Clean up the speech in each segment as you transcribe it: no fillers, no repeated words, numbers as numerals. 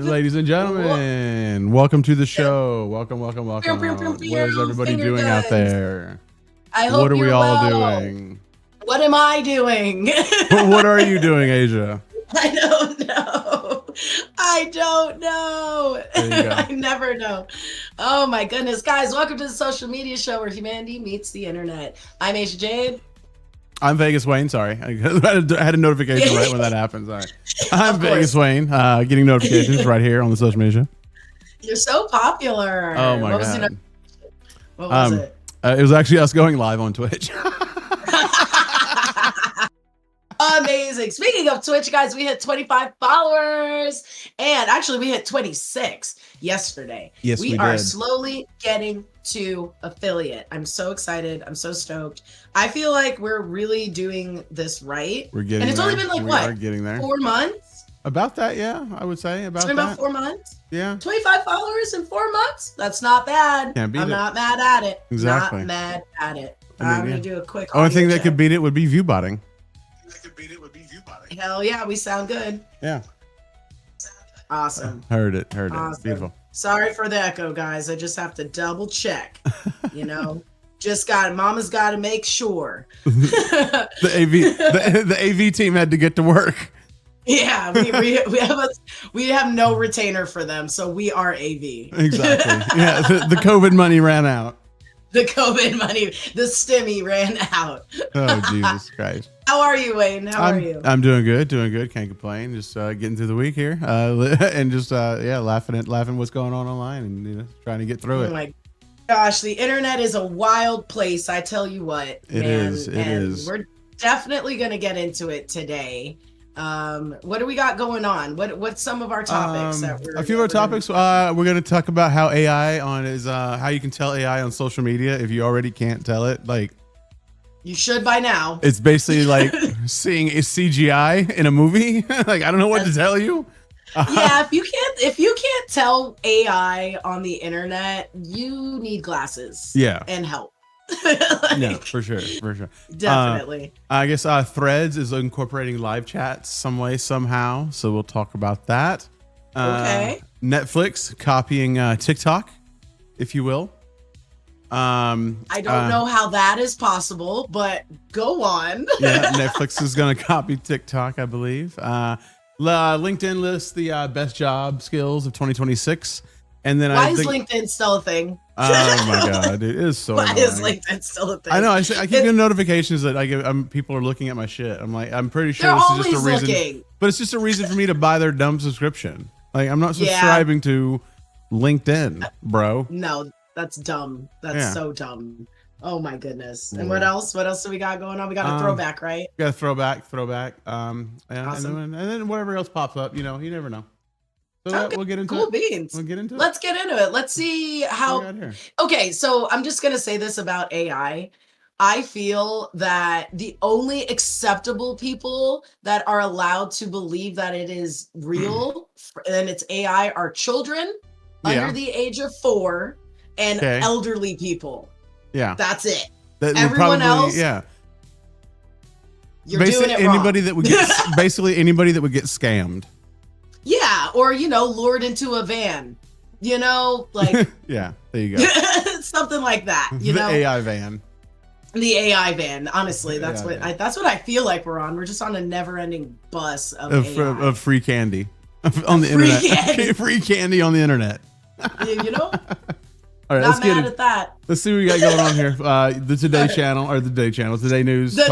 Ladies and gentlemen, welcome to the show. Welcome. What is everybody doing out there? I hope what are we all well. doing? What am I doing? What are you doing, Asia? I don't know. I don't know. There you go. I never know. Oh my goodness. Guys, welcome to the social media show where humanity meets the internet. I'm Asia Jade. I'm Vegas Wayne. Sorry. I had a notification right when that happens. All right. I'm Vegas Wayne, getting notifications right here on the social media. You're so popular. Oh my God. What was it? It was actually us going live on Twitch. Amazing. Speaking of Twitch, guys, we hit 25 followers, and actually we hit 26 yesterday. Yes, we are slowly getting to affiliate. I'm so excited. I'm so stoked. I feel like we're really doing this right. We're getting and it's there. only been like we what? Are getting there. 4 months? About that, yeah. I would say about it's been about 4 months. Yeah. 25 followers in 4 months? That's not bad. Can't beat I'm it. not mad at it. Exactly. Not mad at it. I mean, I'm gonna do a quick. Only thing that could beat it would be view botting. Hell yeah, we sound good. Yeah. Awesome. Heard it. Awesome. Beautiful. Sorry for the echo, guys. I just have to double check. You know, Mama's got to make sure. the AV team had to get to work. Yeah, we have no retainer for them, so we are AV. Exactly. Yeah, the COVID money ran out. The COVID money, the stimmy ran out. Oh, Jesus Christ. How are you, Wayne? How are you? I'm doing good. Can't complain. Just getting through the week here, and just laughing what's going on online, and trying to get through it. Oh my gosh, the internet is a wild place. I tell you what, it is. We're definitely gonna get into it today. What do we got going on? What's some of our topics a few of our topics? We're going to talk about how AI how you can tell AI on social media if you already can't tell it. Like, you should by now. It's basically like seeing a CGI in a movie. Like, I don't know what to tell you. Yeah, if you can't tell AI on the internet, you need glasses. Yeah. And help. Yeah, for sure. Definitely. I guess Threads is incorporating live chats some way, somehow. So we'll talk about that. Okay. Netflix copying TikTok, if you will. I don't know how that is possible, but go on. Yeah, Netflix is going to copy TikTok, I believe. LinkedIn lists the best job skills of 2026 . And then Why is LinkedIn still a thing? Oh my God, dude, it is so Why annoying. is LinkedIn still a thing? I know. I keep getting notifications that people are looking at my shit. I'm pretty sure this is just a reason. Looking. But it's just a reason for me to buy their dumb subscription. Like, I'm not subscribing to LinkedIn, bro. No, that's dumb. That's so dumb. Oh my goodness. And what else? What else do we got going on? We got a throwback, right? We got a throwback. Awesome. And then whatever else pops up, you never know. So okay. We'll get into cool it. Beans. We'll get into it. Let's get into it. Let's see how. Okay, so I'm just gonna say this about AI. I feel that the only acceptable people that are allowed to believe that it is real and it's AI are children under the age of 4 and elderly people. Yeah, that's it. Everyone else, you're basically doing it anybody wrong. that would get basically anybody that would get scammed. Yeah, or lured into a van. Like yeah, there you go. Something like that. The AI van. The AI van. Honestly, that's what I feel like we're on. We're just on a never-ending bus of free candy on the internet. Free candy on the internet. All right, let's see what we got going on here. The Today Channel, or the Today Channel, Today News. The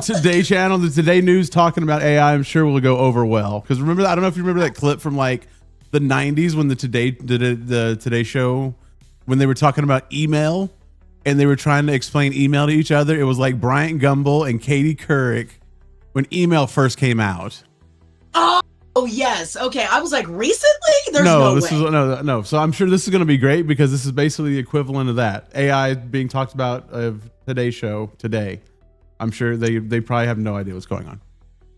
Today Channel, the Today News talking about AI. I'm sure will go over well. Because remember, I don't know if you remember that clip from like the 90s when the Today Show, when they were talking about email and they were trying to explain email to each other. It was like Bryant Gumbel and Katie Couric when email first came out. Oh yes. Okay. I was like, recently? There's no way. No. So I'm sure this is going to be great because this is basically the equivalent of that. AI being talked about of Today's show today. I'm sure they probably have no idea what's going on.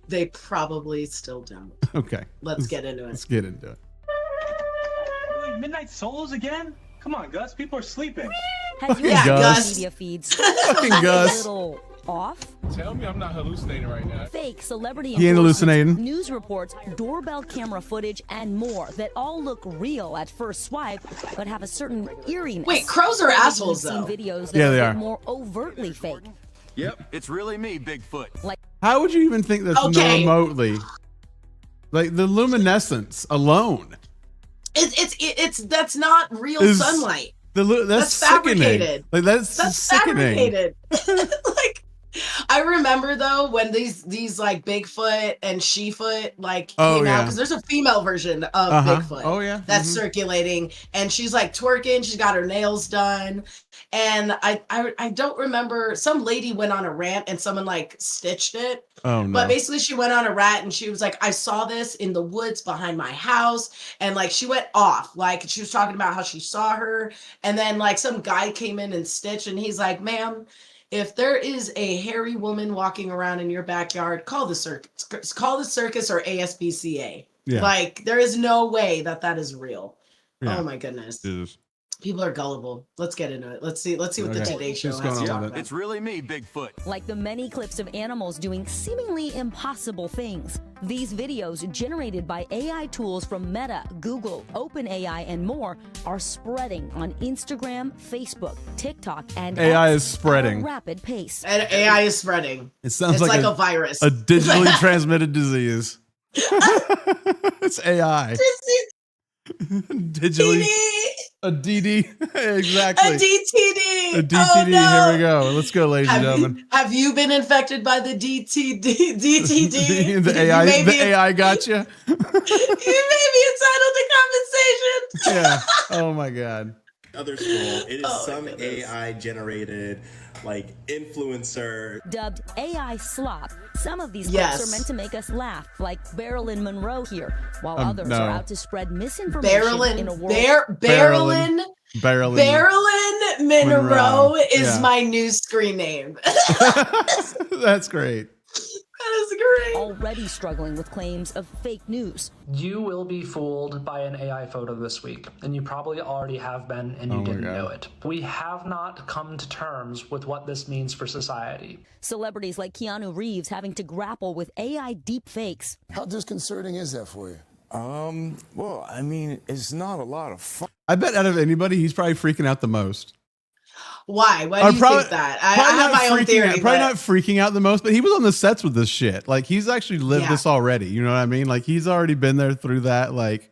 They probably still don't. Okay. Let's get into it. Let's get into it. Really, midnight solos again? Come on, Gus. People are sleeping. Has your Gus. media feeds. Fucking Gus. off. Tell me I'm not hallucinating right now. Fake celebrity He ain't hallucinating. news reports, doorbell camera footage, and more that all look real at first swipe, but have a certain eeriness. Wait, crows are assholes, We've seen though. videos that Yeah, are they a bit are. more overtly fake. Yep, it's really me, Bigfoot. Like How would you even think that's Okay. remotely? Like the luminescence alone. It's that's not real Is- sunlight. That's That's sickening. fabricated. Like that's sickening. Fabricated. Like, I remember though when these like Bigfoot and Shefoot like came out, because there's a female version of Bigfoot. Oh yeah. That's circulating, and she's like twerking. She's got her nails done, and I don't remember. Some lady went on a rant, and someone like stitched it. Oh no. But basically, she went on a rant, and she was like, "I saw this in the woods behind my house," and like she went off. Like she was talking about how she saw her, and then like some guy came in and stitched, and he's like, "Ma'am, if there is a hairy woman walking around in your backyard, call the circus. Call the circus or ASPCA. Yeah. Like there is no way that is real." Yeah. Oh my goodness. Jesus. People are gullible. Let's get into it. Let's see what the Okay. Today Show What's has going to on talk with it? about. It's really me, Bigfoot. like the many clips of animals doing seemingly impossible things. These videos, generated by AI tools from Meta, Google, OpenAI, and more, are spreading on Instagram, Facebook, TikTok, and AI X is spreading. at a rapid pace. And AI is spreading. It sounds It's like like a virus. a digitally transmitted disease. It's AI. Digitally. A DD. Exactly. A DTD. A DTD. Oh, no. Here we go. Let's go, ladies and gentlemen. Have you been infected by the DTD? DTD? the AI got you. You may be entitled to compensation. Yeah. Oh my God. Other scroll, it is Oh, some my goodness. AI generated like influencer. Dubbed AI slop, some of these clips Yes. are meant to make us laugh, like Marilyn Monroe here, while others no. are out to spread misinformation in a world. Marilyn Monroe Monroe. is Yeah. my new screen name. That's great. That is great. already struggling with claims of fake news. You will be fooled by an AI photo this week, and you probably already have been and you my didn't God. know it. We have not come to terms with what this means for society. Celebrities like Keanu Reeves having to grapple with AI deepfakes. How disconcerting is that for you? Well, I mean, it's not a lot of fun. I bet out of anybody, he's probably freaking out the most. Why? Why do you think that? I have my own theory. Probably not freaking out the most, but he was on the sets with this shit. Like he's actually lived this already. You know what I mean? Like he's already been there through that. Like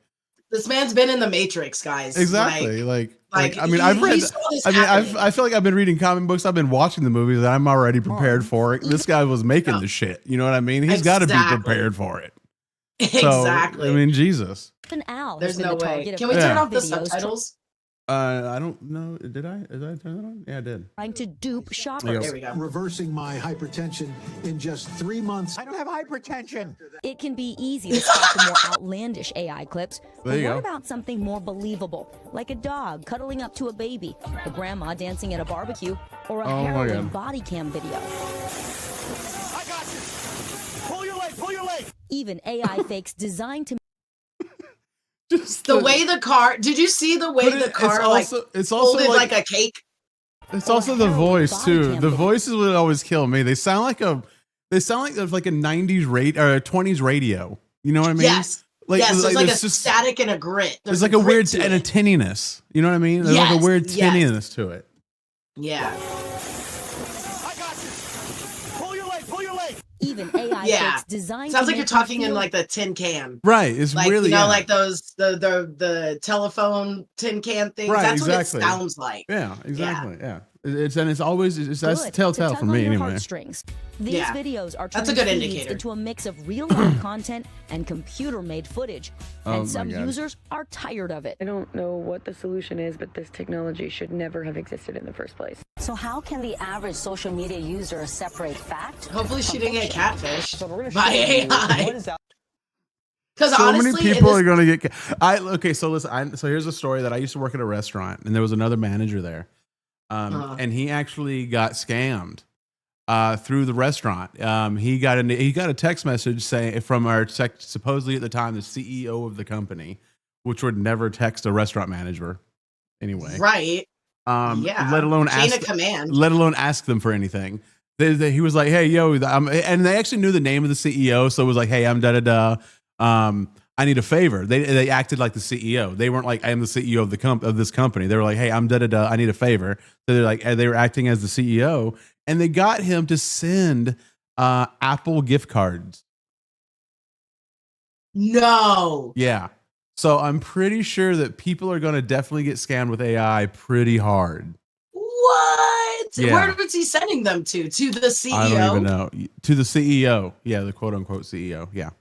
This man's been in the Matrix, guys. exactly. Like I mean, he- I've read. he saw this I mean, happening. I feel like I've been reading comic books. I've been watching the movies. And I'm already prepared for it. This guy was making the shit. You know what I mean? He's got to be Exactly. prepared for it. So, Exactly. I mean, Jesus. An owl There's has been no the way. target of Can we turn AI off the videos subtitles? I don't know. Did I turn that on? Yeah, I did. trying to dupe There shoppers. There we go. Reversing my hypertension in just 3 months. I don't have hypertension. It can be easy to spot the more outlandish AI clips. There But you what go. about something more believable, like a dog cuddling up to a baby, a grandma dancing at a barbecue, or a Oh my harrowing God. body cam video? I got you. Pull your leg. Pull your leg. Even AI fakes designed to Just The way the car. Did you see the way But the car like it's also folded like, like a cake? it's or also the harrowing voice body too. cam The video. voices would always kill me. They sound like a 90s radio or a 20s radio. You know what I mean? Yes. Yes, there's like a it's just- static and a grit. There's like a grit weird to and a it. tinniness. You know what I mean? There's like a Yes, weird yes. tinniness to it. Yeah. I got you. Pull your leg. Pull your leg. even AI Yeah. fakes designed Sounds to like you're make you talking in feel like the tin can. Right. It's Like really you know, yeah. like those the telephone tin can things. Right, That's exactly. what it sounds like. yeah, exactly. Yeah. It's always that's good telltale to for tug on me your anyway. heartstrings. These Yeah. videos are That's a turning good feeds indicator. into a mix of real-life content and computer-made footage, Oh my and some God. users are tired of it. I don't know what the solution is, but this technology should never have existed in the first place. So how can the average social media user separate fact? Hopefully she didn't get catfished So we're gonna by show you AI. what is out. Because So honestly, many people are going to get. Okay, so listen. So here's a story that I used to work at a restaurant, and there was another manager there, and he actually got scammed through the restaurant. He got a text message saying from our supposedly at the time the CEO of the company, which would never text a restaurant manager anyway. right. Yeah. Let alone Chain ask. of command. Let alone ask them for anything. he was like, hey, yo, and they actually knew the name of the CEO. So it was like, hey, I'm da-da-da. I need a favor. They acted like the CEO. They weren't like, I am the CEO of this company. They were like, hey, I'm da-da-da. I need a favor. So they're like, they were acting as the CEO, and they got him to send Apple gift cards. No. Yeah. So I'm pretty sure that people are going to definitely get scammed with AI pretty hard. What? Yeah. Where was he sending them to? To the CEO? I don't even know. To the CEO. Yeah, the quote unquote CEO. Yeah.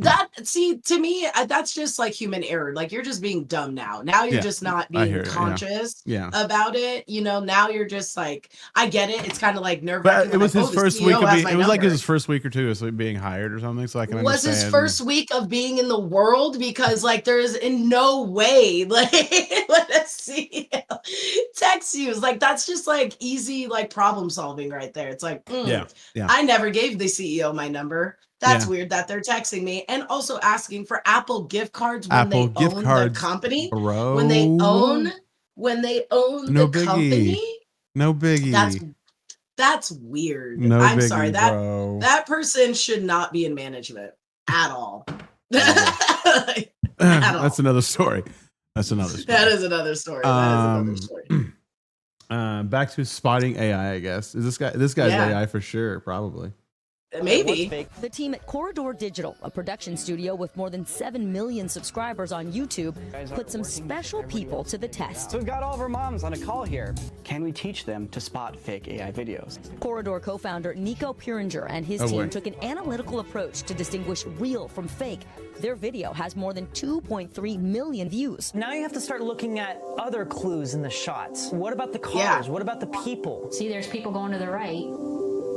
To me, that's just like human error. Like, you're just being dumb now. Now you're just not being conscious about it. You know, now you're just like, I get it. It's kind of like nerve wracking. But it was his first week of being, it was like his first week or two of being hired or something. So I can understand. Was his first week of being in the world, because like there is in no way like let us see text you. Like, that's just like easy like problem solving right there. It's like, I never gave the CEO my number. That's weird that they're texting me and also asking for Apple gift cards when they own the company. Bro. When they own the company. No biggie. That's weird. No I'm biggie, sorry. bro. That person should not be in management at all. That's another story. That is another story. Back to spotting AI, I guess. Is this guy's AI for sure, probably. Maybe. The team at Corridor Digital, a production studio with more than 7 million subscribers on YouTube, put some special people to the test. So we've got all of our moms on a call here. Can we teach them to spot fake AI videos? Corridor co-founder Nico Puringer and his team took an analytical approach to distinguish real from fake. Their video has more than 2.3 million views. Now you have to start looking at other clues in the shots. What about the cars? What about the people? See, there's people going to the right.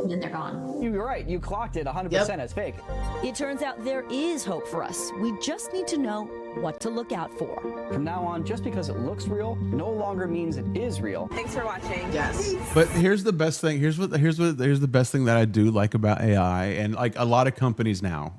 And then they're gone. You're right. You clocked it 100% as fake. It turns out there is hope for us. We just need to know what to look out for. From now on, just because it looks real no longer means it is real. Thanks for watching. Yes. But here's the best thing. Here's the best thing that I do like about AI, and like a lot of companies now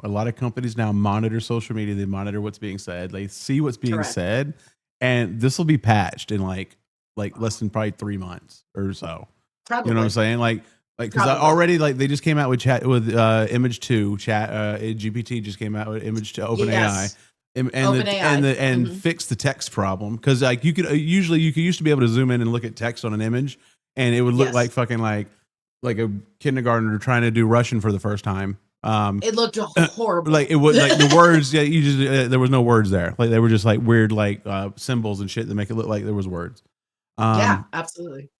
monitor social media. They monitor what's being said. They see what's being said, and this will be patched in like less than probably 3 months or so. Probably. You know what I'm saying? Like because already they just came out with image 2 GPT just came out with image 2 OpenAI. And fix the text problem, because like you used to be able to zoom in and look at text on an image and it would look like fucking like a kindergartner trying to do Russian for the first time. It looked horrible. Like it was like the words. Yeah, you just there was no words there. Like they were just like weird symbols and shit that make it look like there was words. Yeah, absolutely.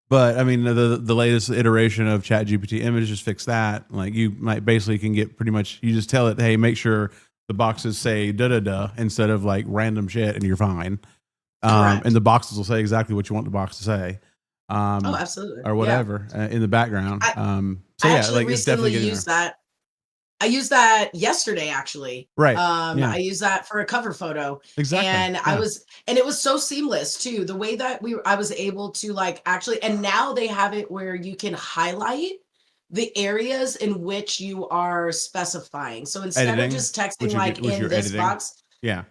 But I mean, the latest iteration of ChatGPT image just fixed that. Like you might basically can get pretty much, you just tell it, hey, make sure the boxes say da da da instead of like random shit, and you're fine. And the boxes will say exactly what you want the box to say. Absolutely. Or whatever in the background. I recently used that. I used that yesterday, actually. Right. I used that for a cover photo. Exactly. And and it was so seamless too. The way that I was able to like actually, and now they have it where you can highlight the areas in which you are specifying. So instead of just texting like in this box. Yeah.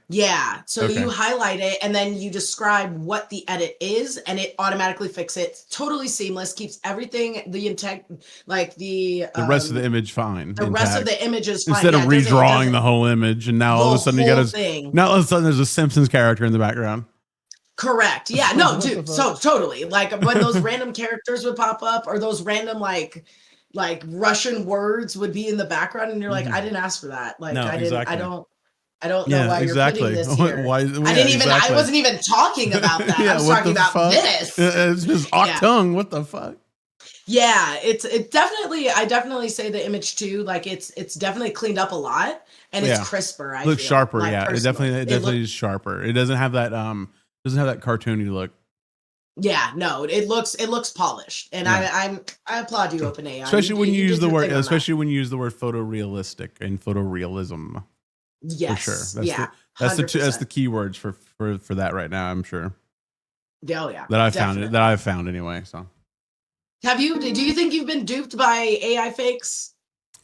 So you highlight it and then you describe what the edit is, and it automatically fixes it. Totally seamless, keeps everything, the rest of the image fine. The rest of the image is fine. Instead of redrawing the whole image, and now all of a sudden now all of a sudden there's a Simpsons character in the background. Correct. Yeah. No, dude. So totally. Like when those random characters would pop up, or those random like Russian words would be in the background, and you're like, I didn't ask for that. Like I don't know why you're putting this here. I wasn't even talking about that. I was talking about this. It's just Octung. What the fuck? Yeah, it definitely. I definitely say the image too. Like it's definitely cleaned up a lot, and it's crisper. I looks feel, sharper. like, It definitely is sharper. It doesn't have that cartoony look. Yeah, no, it looks polished, and I applaud you, OpenAI. Especially when you use the word photorealistic and photorealism. Yes, for sure. That's the keywords for that right now. I'm sure. Oh yeah, that I've found anyway. So, do you think you've been duped by AI fakes?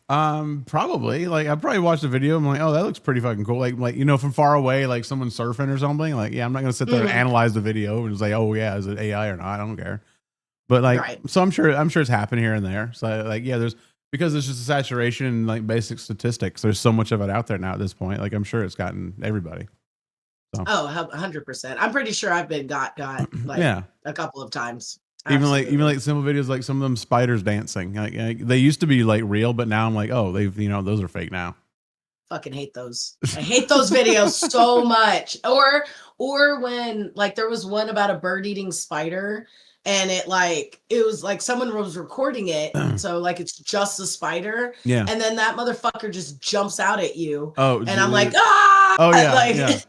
Probably. Like I probably watched a video. I'm like, oh, that looks pretty fucking cool. Like from far away, like someone surfing or something. Like, yeah, I'm not gonna sit there and analyze the video and say, oh yeah, is it AI or not? I don't care. But like, Right. so I'm sure it's happening here and there. So like, yeah, because it's just a saturation in like basic statistics. There's so much of it out there now at this point. Like I'm sure it's gotten everybody. So. Oh, 100%. I'm pretty sure I've been got like Yeah. a couple of times. Even like simple videos like some of them spiders dancing. Like they used to be like real, but now I'm like, oh, those are fake now. Fucking hate those. I hate those videos so much. Or when like there was one about a bird eating spider and it was like someone was recording it. So like it's just a spider. Yeah. And then that motherfucker just jumps out at you. Oh, and I'm like, ah! Oh yeah. Like,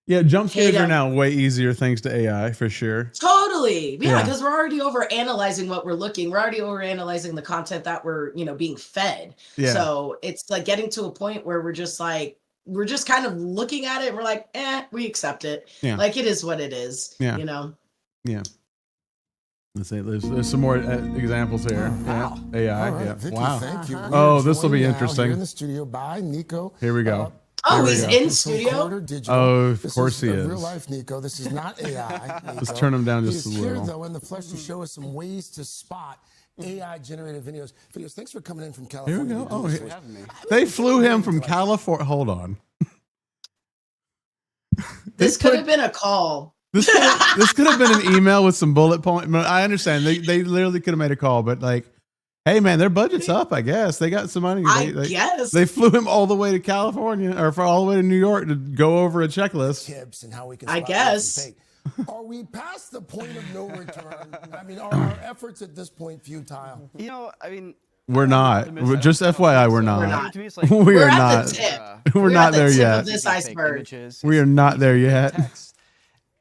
yeah, jump scares hate are 'em. now way easier thanks to AI for sure. Totally. Yeah, Yeah. because we're already over analyzing what we're looking. We're already over analyzing the content that we're, being fed. Yeah. So it's like getting to a point where we're just kind of looking at it and we're like, we accept it. Yeah. Like it is what it is. Yeah. Yeah. Let's see. There's some more examples here. Wow. Yeah. AI. All right, Yeah. Vicky, Wow. thank you. Oh, this will be Here interesting. in the studio by Nico. Here we go. Oh, Here we he's go. in studio? Oh, of This course he Real is. life Nico. This is not AI. Let's Nico. turn him down He just is a here, little. though, in the flesh to show us some ways to spot AI-generated videos. Thanks for coming in from Here California. we go. to do Oh, this here- for us. they flew him from California. Hold on. This could have been a call. This could have been an email with some bullet point. I understand they literally could have made a call, but like, hey man, their budget's up. I guess they got some money. I They guess. they flew him all the way to California or all the way to New York to go over a checklist. Tips and how we can I spot guess. real and fake. Are we past the point of no return? I mean, are our efforts at this point futile? You know, I mean, We're not. Just FYI, we're not. To me, it's like- We We're are at not. the tip. We're We're not at the there tip yet. of this fake iceberg. images. We are not there yet. Text.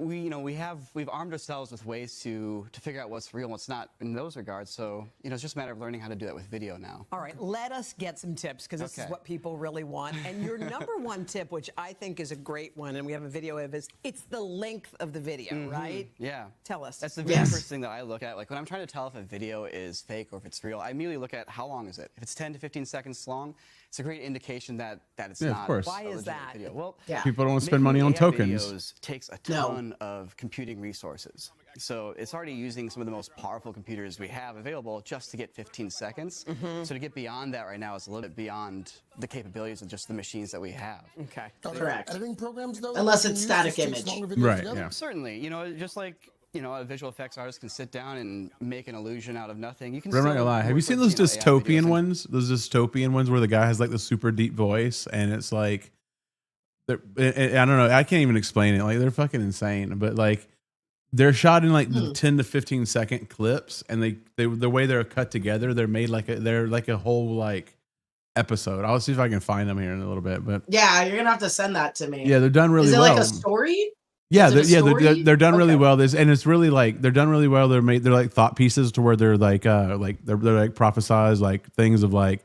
We've armed ourselves with ways to figure out what's real and what's not in those regards. So it's just a matter of learning how to do that with video now. All right, let us get some tips because this is Okay. what people really want. And your number one tip, which I think is a great one, and we have a video of this, it's the length of the video, right? Yeah. Tell us. That's the very first thing that I look at. Like when I'm trying to tell if a video is fake or if it's real, I immediately look at how long is it. If it's 10 to 15 seconds long, it's a great indication that it's Yeah, of not. course. Why a is legitimate that? Video. Well, People don't want to spend making money on AI tokens. Videos takes a ton of computing resources. So it's already using some of the most powerful computers we have available just to get 15 seconds. So to get beyond that right now is a little bit beyond the capabilities of just the machines that we have. Okay. Are there Correct. editing programs, though, Unless that it's can use static to image. stitch longer videos Right, together? yeah. Certainly, just like a visual effects artist can sit down and make an illusion out of nothing. You can. But I'm not still gonna lie. Have you work seen with, those AI dystopian videos and- ones? Those dystopian ones where the guy has like the super deep voice, and it's like, I don't know. I can't even explain it. Like they're fucking insane. But like, they're shot in like the 10 to 15 second clips, and they the way they're cut together, they're made like they're like a whole like episode. I'll see if I can find them here in a little bit. But Yeah, you're gonna have to send that to me. yeah, they're done really Is it well. like a story? Yeah, Is it a story? they're done really Okay. well. And it's really like they're done really well. They're like thought pieces to where they're like they're like prophesize like things of like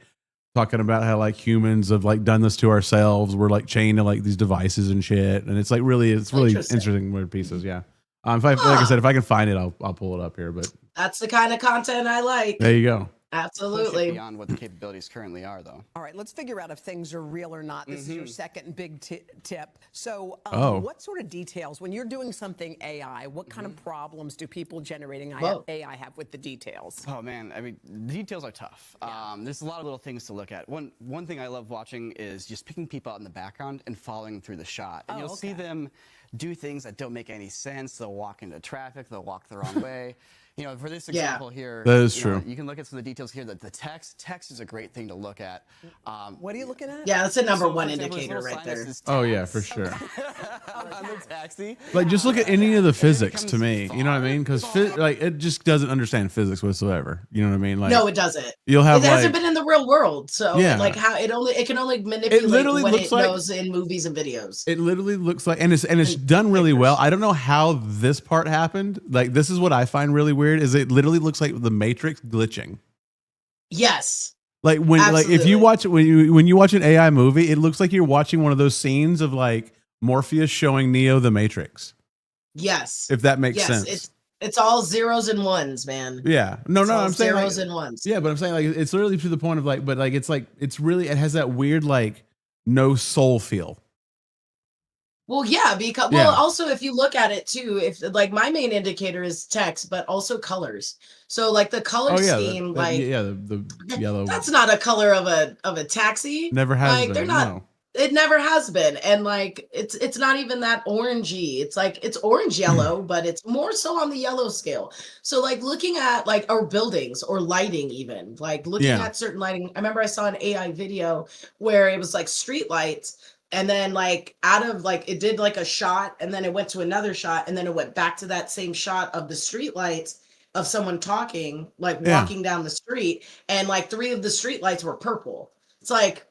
talking about how like humans have like done this to ourselves. We're like chained to like these devices and shit. And it's like really interesting weird pieces. Yeah. If I like I said, if I can find it, I'll pull it up here. But That's the kind of content I like. there you go. push it Absolutely. beyond what the capabilities currently are, though. All right, let's figure out if things are real or not. This is your second big tip. So, Oh. what sort of details, when you're doing something AI, what kind of problems do people generating Whoa. AI have with the details? Oh man, I mean, the details are tough. There's a lot of little things to look at. One thing I love watching is just picking people out in the background and following them through the shot. And you'll see them do things that don't make any sense. They'll walk into traffic. They'll walk the wrong way. For this example here, That is true. You can look at some of the details here. The text is a great thing to look at. What are you looking at? Yeah, that's a number So, for one example, this indicator little right sign that there. says Oh yeah, tax for sure. on the taxi. Like just look at any of the physics to becomes me. You know what I mean? Because like it just doesn't understand physics whatsoever. You know what I mean? Like No, it doesn't. you'll have It hasn't like been in the real world, so Yeah. like how it can only manipulate literally what looks it like- knows in movies and videos. it literally looks like and it's done really well. I don't know how this part happened. Like this is what I find really weird is it literally looks like the Matrix glitching. Yes. Like when like if you watch when you watch an AI movie, it looks like you're watching one of those scenes of like Morpheus showing Neo the Matrix. Yes. If that makes yes, sense. It's all zeros and ones, man. Yeah. No, It's no, all I'm saying like, zeros and ones. yeah, but I'm saying like it's literally to the point of like, but like it's really it has that weird like no soul feel. Well, yeah, because Yeah. also if you look at it too, if like my main indicator is text, but also colors. So like the color Oh yeah, scheme, like the yellow that's not a color of a taxi. never has Like they're been. not. No. It never has been, and like it's not even that orangey. It's like it's orange yellow, but it's more so on the yellow scale. So like looking at like our buildings or lighting, even like looking Yeah. at certain lighting. I remember I saw an AI video where it was like street lights, and then like out of like it did like a shot, and then it went to another shot, and then it went back to that same shot of the street lights of someone talking, like Yeah. walking down the street, and like 3 of the street lights were purple. It's like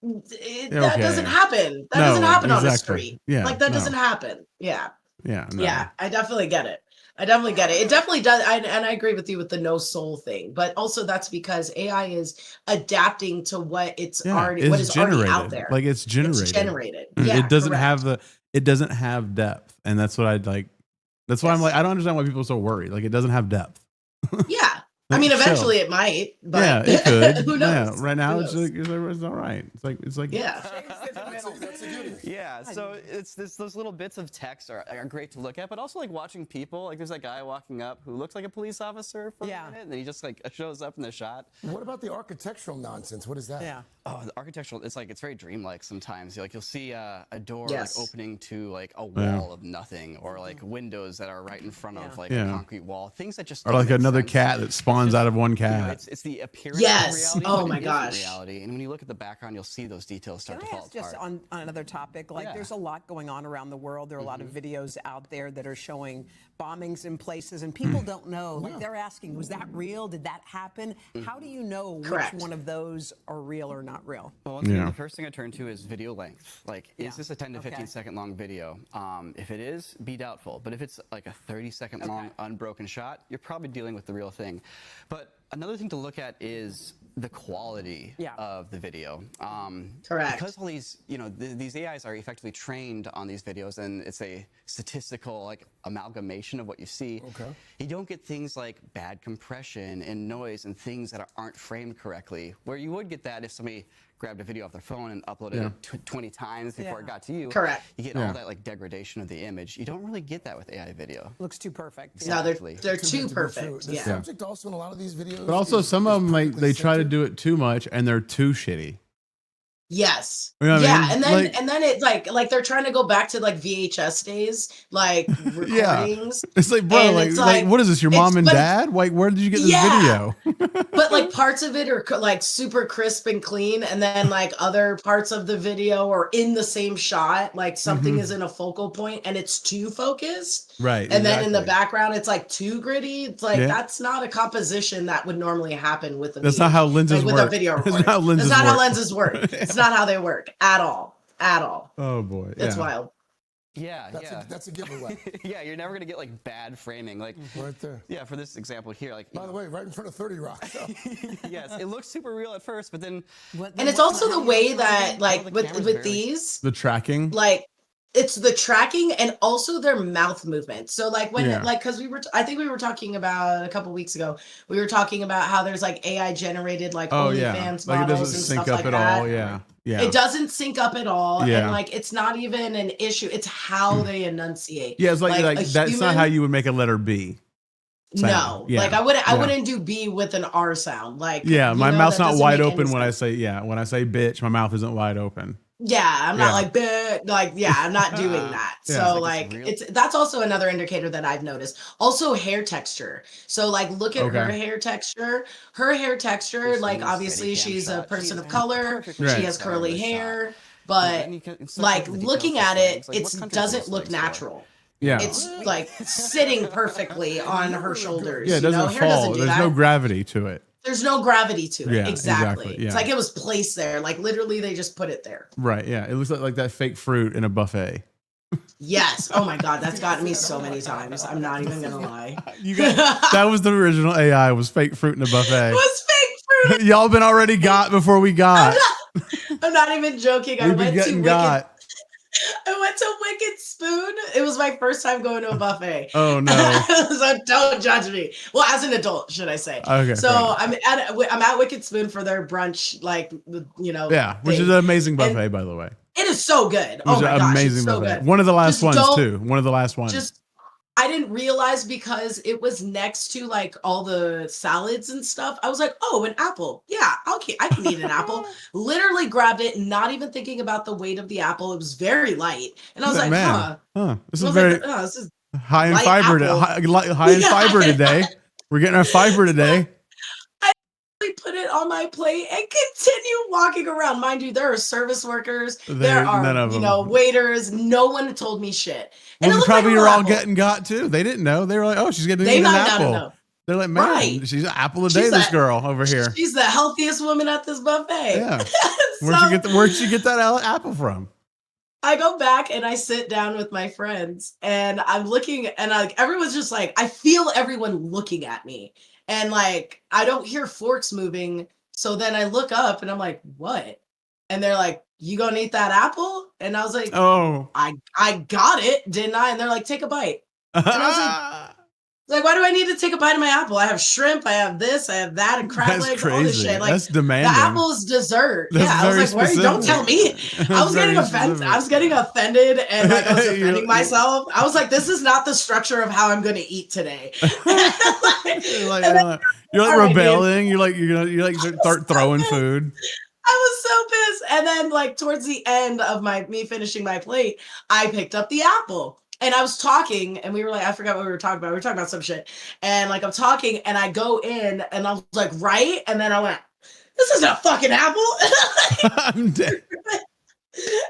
that doesn't Okay. happen. That doesn't No, happen on the exactly. street. Yeah, Like that no. doesn't happen. Yeah. Yeah, no. Yeah, I definitely get it. I definitely get it. It definitely does. And I agree with you with the no soul thing, but also that's because AI is adapting to what it's Yeah, already, what it's is already out generated. there. Like it's generated. It's generated. Mm, Yeah, it doesn't correct. have it doesn't have depth, and that's what I'd like. That's why I'm like, I don't understand why people are so worried. Like it doesn't have depth. Yeah. I Like, mean, chill. eventually it might, but Yeah, it could. who knows? Yeah, right now Who it's knows? like it's all right. It's like Yeah. Yeah, so it's those little bits of text are great to look at, but also like watching people. Like there's that guy walking up who looks like a police officer for a minute, and then he just like shows up in the shot. What about the architectural nonsense? What is that? Yeah. Oh, the architectural, it's very dreamlike sometimes. You'll see a door Yes. like opening to like a Yeah. wall of nothing, or like windows that are right in front of like Yeah. a concrete wall. Things that just or don't like make another sense. cat that spawns out of one You know, cat. it's the appearance Yes. of reality, Oh but my it isn't gosh. reality. And when you look at the background, you'll see those details start Can to I fall ask just apart. on another topic? Like, Yeah. there's a lot going on around the world. There are a lot of videos out there that are showing bombings in places, and people don't know. Like, they're asking, was that real? Did that happen? How do you know Correct. which one of those are real or not real? Well, once again, Yeah. the first thing I turn to is video length. Like, is this a 10 to 15 Okay. second long video? If it is, be doubtful. But if it's like a 30-second long unbroken shot, you're probably dealing with the real thing. But another thing to look at is the quality of the video. Correct. Because all these, these AIs are effectively trained on these videos, and it's a statistical like amalgamation of what you see. Okay. You don't get things like bad compression and noise and things that aren't framed correctly, where you would get that if somebody grabbed a video off their phone and uploaded it 20 times before it got to you. Correct. You get all that like degradation of the image. You don't really get that with AI video. Looks too perfect. No, Exactly. they're Too too good to be perfect. true. The Yeah. subject also in a lot of these videos. But also some of them like perfectly they try to centered. do it too much, and they're too shitty. Yes. You know what I Yeah, mean? and then Like- and then it's like they're trying to go back to like VHS days, like Yeah. recordings. It's like, bro, And like, it's like, what is this? Your it's- mom and but- dad? Like, where did you get this Yeah. video? But like parts of it are like super crisp and clean, and then like other parts of the video are in the same shot, like something Mhm. is in a focal point and it's too focused. Right. And then in the exactly. background it's like too gritty. It's like Yeah. that's not a composition that would normally happen with a That's not how lenses with work. a video That's recorder. not how lenses That's not how work. lenses work. It's not how they work at all. At all. Oh boy. It's yeah. wild. Yeah, That's a giveaway. yeah, you're never gonna get like bad framing. Like Right there. yeah, for this example here, like By the way, right in front of 30 Rock. So. yes, it looks super real at first, but then And it's also the way that like the with camera's with barely- these The tracking. like it's the tracking and also their mouth movement. So like when Yeah. like because I think we were talking about a couple weeks ago, we were talking about how there's like AI generated like Oh yeah. OnlyFans Like it models doesn't and sync stuff up like at that. all. Yeah. Yeah. It doesn't sync up at all, Yeah. and like it's not even an issue. It's how they enunciate. Yeah. It's like a that's not human- how you would make a letter B. No, sound. Yeah. like I Yeah. wouldn't do B with an R sound. Like Yeah, you my know, mouth's that not doesn't wide make any open when I sense. say when I say bitch, my mouth isn't wide open. Yeah, I'm not Yeah. like "Bleh," like yeah, I'm not doing that. Yeah. So It's like real. it's that's also another indicator that I've noticed. Also hair texture. So like look at her Okay. hair texture. Her hair texture, Just like in a obviously Steadicam she's a shot. person She's of color. perfectly Right. She has set curly in the hair, shot. but And you can- it's so like cool with the looking details at of it, legs. Like, what it country doesn't those look legs for? natural. Yeah. It's like sitting perfectly on her shoulders. Yeah, it you know? doesn't Hair doesn't fall. do There's that. no gravity to it. There's no gravity to it. Yeah, exactly. exactly, It's yeah. like it was placed there. Like literally they just put it there. Right. Yeah. It looks like that fake fruit in a buffet. Yes. Oh my God, that's gotten me so many times. I'm not even gonna lie. You got that was the original AI was fake fruit in a buffet. It was fake fruit. Y'all been already got before we got. I'm not even joking. I We've been went to getting Wicked. got. I went to Wicked Spoon. It was my first time going to a buffet. Oh no. So don't judge me. Well, as an adult, should I say? Okay, So fair I'm at Wicked Spoon for their brunch, like you know. Yeah, which is thing. an amazing buffet, by the way. It is so good. It was Oh my an gosh, amazing it's so buffet. good. One of the last Just ones don't- too. One of the last ones. Just I didn't realize because it was next to like all the salads and stuff. I was like, oh, an apple. Yeah, okay, I can eat an apple. Literally grabbed it, not even thinking about the weight of the apple. It was very light. And I was like, Man, this I is was like, very oh, this is high in light fiber. apple. High in fiber today. We're getting our fiber today. I put it on my plate and continue walking around. Mind you, there are service workers, there are none of them. waiters. No one told me shit. And it Well, looked probably like a you're real all apple. getting got too. They didn't know. They were like, "Oh, she's getting to They eat an might not have apple." known. They're like, "Man, Right. she's an apple a day." She's This a- girl over here. She's the healthiest woman at this buffet. Yeah. So- Where'd she get that apple from? I go back and I sit down with my friends and I'm looking and everyone's just like, I feel everyone looking at me and like, I don't hear forks moving. So then I look up and I'm like, what? And they're like, you gonna eat that apple? And I was like, oh, I got it, didn't I? And they're like, take a bite. And I was like, why do I need to take a bite of my apple? I have shrimp, I have this, I have that, and crab That's legs, all this crazy. shit. Like That's demanding. the apple is dessert. That's yeah, I was very like, why don't tell me? specific. I was getting Very offended. specific. I was getting offended and like I was You're- defending myself. I was like, this is not the structure of how I'm gonna eat today. You're like all right, rebelling. You're like start throwing food. I was so pissed. And then like towards the end of me finishing my plate, I picked up the apple. And I was talking and we were like, I forgot what we were talking about. We were talking about some shit. And like I'm talking and I go in and I was like, right? And then I went, this isn't a fucking apple. I'm dead.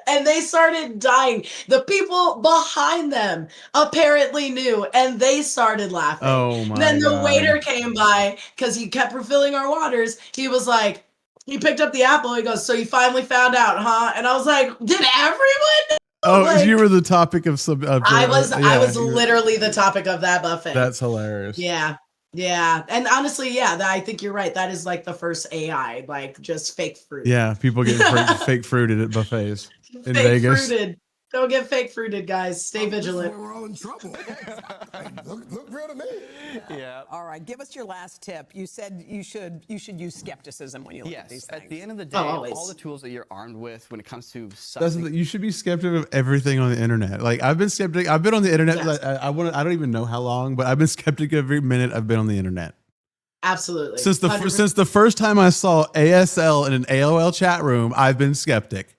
And they started dying. The people behind them apparently knew and they started laughing. Oh my Then the God. waiter came by because he kept refilling our waters. He was like, he picked up the apple. He goes, so you finally found out, huh? And I was like, did everyone? Oh, Like, you were the topic of some. I was you were- literally the topic of that buffet. That's hilarious. Yeah. Yeah. And honestly, yeah, I think you're right. That is like the first AI, like just fake fruit. Yeah, people getting fake fruited at buffets in Fake Vegas. fruited. Don't get fake fruited, guys. Stay vigilant. We're all in trouble. Look real to me. Yeah. All right, give us your last tip. You said you should use skepticism when you look at these things. At the end of the day, always. all the tools that you're armed with when it comes to That's something. the, you should be skeptic of everything on the internet. Like I've been skeptic. I've been on the internet. Yes. I don't even know how long, but I've been skeptic every minute I've been on the internet. Absolutely. Since the 100%. first time I saw ASL in an AOL chat room, I've been skeptic.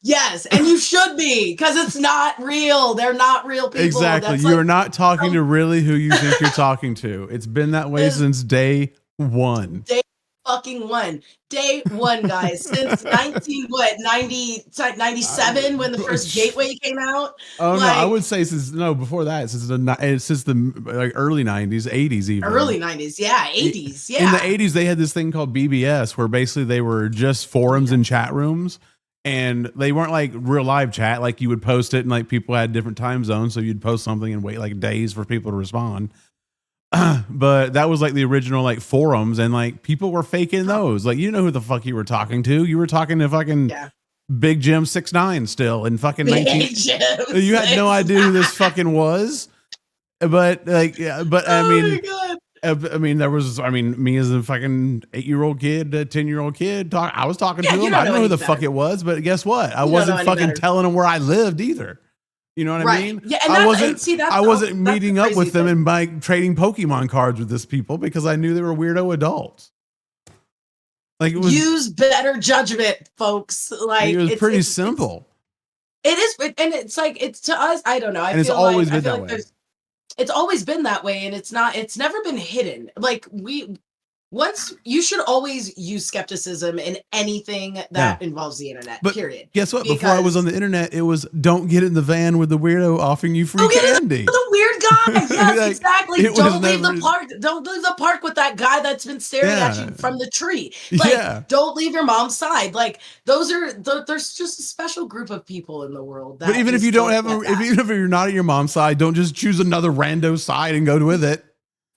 Yes, and you should be because it's not real. They're not real people. Exactly. That's You are like- not talking to really who you think you're talking to. It's been that way since day one. Day fucking one. Day one, guys. Since 97 when the first Gateway came out. Oh no, Like, I would say before that, since the like early 90s, 80s even. early 90s. Yeah, 80s. Yeah. In the 80s, they had this thing called BBS where basically they were just forums and chat rooms. And they weren't like real live chat. Like you would post it and like people had different time zones. So you'd post something and wait like days for people to respond. But that was like the original like forums and like people were faking those. Like, you know who the fuck you were talking to. You were talking to fucking Big Jim 6ix9ine still in fucking 19. You had no idea who this fucking was. But like, yeah, but I mean, me as a fucking 8-year-old kid, a 10-year-old kid, I was talking to him. I didn't know who the fuck it was, but guess what? I wasn't fucking telling him where I lived either. You know what I mean? Yeah, and I that's wasn't meeting the up with crazy them thing. and buying trading Pokemon cards with this people because I knew they were weirdo adults. Like it was, Use better judgment, folks. Like it was pretty it's- simple. It is, and it's like it's to us. I don't know. I And it's feel always like, been I feel that like way. it's always been that way, and it's not. It's never been hidden. Like once you should always use skepticism in anything that involves the internet. But period. guess what? Before I was on the internet, it was don't get in the van with the weirdo offering you free candy. The weird guy. Yes, Like, exactly. it was Don't leave never- the park. Don't leave the park with that guy that's been staring at Yeah. you from the tree. Like, Yeah. don't leave your mom's side. Like, there's just a special group of people in the world. That But even if just you don't have, get that. even if you're not at your mom's side, don't just choose another rando side and go with it.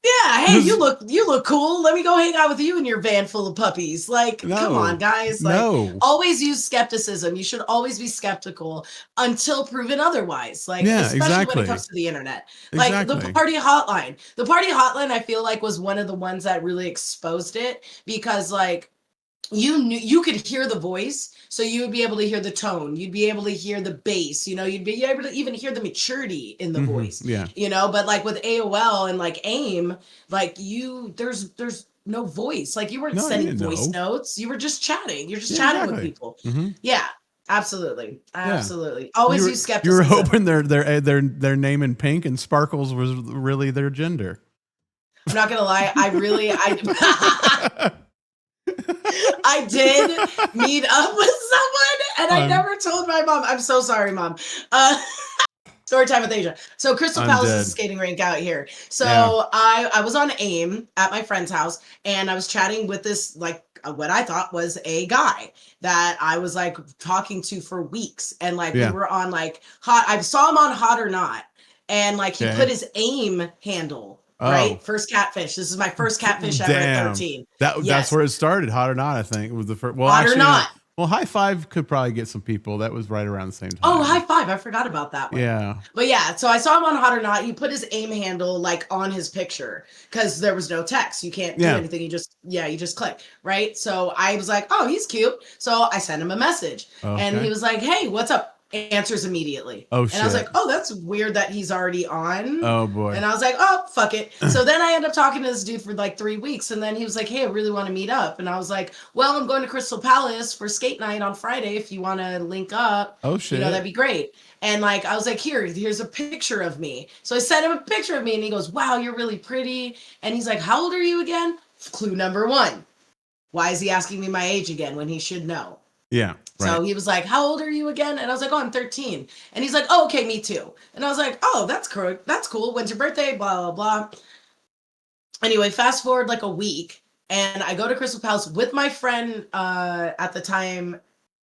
Yeah, hey, you look cool. Let me go hang out with you in your van full of puppies. Like, come No. on, guys. Like, No. always use skepticism. You should always be skeptical until proven otherwise. Like, Yeah, especially when exactly. it comes to the internet. Like the Exactly. party hotline. The party hotline, I feel like, was one of the ones that really exposed it because, like, you could hear the voice, so you would be able to hear the tone, you'd be able to hear the bass, you'd be able to even hear the maturity in the voice. Yeah. But like with AOL and like AIM, like there's no voice. Like you weren't No, you sending didn't voice know. notes, you were just chatting. You're just Yeah, chatting with exactly. people. Mhm. Yeah, absolutely. Yeah. Absolutely. Always You were- use You skepticism. were hoping their name in pink and sparkles was really their gender. I'm not gonna lie, I did meet up with someone and I never told my mom. I'm so sorry, Mom. Story time with Asia. So Crystal I'm Palace dead. is a skating rink out here. So Yeah. I was on AIM at my friend's house and I was chatting with this like what I thought was a guy that I was like talking to for weeks. And like Yeah. we were on like I saw him on Hot or Not. And like he Okay. put his AIM handle, right? First catfish. This is my first catfish ever at 13. That's Yes. where it started. Hot or Not, I think it was the first. Well, Hot or actually, Not. Well, High Five could probably get some people. That was right around the same time. Oh, High Five. I forgot about that one. Yeah. But yeah, so I saw him on Hot or Not. He put his AIM handle like on his picture because there was no text. You can't do Yeah. anything. You just click, right? So I was like, oh, he's cute. So I sent him a message and Okay. he was like, hey, what's up? Answers immediately. Oh, And I was shit. like, oh, that's weird that he's already on. Oh, boy. And I was like, oh, fuck it. So then I ended up talking to this dude for like 3 weeks. And then he was like, hey, I really want to meet up. And I was like, well, I'm going to Crystal Palace for skate night on Friday. If you want to link up, Oh, shit. that'd be great. And like, I was like, here's a picture of me. So I sent him a picture of me and he goes, wow, you're really pretty. And he's like, how old are you again? Clue number one. Why is he asking me my age again when he should know? Yeah. Right. So he was like, how old are you again? And I was like, oh, I'm 13. And he's like, oh, okay, me too. And I was like, oh, that's correct. That's cool. When's your birthday? Blah, blah, blah. Anyway, fast forward like a week. And I go to Crystal Palace with my friend at the time,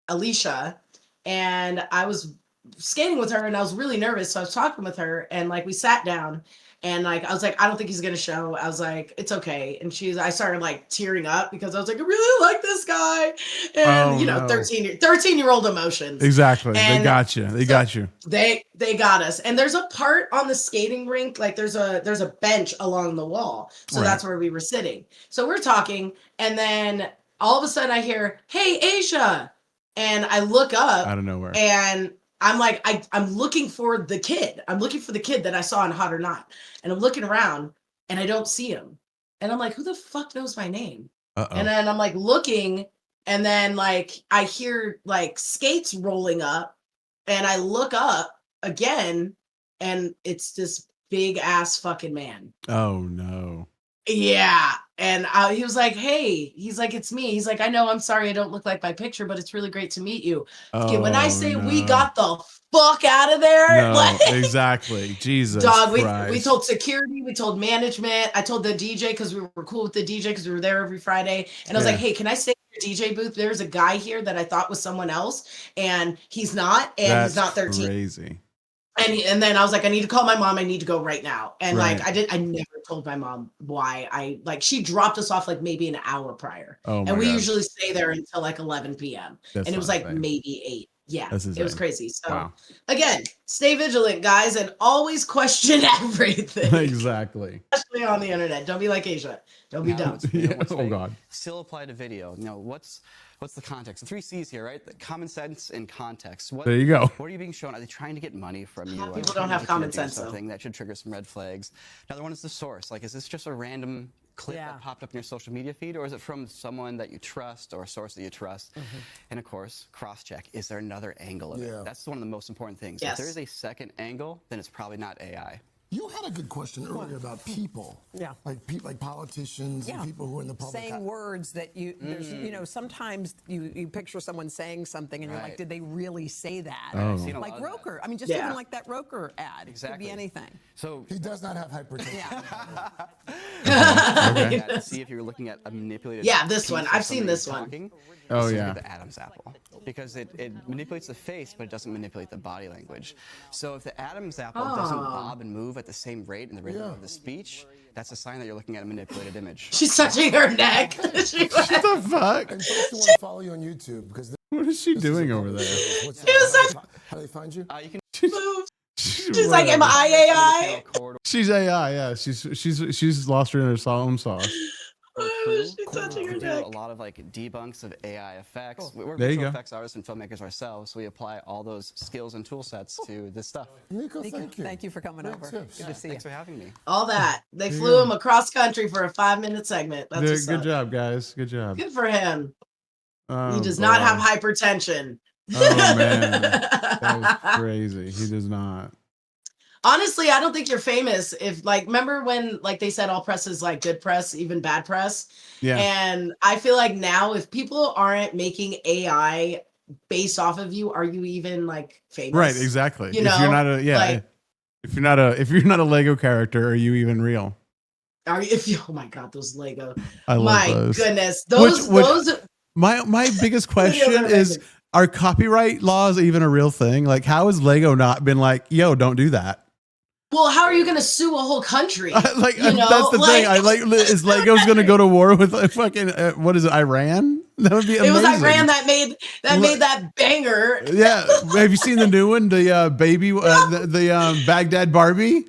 Alicia. And I was skating with her and I was really nervous. So I was talking with her and like we sat down. And like I was like, I don't think he's gonna show. I was like, it's okay. And I started like tearing up because I was like, I really like this guy. And no. 13-year-old emotions. Exactly. And They got you. They got you. They got us. And there's a part on the skating rink, like there's a bench along the wall. So Right. that's where we were sitting. So we're talking, and then all of a sudden I hear, hey, Asia. And I look up Out of nowhere. and I'm like, I'm looking for the kid. I'm looking for the kid that I saw in Hot or Not. And I'm looking around and I don't see him. And I'm like, who the fuck knows my name? Uh-oh. And then I'm like looking, and then like I hear like skates rolling up, and I look up again, and it's this big ass fucking man. Oh no. Yeah. And he was like, hey, he's like, it's me. He's like, I know, I'm sorry I don't look like my picture, but it's really great to meet you. Okay, when I say we no. got the fuck out of there, No, like, exactly. Jesus. dog, we Christ. told security, we told management. I told the DJ because we were cool with the DJ because we were there every Friday. And I was Yeah. like, hey, can I stay in your DJ booth? There's a guy here that I thought was someone else, and he's not, and That's he's not 13. crazy. And then I was like, I need to call my mom. I need to go right now. And Right. like I never told my mom why she dropped us off like maybe an hour prior. Oh my And we God. usually stay there until like 11 p.m. That's and it was not like insane. maybe 8. Yeah, That's it was insane. crazy. So Wow. again, stay vigilant, guys, and always question everything. Exactly. Especially on the internet. Don't be like Asia. Don't be dumb. What's Oh fake God. still apply to video. What's the context? The 3 C's here, right? The common sense and context. There you go. What are you being shown? Are they trying to get money from you? Are they People trying don't to have get you to common do sense, though. something that should trigger some red flags. Another one is the source. Like, is this just a random clip that popped up in your social media feed, or is it from someone that you trust or a source that you trust? And of course, cross-check. Is there another angle of it? That's one of the most important things. Yes. If there is a second angle, then it's probably not AI. You had a good question earlier about people. Yeah. Like politicians and people who are in the public. Saying words that sometimes you picture someone saying something and you're like, did they really say that? Oh. Seen a lot Like of that. Roker. I mean, just Yeah. even like that Roker ad. It Exactly. could be anything. So He does not have hypertension. Okay. to see if you're looking at a manipulated Yeah, this piece one. of I've seen somebody this one. talking, Oh, just look yeah. at the Adam's apple, because it manipulates the face, but it doesn't manipulate the body language. So if the Adam's apple doesn't bob and move at the same rate in the rhythm of the speech, that's a sign that you're looking at a manipulated image. She's touching her neck. What the fuck? And folks who want to follow you on YouTube because What is she doing over there? how do they find you? You can She's like, am I AI? She's AI. Yeah, she's lost her in her own sauce. or true. she's touching her We do neck. a lot of like debunks of AI effects. We're There you visual go. effects artists and filmmakers ourselves, so we apply all those skills and tool sets to this stuff. Nico, thank you. Thank you for coming over. Good to see you. Thanks for having me. All that. They There you flew go. him across country for a 5-minute segment. That's Dude, what's good up. job, guys. Good job. Good for him. Oh, He does not boy. have hypertension. Oh man, that was crazy. He does not. Honestly, I don't think you're famous if like remember when like they said all press is like good press, even bad press. Yeah. And I feel like now if people aren't making AI based off of you, are you even like famous? Right, exactly. You know, if you're not a like, if you're not a Lego character, are you even real? are you, if you oh my god, those Lego. I love My those. goodness. Those My biggest question Videos are is, amazing. are copyright laws even a real thing? Like, how has Lego not been like, yo, don't do that? well, how are you gonna sue a whole country? Like, you know? that's the thing. I like, is Lego's going to go to war with fucking what is it, Iran? That would be amazing. It was Iran that made that banger. Yeah, have you seen the new one, the baby, the Baghdad Barbie? No.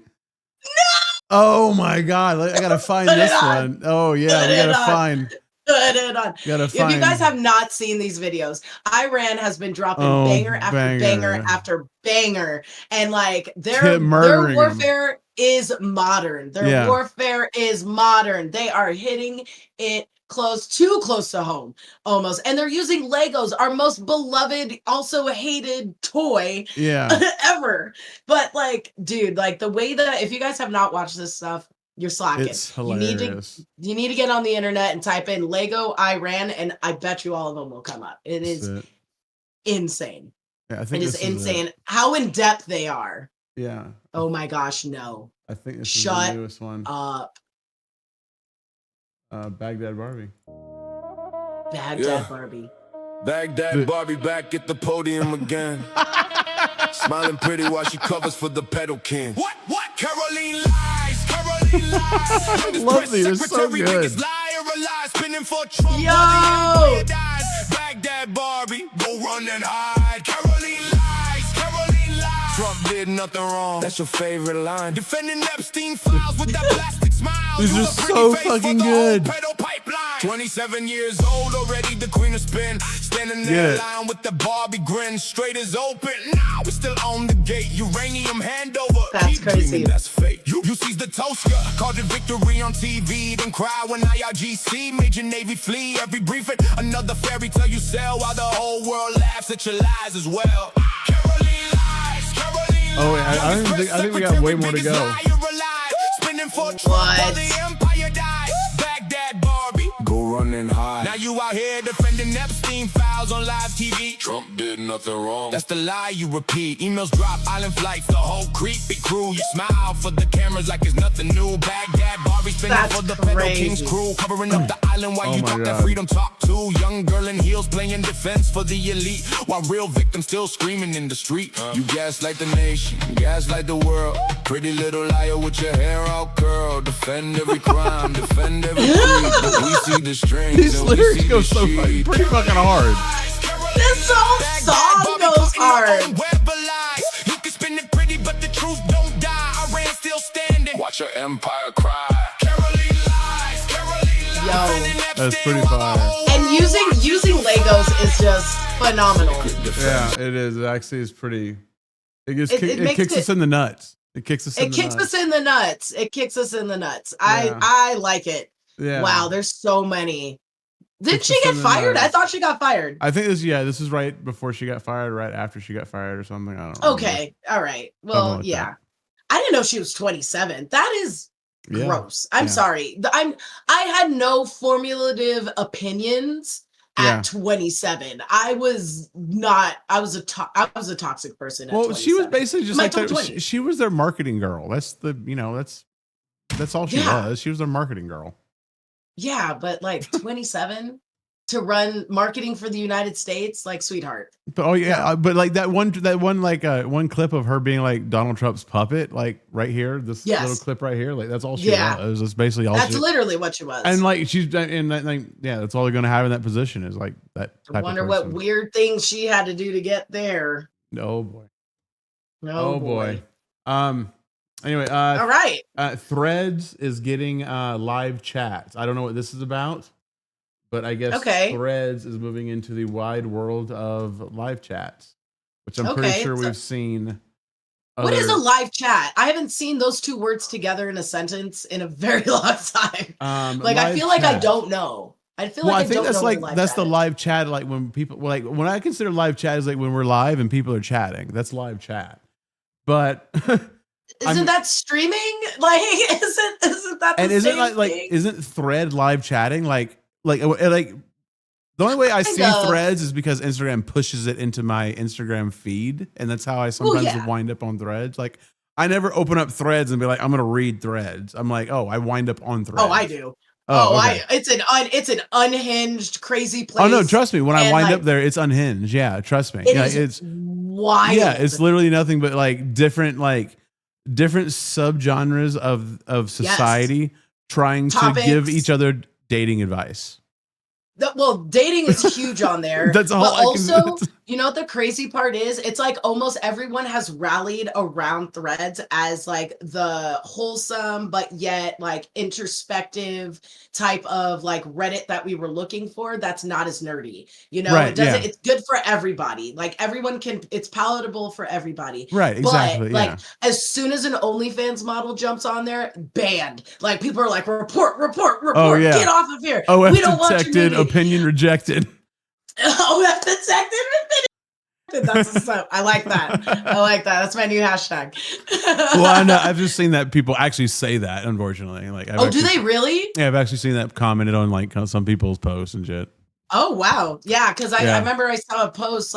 Oh my god, I gotta find Put it this on. one. Oh yeah, we Put it gotta on. find. Put it on. Gotta If you find. guys have not seen these videos, Iran has been dropping Oh, banger after banger. banger after banger, and like their Keep murdering 'em. warfare is modern. Their Yeah. warfare is modern. They are hitting it too close to home, almost, and they're using Legos, our most beloved, also hated toy Yeah. ever. But like, dude, like the way that if you guys have not watched this stuff, you're slacking. It's You need hilarious. to get on the internet and type in Lego Iran, and I bet you all of them will come up. It is That's it. insane. Yeah, I It think is this it. insane how in depth they are. Yeah, Oh my gosh, no. I think this is Shut the newest one. up. Baghdad Barbie. Baghdad Barbie. Baghdad Barbie back at the podium again. Smiling pretty while she covers for the pedal king. What? Caroline lies. Caroline lies. Love these. They're so Secretary, good. biggest liar alive. Spinning for Trump. Yo! while the empire dies. Baghdad Barbie, go run and hide. Caroline lies. Caroline lies. Trump did nothing wrong. That's your favorite line. Defending Epstein files with that plastic smile. These Use are a pretty so face for fucking the good. old pedo pipeline. 27 years old already, the queen of spin. Standing there Get it. lying with the Barbie grin. Straight as open. Now we still on the gate. Uranium handover. That's Keep crazy. dreaming, that's fake. You seized the toaster. Called it victory on TV. Then cry when IRGC made your Navy flee. Every briefing, another fairy tale you sell. While the whole world laughs at your lies as well. Caroline lies. Caroline Oh, wait, I don't even think. I think we got way more to go. Spinning for Trump while the empire dies. Baghdad Barbie, go run and hide. Now you out here defending Epstein files on live TV. Trump did nothing wrong. That's the lie you repeat. Emails drop, island flights, the whole creepy crew. You smile for the cameras like it's nothing new. Baghdad Barbie spinning That's for the Pedal crazy. King's crew. Covering up the island while Oh you my talk that God. freedom talk too. Young girl in heels playing defense for the elite. While real victims still screaming in the street. You gaslight the nation, gaslight the world. Pretty little liar with your hair all curled. Defend every crime, defend every creed. We see the strings. These and we lyrics see go the so sheep. pretty fucking hard. This whole song goes hard. You can spin it pretty, but the truth don't die. Iran still standing. Watch your empire cry. Caroline lies. Caroline lies. Yo. That's pretty fire. And using Legos is just phenomenal. Yeah, it is. It actually is pretty. It just It it makes kicks it- us in the nuts. It kicks us. in It the kicks nuts. us in the nuts. It kicks us in the nuts. Yeah. I like it. Yeah. Wow, there's so many. Did Kicks she us get in the fired? nuts. I thought she got fired. I think this is right before she got fired, right after she got fired, or something. I don't know. Okay. All right. Something Well, like yeah. that. I didn't know she was 27. That is Yeah. gross. I'm Yeah. sorry. I had no formulative opinions Yeah. at 27. I was a toxic person at Well, 27. she was basically just My like top their, 20. she was their marketing girl. That's that's all she Yeah. was. She was their marketing girl. Yeah, but like 27 to run marketing for the United States, like sweetheart. But but like that one one clip of her being like Donald Trump's puppet, like right here, this Yes. little clip right here, like that's all she Yeah. was. That's basically all. That's she, literally what she was. and like she's in that, like yeah, that's all they're gonna have in that position is like that. I Type wonder of what person. weird things she had to do to get there. Oh boy. Oh, Oh boy. Anyway, all right. Threads is getting live chats. I don't know what this is about, but I guess Threads is moving into the wide world of live chats, which I'm pretty sure we've seen. What is a live chat? I haven't seen those two words together in a sentence in a very long time. I feel like I don't know. I feel like I think that's that's the live chat. Like when people when I consider live chat is like when we're live and people are chatting. That's live chat. But isn't that streaming? Like isn't that the isn't same thing? Isn't Thread live chatting? Like the only way I see Threads is because Instagram pushes it into my Instagram feed, and that's how I sometimes wind up on Threads. Like I never open up Threads and be like, I'm gonna read Threads. I'm like, oh, I wind up on Threads. Oh, I do. Okay. It's an unhinged, crazy place. Oh no, trust me. When I wind up there, it's unhinged. Yeah, trust me. It's wild. Yeah, it's literally nothing but different subgenres of society trying to give each other dating advice. Dating is huge on there. That's all. But also, you know what the crazy part is? It's like almost everyone has rallied around Threads as like the wholesome but yet like introspective type of like Reddit that we were looking for. That's not as nerdy. You know, it doesn't. It's good for everybody. Like everyone can. It's palatable for everybody. Right. Exactly. But like as soon as an OnlyFans model jumps on there, banned. Like people are like, report. Oh, yeah. Get off of here. OF We don't want detected. your Opinion rejected. OF detected. That's I like that. That's my new hashtag. Well, I know. I've just seen that people actually say that. Unfortunately, do they really? Yeah, I've actually seen that commented on like some people's posts and shit. Oh wow, yeah. Because I remember I saw a post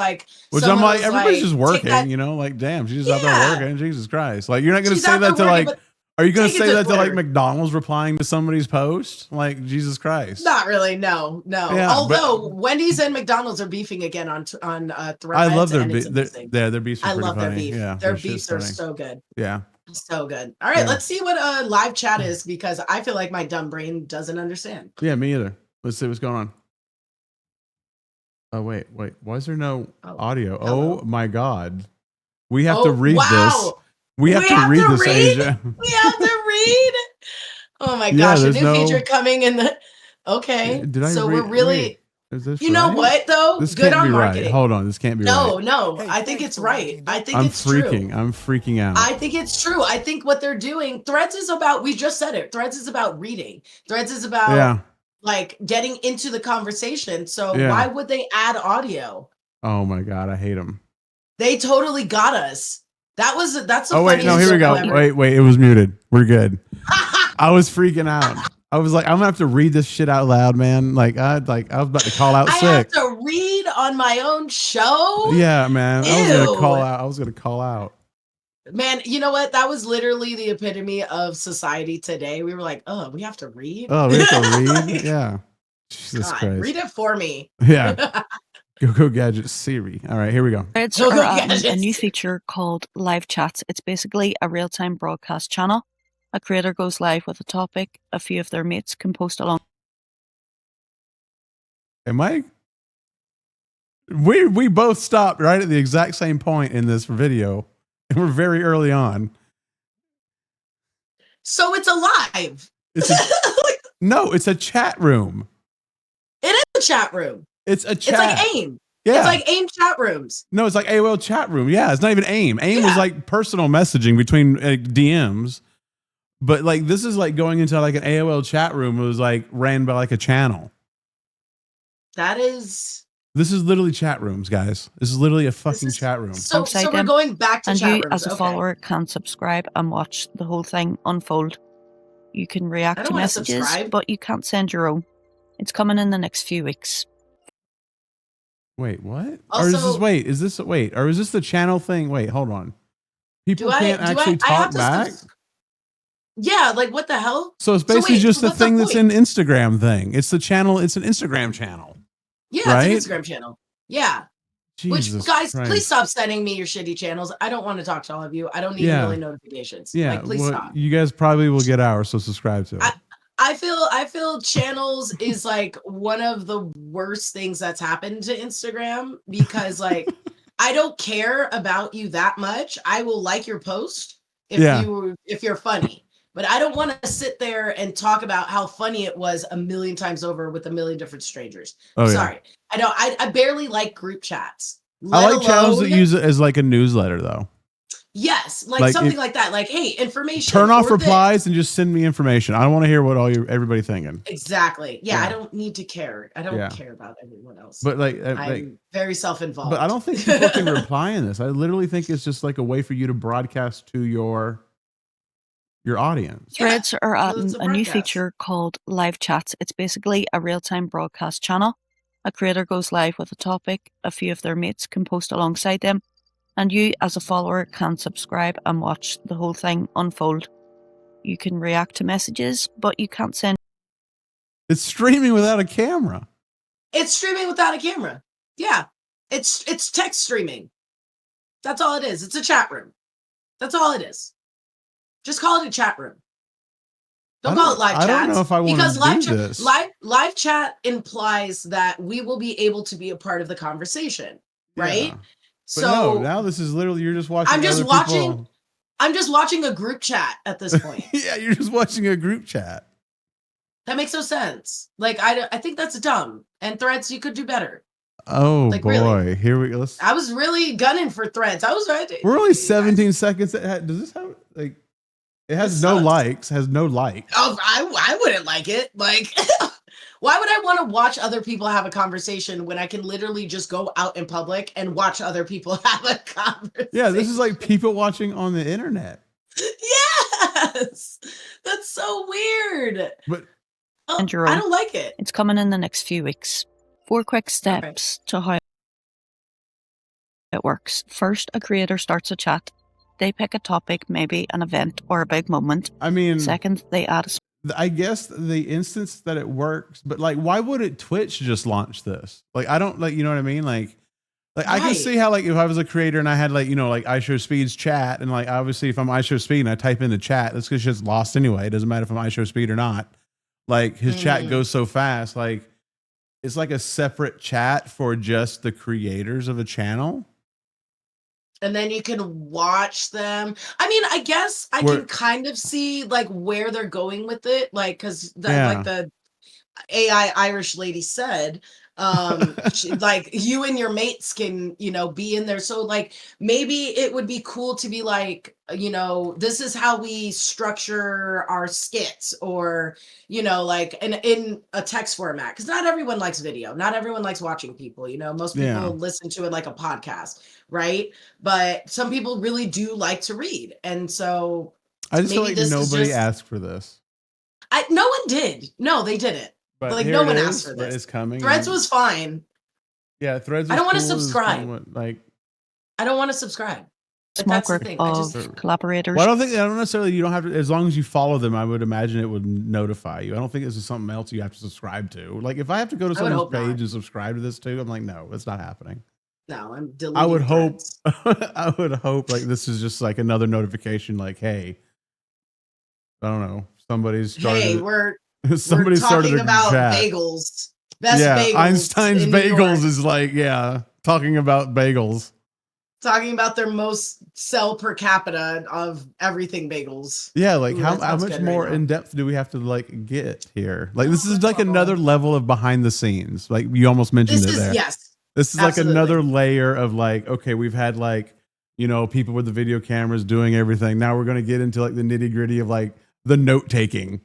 which I'm like, everybody's just working, you know, like damn, she's just out there working. Jesus Christ, like you're not gonna say that to like. Are you going to say that to like McDonald's replying to somebody's post? Like, Jesus Christ. Not really. No. Yeah, although Wendy's and McDonald's are beefing again on Threads. I love their beef. Their beefs are pretty funny. Their beef. Yeah, their beefs are so good. Yeah. So good. All right, let's see what live chat is because I feel like my dumb brain doesn't understand. Yeah, me either. Let's see what's going on. Oh, wait. Why is there no audio? Hello. Oh, my God. We have to read this. We have to read this, Asia. We have to read. Oh my gosh, a new feature coming in the. Okay, we're really. Is this you know what though? This Good can't on be marketing. Right. Hold on, this can't be right. No, I think it's right. I think it's true. I'm freaking out. I think it's true. I think what they're doing. Threads is about. We just said it. Threads is about reading. Threads is about like getting into the conversation. So why would they add audio? Oh my God, I hate them. They totally got us. That's the oh wait, no, here we go. Ever. Wait, it was muted. We're good. I was freaking out. I was like, I'm gonna have to read this shit out loud, man. I was about to call out sick. I have to read on my own show. Yeah, man. Ew. I was gonna call out. Man, you know what? That was literally the epitome of society today. We were like, oh, we have to read. Oh, we have to read. Yeah. Jesus Christ. Read it for me. Yeah. Go Gadget Siri. All right, here we go. It's a new feature called Live Chats. It's basically a real-time broadcast channel. A creator goes live with a topic. A few of their mates can post along. We both stopped right at the exact same point in this video, and we're very early on. So it's alive. No, it's a chat room. It is a chat room. It's a chat. It's like AIM. Yeah. It's like AIM chat rooms. No, it's like AOL chat room. Yeah, it's not even AIM. AIM was like personal messaging between DMs. But like this is like going into like an AOL chat room. It was like ran by like a channel. This is literally chat rooms, guys. This is literally a fucking chat room. So we're going back to chat rooms. And you, as a follower, can subscribe and watch the whole thing unfold. You can react to messages, but you can't send your own. It's coming in the next few weeks. Wait, what? Also, or is this the channel thing? Wait, hold on. People can't actually talk back? Yeah, like what the hell? So it's basically just the thing that's in Instagram thing. It's the channel. It's an Instagram channel. Yeah, right? It's an Instagram channel. Yeah. Jesus Which, guys, Christ. Please stop sending me your shitty channels. I don't want to talk to all of you. I don't need really notifications. Yeah, please stop. You guys probably will get ours, so subscribe to it. I feel channels is like one of the worst things that's happened to Instagram because like I don't care about you that much. I will like your post if you're funny. But I don't want to sit there and talk about how funny it was a million times over with a million different strangers. Oh, yeah. Sorry. I barely like group chats. I like channels that use it as like a newsletter though. Yes, like something like that. Like, hey, information. Turn off or replies and just send me information. I don't want to hear what everybody thinking. Exactly. Yeah, Yeah. I don't need to care. I don't care about everyone else. But I'm very self-involved. But I don't think people can reply in this. I literally think it's just like a way for you to broadcast to your audience. Threads are adding a new feature called live chats. It's basically a real-time broadcast channel. A creator goes live with a topic, a few of their mates can post alongside them, and you as a follower can subscribe and watch the whole thing unfold. You can react to messages, but you can't send. It's streaming without a camera. It's streaming without a camera. Yeah. It's text streaming. That's all it is. It's a chat room. That's all it is. Just call it a chat room. Don't call it live chat. I don't know if I want to do this. Live chat implies that we will be able to be a part of the conversation, right? Yeah. But So no, now this is literally you're just watching. I'm just other watching. people. I'm just watching a group chat at this point. Yeah, you're just watching a group chat. That makes no sense. Like I think that's dumb. And Threads, you could do better. Oh Like, boy, really? here we go. I was really gunning for Threads. I was right. We're only 17 seconds. Does this have like? It has no likes. Has no likes. Oh, I wouldn't like it. Like, why would I want to watch other people have a conversation when I can literally just go out in public and watch other people have a conversation? Yeah, this is like people watching on the internet. Yes, that's so weird. But And your I own. don't like it. It's coming in the next few weeks. 4 quick steps to how it works. First, a creator starts a chat. They pick a topic, maybe an event or a big moment. I mean, Second, they add a I guess the instance that it works, but like, why wouldn't Twitch just launch this? Like, I don't like, you know what I mean? Like I can see how like if I was a creator and I had like, you know, like iShowSpeed's chat, and like obviously if I'm iShowSpeed and I type in the chat, that's because shit's lost anyway. It doesn't matter if I'm iShowSpeed or not. Like his chat goes so fast, like it's like a separate chat for just the creators of a channel. And then you can watch them. I mean, I guess I can kind of see like where they're going with it, like because like the AI Irish lady said, like you and your mates can, you know, be in there. So like maybe it would be cool to be like, you know, this is how we structure our skits, or you know, like in a text format, because not everyone likes video, not everyone likes watching people, you know, most people listen to it like a podcast, right? But some people really do like to read, and so I just feel maybe like this is nobody just- asked for this. no one did. No, they didn't. But like here no it one is, asked for but this. it's coming. Threads was fine. Yeah, Threads. I don't want to cool, it's subscribe. somewhat, like I don't want to subscribe. Like, small that's the group thing. I of just collaborators. Well, I don't necessarily. You don't have to. As long as you follow them, I would imagine it would notify you. I don't think this is something else you have to subscribe to. Like if I have to go to I would someone's hope not. page and subscribe to this too, I'm like, no, it's not happening. no, I'm deleting. I would hope. Threads. I would hope like this is just like another notification. Like, hey, I don't know. Somebody's started. Hey, we're somebody started talking a about chat. bagels. Best bagels. Einstein's in New York. Bagels is like, talking about bagels. Talking about their most sell per capita of everything bagels. Yeah, like Ooh, how that sounds much good more right now. in depth do we have to like get here? Like this is like another level of behind the scenes. Like you almost mentioned This it is there. yes. This is absolutely. like another layer of like, okay, we've had like, you know, people with the video cameras doing everything. Now we're going to get into like the nitty gritty of like the note taking.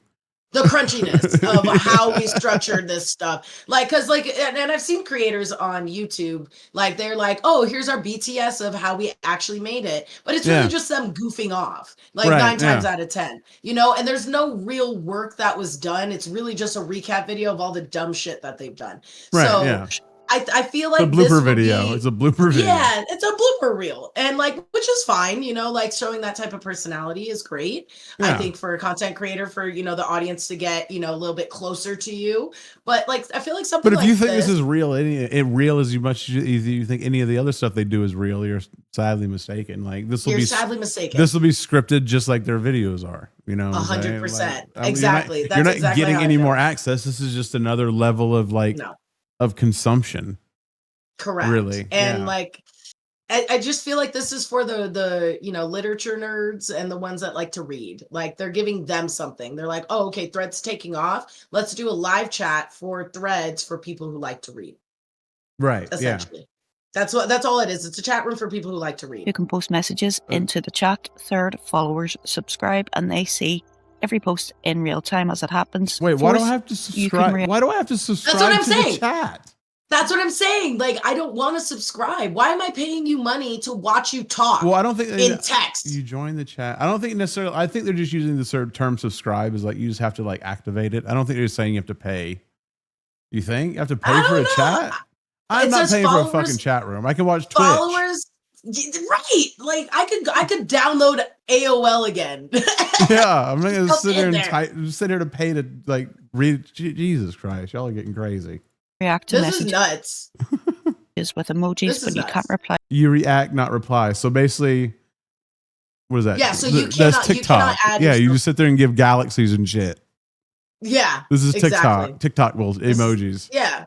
The crunchiness of how we structured this stuff. Like, cause like, and I've seen creators on YouTube, like they're like, oh, here's our BTS of how we actually made it. But it's really just them goofing off like 9 times out of 10, you know, and there's no real work that was done. It's really just a recap video of all the dumb shit that they've done. Right, So yeah. I feel like It's a this blooper will video. be- It's a blooper video. Yeah, it's a blooper reel. And like, which is fine, you know, like showing that type of personality is great. I Yeah. think for a content creator, for, you know, the audience to get, you know, a little bit closer to you. But like, I feel like something But if like you think this is real, real as much as you think any of the other stuff they do is real, you're sadly mistaken. Like this will You're be sadly mistaken. This will be scripted just like their videos are. You know, what I'm saying? 100%. Like, I mean, Exactly. You're That's not exactly getting how I any feel. more access. This is just another level of like No. of consumption. Correct. Really, And yeah. like, I just feel like this is for the literature nerds and the ones that like to read. Like they're giving them something. They're like, oh, okay, Threads taking off. Let's do a live chat for Threads for people who like to read. Right. Essentially. Yeah. That's all it is. It's a chat room for people who like to read. You can post messages into the chat. Third, followers subscribe and they see every post in real time as it happens. Wait, why do I have to Fourth, subscribe? Why do I have to subscribe to the chat? That's what I'm saying. Like, I don't want to subscribe. Why am I paying you money to watch you talk? Well, I don't think in text. You join the chat. I don't think necessarily. I think they're just using the term subscribe as like you just have to like activate it. I don't think they're saying you have to pay. You think you have to pay for a chat? I'm not paying for a fucking chat room. I can watch Twitch. Followers, right? Like I could download AOL again. Yeah, I'm not gonna sit here and sit here to pay to like read. Jesus Christ, y'all are getting crazy. React to this messages is nuts. With emojis, but you can't reply. You react, not reply. So basically, what is that? Yeah, so That's TikTok. you cannot add. Yeah, you just sit there and give galaxies and shit. Yeah, this is TikTok. Exactly. TikTok will emojis. Yeah,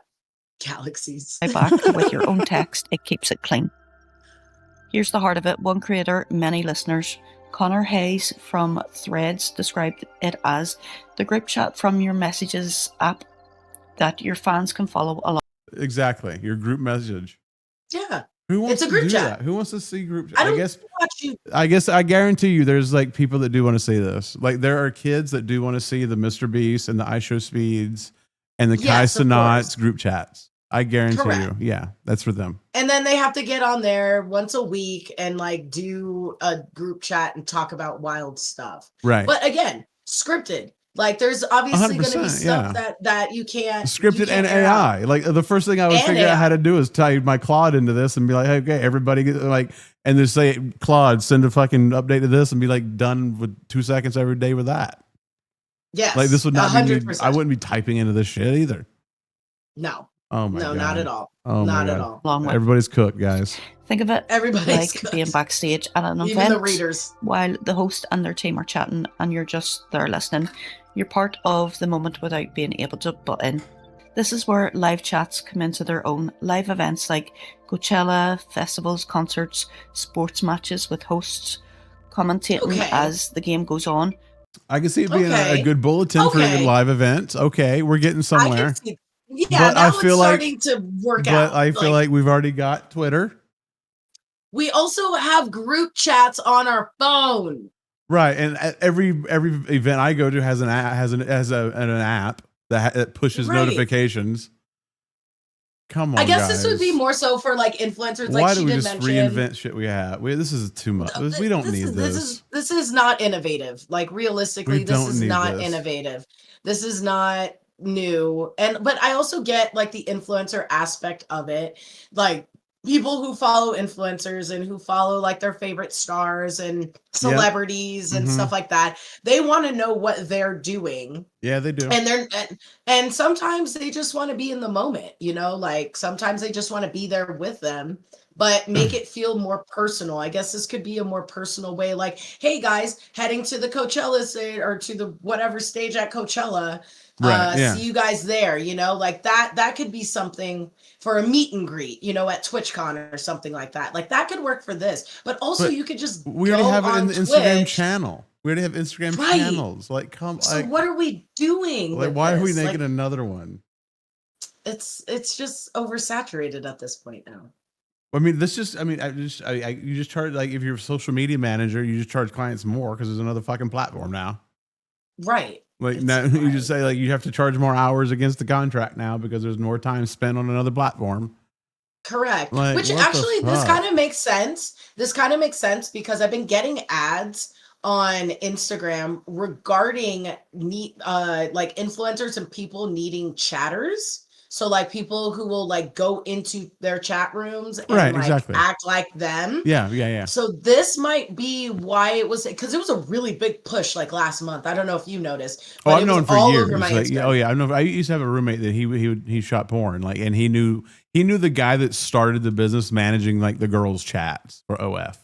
galaxies. Back with your own text, it keeps it clean. Here's the heart of it. One creator, many listeners. Connor Hayes from Threads described it as the group chat from your messages app that your fans can follow along. Exactly, your group message. Yeah, who wants it's a group to do chat. That? Who wants to see group chat? I guess I guarantee you, there's like people that do want to see this. Like there are kids that do want to see the Mr. Beast and the iShow Speeds and the Kai Cenats group chats. I guarantee you, yeah, that's for them. And then they have to get on there once a week and like do a group chat and talk about wild stuff. Right. But again, scripted. Like there's obviously going to be stuff that you can't scripted and AI. Like the first thing I would figure out how to do is tie my Claude into this and be like, hey, okay, everybody get like, and just say, Claude, send a fucking update to this and be like done with 2 seconds every day with that. Yes. Like this would not 100%. be me. I wouldn't be typing into this shit either. No. Oh my God. Not at all. Oh not my at God. all. Everybody's cooked, guys. Think of it like being backstage at an Even event the readers. while the host and their team are chatting and you're just there listening. You're part of the moment without being able to butt in. This is where live chats come into their own. Live events like Coachella, festivals, concerts, sports matches with hosts commentating as the game goes on. I can see it being a good bulletin for a live event. Okay, we're getting somewhere. Yeah, but now I feel it's starting to work out. But I feel like we've already got Twitter. We also have group chats on our phone. Right, and every event I go to has an app that pushes notifications. Come on, I guess guys. this would be more so for like influencers. Why like do she we did just mention. reinvent shit we have? This is too much. We don't need this. This is not innovative. Like realistically, this is not innovative. This is not new. But I also get like the influencer aspect of it. Like people who follow influencers and who follow like their favorite stars and celebrities and stuff like that, they want to know what they're doing. Yeah, they do. And sometimes they just want to be in the moment, like sometimes they just want to be there with them, but make it feel more personal. I guess this could be a more personal way. Like, hey guys, heading to the Coachella stage or to the whatever stage at Coachella. See you guys there, like that could be something for a meet and greet, at TwitchCon or something like that. Like that could work for this, but also you could just we already have it in the Instagram channel. We already have Instagram channels. Like, so what are we doing? Like, why are we making another one? It's just oversaturated at this point now. I mean, you just charge, like, if you're a social media manager, you just charge clients more because there's another fucking platform now. Right. Like now you just say like you have to charge more hours against the contract now because there's more time spent on another platform. Correct. Like, Which actually this kind of makes sense. This kind of makes sense because I've been getting ads on Instagram regarding like influencers and people needing chatters. So like people who will like go into their chat rooms and act like them. Yeah. So this might be why it was, because it was a really big push like last month. I don't know if you noticed. But I've known for years. I know. I used to have a roommate that he shot porn, like, and he knew the guy that started the business managing like the girls' chats for OF.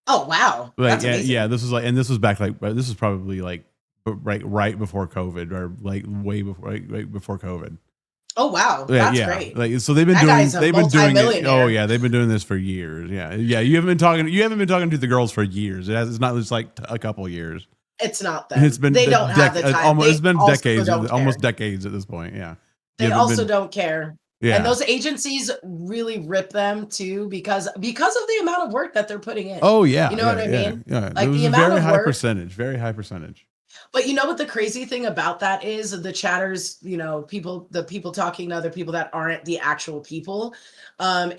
Oh wow! Like, this was like, and this was back like this was probably like right before COVID or like way before right before COVID. Oh wow, that's great. Like, so they've been That guy's a doing it. Oh multimillionaire. yeah, they've been doing this for years. Yeah. You haven't been talking to the girls for years. It's not just like a couple years. It's not them. It's been they don't have the time. It's been also decades, don't almost care. decades at this point. Yeah. They also don't care. Yeah. And those agencies really rip them too because of the amount of work that they're putting in. Oh yeah. You know what I mean? Yeah. Like it was the a amount very of high work. very high percentage. But you know what the crazy thing about that is? The chatters, the people talking to other people that aren't the actual people,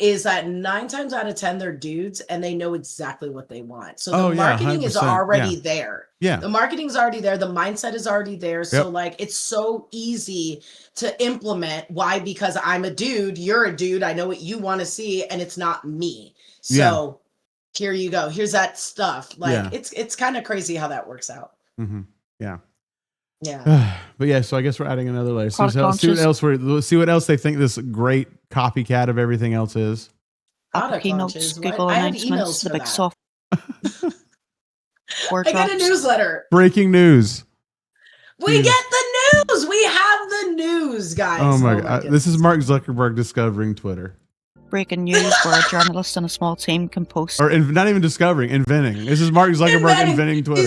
is that 9 times out of 10 they're dudes and they know exactly what they want. So the marketing is 100%. already there. Yeah. The marketing's already there. The mindset is already there. So like it's so easy to implement. Why? Because I'm a dude, you're a dude, I know what you want to see, and it's not me. So here you go. Here's that stuff. Like it's kind of crazy how that works out. Mm-hmm. Yeah. Yeah. But yeah, so I guess we're adding another layer. Product See what else they think this great copycat of everything else is. Apple keynotes, Google announcements, the big soft. I got a newsletter. Breaking news. We get the news. We have the news, guys. Oh my god. This is Mark Zuckerberg discovering Twitter. Breaking news where a journalist and a small team can post. Or not even discovering, inventing. This is Mark Zuckerberg inventing Twitter.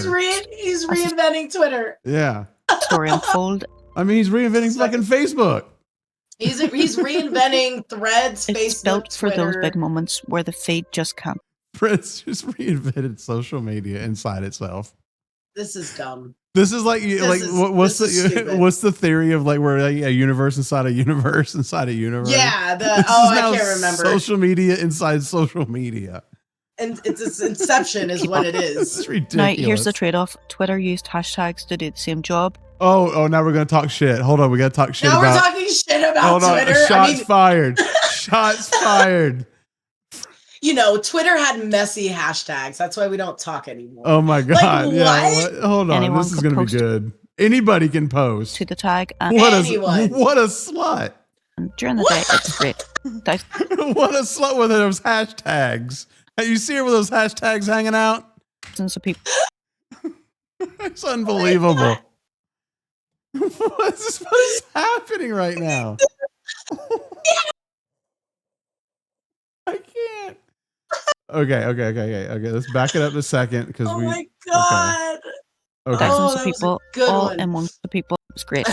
He's reinventing Twitter. Yeah. Story unfold. I mean, he's reinventing fucking Facebook. He's reinventing Threads, It's Facebook, built for Twitter. those big moments where the feed just can't. Prince just reinvented social media inside itself. This is dumb. This is like what's the theory of like where like, a universe inside a universe inside a universe? Yeah, I can't remember. Social media inside social media. And it's inception is what it is. This is ridiculous. Now, here's the trade-off. Twitter used hashtags to do the same job. Oh, now we're gonna talk shit. Hold on, we gotta talk shit now about. we're talking shit about Hold on, Twitter. shots fired. Shots fired. Twitter had messy hashtags. That's why we don't talk anymore. Oh my god! Like, yeah, what? Hold on, Anyone this is could gonna be post good. Anybody can post to the tag. And what Anyone. a slut! And during the day, it's great. What a slut with those hashtags. You see her with those hashtags hanging out? Thousands of people. It's unbelievable. What is happening right now? I can't. Okay. Let's back it up a second because Oh my god! Okay. Thousands that of was a people, good all one. in one. The people, it was great.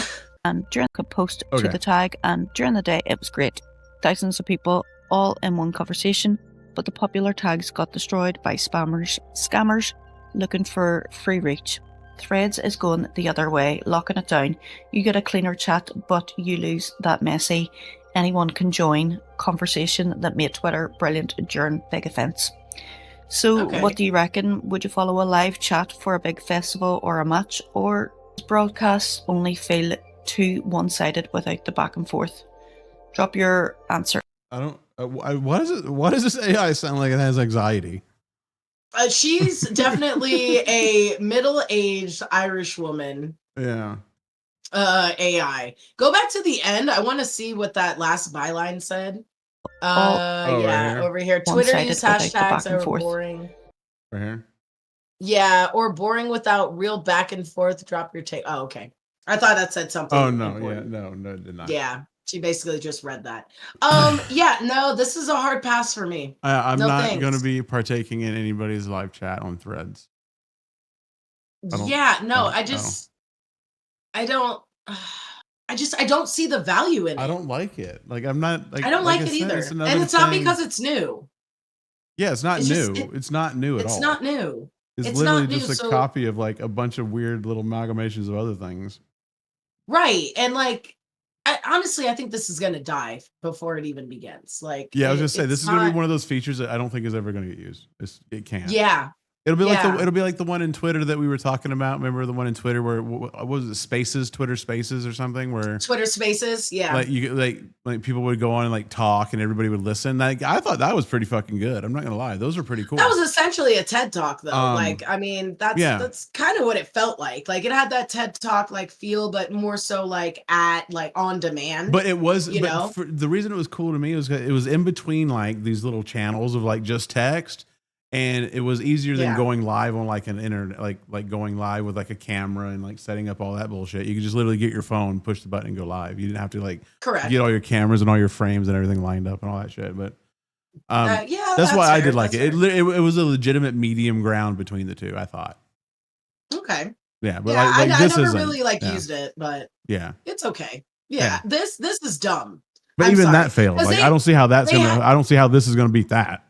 And during the post Okay. to the tag, and during the day, it was great. Thousands of people, all in one conversation. But the popular tags got destroyed by scammers looking for free reach. Threads is going the other way, locking it down. You get a cleaner chat, but you lose that messy. Anyone can join conversation that made Twitter brilliant during big events. So, what do you reckon? Would you follow a live chat for a big festival or a match, or does broadcasts only feel too one-sided without the back and forth? Drop your answer. I don't. What is it? Why does this AI sound like it has anxiety? She's definitely a middle-aged Irish woman. Yeah. AI. Go back to the end. I want to see what that last byline said. Right here. Over here. Twitter One-sided use without the hashtags back that and are forth. boring. Right here. Yeah, or boring without real back and forth. Drop your take. Oh, okay. I thought that said something. Oh no! important. Yeah, no, it did not. Yeah, she basically just read that. Yeah, no, this is a hard pass for me. I'm No not thanks. going to be partaking in anybody's live chat on Threads. Yeah, no, I don't see the value in it. I don't like it. Like I'm not. Like, I don't like I it said, either. it's another And it's not thing. because it's new. Yeah, it's not it's new. just- It's not new at all. It's not new. It's It's literally not new, just a so- copy of like a bunch of weird little amalgamations of other things. Right. And like honestly, I think this is gonna die before it even begins. Like Yeah, I was gonna say this it's is gonna be not- one of those features that I don't think is ever gonna get used. It can't. Yeah. It'll be like Yeah. it'll be like the one in Twitter that we were talking about. Remember the one in Twitter where what was it? Spaces, Twitter Spaces, or something where Twitter Spaces, yeah. like you like people would go on and like talk and everybody would listen. Like I thought that was pretty fucking good. I'm not gonna lie, those were pretty cool. That was essentially a TED Talk, though. Like, I mean, that's kind of what it felt like. Like, it had that TED Talk like feel, but more so like on demand. But it was, you know, the reason it was cool to me was it was in between like these little channels of like just text, and it was easier than Yeah. going live on like an internet, like going live with like a camera and like setting up all that bullshit. You could just literally get your phone, push the button, and go live. You didn't have to like Correct. get all your cameras and all your frames and everything lined up and all that shit. But yeah, that's why I fair, did like that's it. It was a legitimate medium ground between the two, I thought. Okay. Yeah, but Yeah, like I this never isn't. really like Yeah. used it, but Yeah. it's okay. Yeah, this is dumb. But I'm even sorry. that failed. 'Cause Like they- I don't see how that's they gonna. ha- I don't see how this is gonna beat that.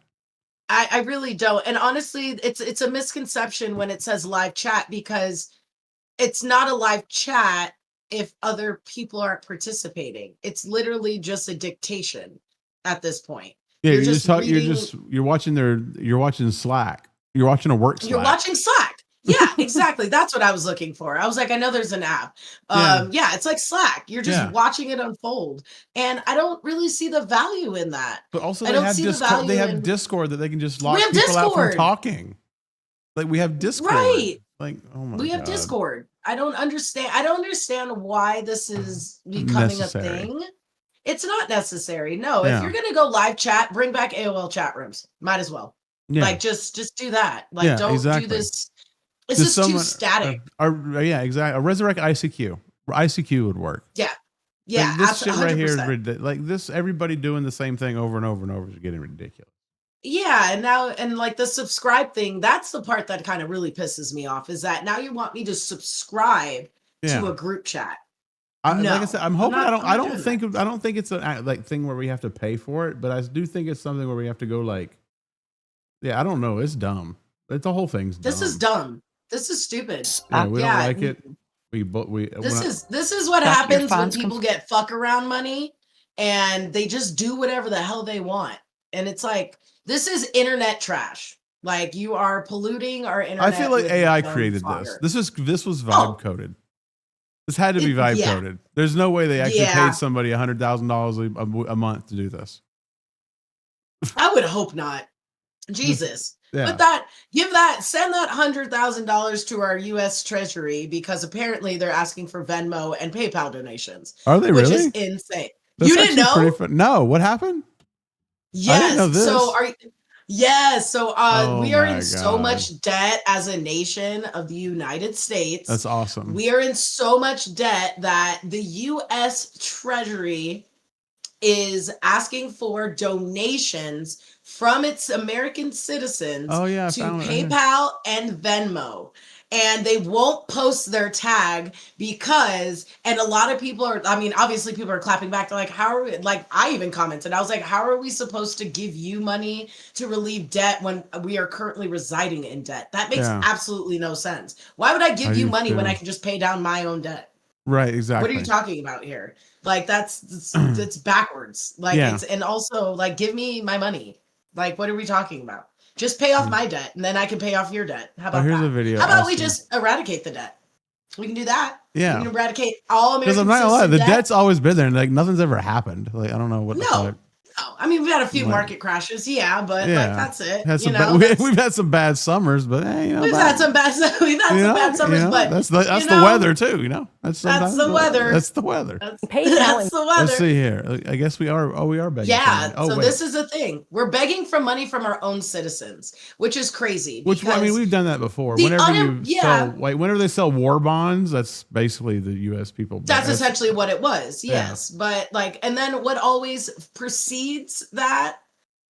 I really don't. And honestly, it's a misconception when it says live chat because it's not a live chat if other people aren't participating. It's literally just a dictation at this point. Yeah, You're just reading- you're watching Slack. You're watching a work Slack. You're watching Slack. Yeah, exactly. That's what I was looking for. I was like, I know there's an app. Yeah, it's like Slack. You're just watching it unfold. And I don't really see the value in that. But also I they don't have see the Discord. value They have in- Discord that they can just lock We have people out from Discord. talking. Like we have Discord. Right. Like oh my god. We have Discord. I don't understand why this is becoming Necessary. a thing. It's not necessary. No, Yeah. if you're gonna go live chat, bring back AOL chat rooms. Might as well. Yeah. Like just do that. Like Yeah, don't exactly. do this. It's just too static. Yeah, exactly. A resurrect ICQ. ICQ would work. Yeah. Yeah. Like, this shit right here is 100%. ridiculous. Like this, everybody doing the same thing over and over and over is getting ridiculous. Yeah, and like the subscribe thing, that's the part that kind of really pisses me off is that now you want me to subscribe Yeah. to a group chat. Like No, I said, I'm hoping not- I don't I'm not doing I don't think it's a like thing where we have to pay for it, but I do think it's something where we have to go like, yeah, I don't know, it's dumb. It's the whole thing's dumb. This is dumb. This is stupid. Yeah, we don't like it. We This is what Back your happens when fans can- people get fuck around money and they just do whatever the hell they want. And it's like this is internet trash. Like you are polluting our internet. I feel like with AI your own created fodder. this. This was vibe coded. This had to be vibe yeah. coded. There's no way they actually Yeah. paid somebody $100,000 a month to do this. I would hope not. Jesus. Yeah. But send that $100,000 to our US Treasury because apparently they're asking for Venmo and PayPal donations. Are they Which really? is insane. That's You didn't actually know? pretty fun. No, what happened? Yes. I didn't know this. So Oh we are my in so God. much debt as a nation of the United States. That's awesome. We are in so much debt that the US Treasury is asking for donations from its American citizens Oh, yeah, I to found it right here. PayPal and Venmo. And they won't post their tag because, and a lot of people are, I mean, obviously people are clapping back. They're like, how are we, like, I even commented, I was like, how are we supposed to give you money to relieve debt when we are currently residing in debt? That makes Yeah. absolutely no sense. Why would I give I you do money when too. I can just pay down my own debt? Right, exactly. What are you talking about here? Like it's backwards. Like Yeah. it's, and also like give me my money. Like what are we talking about? Just pay off my debt and then I can pay off your debt. How about here's that? a video How about we asking- just eradicate the debt? We can do that. Yeah. We can eradicate all Because American I'm not gonna lie, citizen the debt. debt's always been there, and like nothing's ever happened. Like I don't know what the No. fuck. No, I mean we've had a few Like- market crashes, yeah, but Yeah, like that's it. Had You some know, we've had some bad summers, but hey, you know, we've had some bad summers, but that's you the know, weather too. You know, that's That's sometimes the weather. That's the weather. That's the weather. Let's see here. I guess we are. Oh, we are begging. for Yeah, money. Oh, so wait. this is the thing. We're begging for money from our own citizens, which is crazy. Which I mean, because we've done that before. the Whenever you yeah. sell, like whenever they sell war bonds, that's basically the U.S. people. that's essentially what it was. Yeah. Yes, but like, and then what always precedes that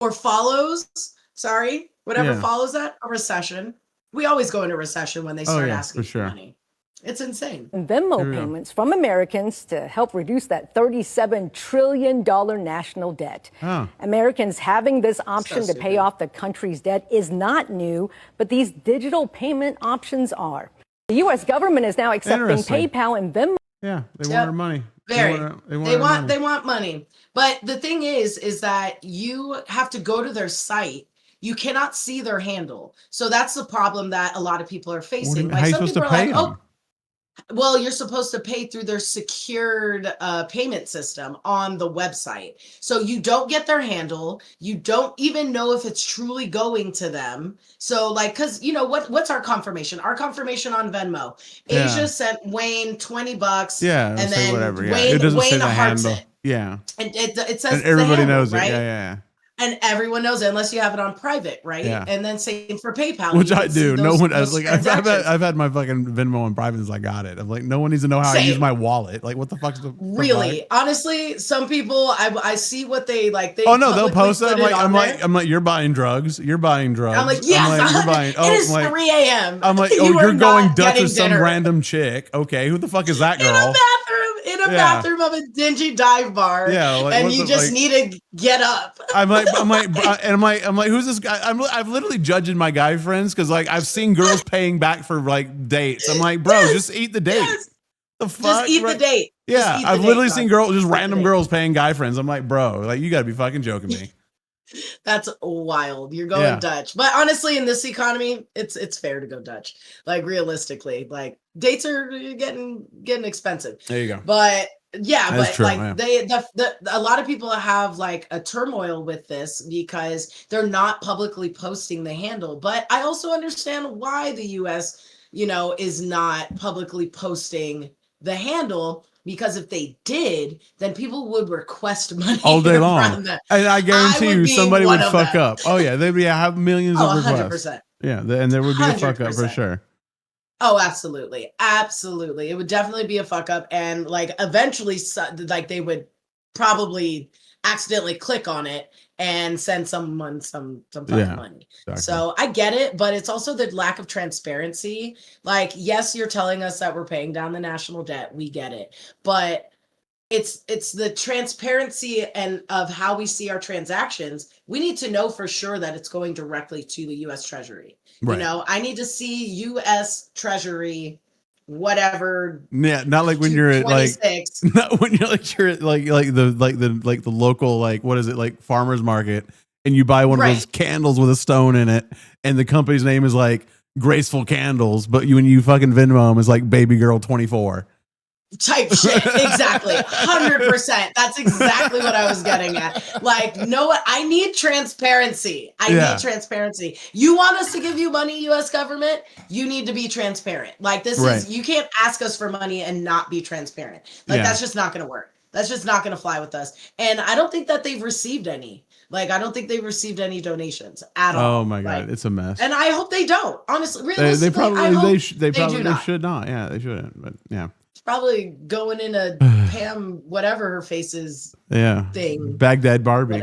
or follows? Sorry, whatever Yeah. follows that, a recession. We always go into recession when they Oh start yeah, asking for sure. money. It's insane. Venmo Here we go. payments from Americans to help reduce that $37 trillion national debt. Oh. Americans having this option to pay stupid. off the country's debt is not new, but these digital payment options are. The U.S. government is now accepting Interesting. PayPal and Venmo. Yeah, they Yep. want our money. Very. They want money. But the thing is that you have to go to their site. You cannot see their handle. So that's the problem that a lot of people are facing. How you supposed to pay them? Well, you're supposed to pay through their secured payment system on the website. So you don't get their handle. You don't even know if it's truly going to them. So like, cause you know, what's our confirmation? Our confirmation on Venmo. Yeah. Asia sent Wayne $20. Yeah, And say then whatever. Yeah, Wayne, it doesn't Wayne say the hearts handle. it. Yeah, And it says and the everybody handle, knows right? it. Yeah, yeah. And everyone knows it unless you have it on private, right? Yeah. And then same for PayPal. Which you I can see do. No those- one. those Like transactions. I've had my fucking Venmo on private since I got it. I'm like, no one needs to know how I use Same. my wallet. Like, what the fuck's the Really, fuck? honestly, some people I see what they like. They Oh no, they'll publicly post it. put on there. I'm like, you're buying drugs. You're buying drugs. I'm like, yes, you're buying. it is I'm like, 3 a.m. I'm like, You oh, are you're going not Dutch getting with some dinner. random chick. Okay, who the fuck is that girl? In a Yeah. bathroom of a dingy dive bar. Yeah, like, and what's you it, just like- need to get up. I'm like, who's this guy? I've literally judging my guy friends because like I've seen girls paying back for like dates. I'm like, bro, just eat the date. The fuck? Just eat the date. Just Yeah, eat the I've date, literally dog. seen girls, just Eat the random date. girls paying guy friends. I'm like, bro, like you gotta be fucking joking me. That's wild. You're going Yeah. Dutch. But honestly, in this economy, it's fair to go Dutch. Like realistically, like dates are getting expensive. There you go. But yeah, That's but true, like yeah. a lot of people have like a turmoil with this because they're not publicly posting the handle. But I also understand why the US, is not publicly posting the handle, because if they did, then people would request money All day from long. them. And I guarantee would you be somebody one would of fuck them. up. Oh yeah, they'd have millions Oh, of requests. 100%. Yeah, and there would be a fuck up for 100%. sure. Oh, absolutely. Absolutely. It would definitely be a fuck up. And like eventually, like they would probably accidentally click on it and send someone some fucking Yeah, money. exactly. So I get it, but it's also the lack of transparency. Like, yes, you're telling us that we're paying down the national debt. We get it. But it's the transparency and of how we see our transactions. We need to know for sure that it's going directly to the US Treasury. Right. I need to see US Treasury whatever. Yeah, not like when you're at like 26. not when you're at the local like what is it, like farmers market, and you buy one of those Right. candles with a stone in it, and the company's name is like Graceful Candles, but when you fucking Venmo them, it's like Baby Girl 24. Type shit. Exactly. 100%. That's exactly what I was getting at. Like, no, I need transparency. I Yeah. need transparency. You want us to give you money, US government? You need to be transparent. Like, this Right. is, you can't ask us for money and not be transparent. Like, Yeah. that's just not going to work. That's just not going to fly with us. And I don't think that they've received any. Like, I don't think they've received any donations at all. Oh my god, Like, it's a mess. and I hope they don't. Honestly, They realistically, probably I hope they do probably not. should not. Yeah, they shouldn't. But yeah. It's probably going in a Pam, whatever her face is, Yeah. thing. Baghdad Barbie.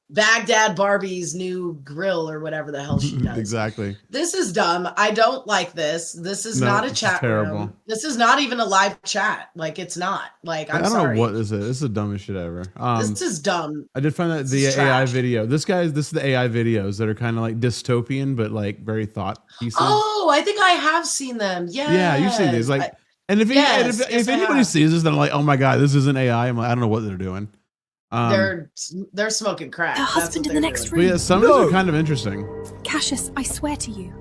Baghdad Barbie's new grill or whatever the hell she does. Exactly. This is dumb. I don't like this. This is No, not a this is chat terrible. room. This is not even a live chat. Like, it's not. Like, I'm I don't sorry. know what this is. This is the dumbest shit ever. This is dumb. I did find that This the is AI trash. video. This is the AI videos that are kind of like dystopian, but like very thought pieces. Oh, I think I have seen them. Yes. Yeah, you've seen these. Like, and if yes, if yes, I anybody have. sees this, then I'm like, oh my god, this isn't AI. I'm like, I don't know what they're doing. They're smoking crack. Her husband in the next But yeah, some of these are kind of interesting. Cassius, I swear to you.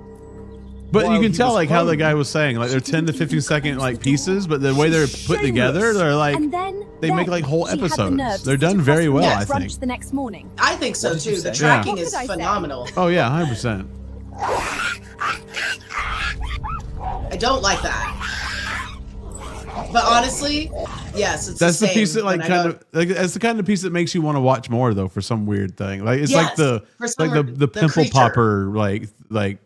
But While you can he tell was like how the home. guy was saying, like they're 10 to 15 second like pieces, but the way they're put together, they're like And then they make like whole she had the episodes. nerve to They're sit done across very from well, me I at think. brunch the next morning. I think so too. The say? tracking What is did I say? phenomenal. Oh yeah, 100%. I don't like that. But honestly, yes, it's That's the the piece same, that like but I kind don't- of like that's the kind of piece that makes you want to watch more though for some weird thing. Like it's like Yes, the for some like the reason, the the pimple creature. popper like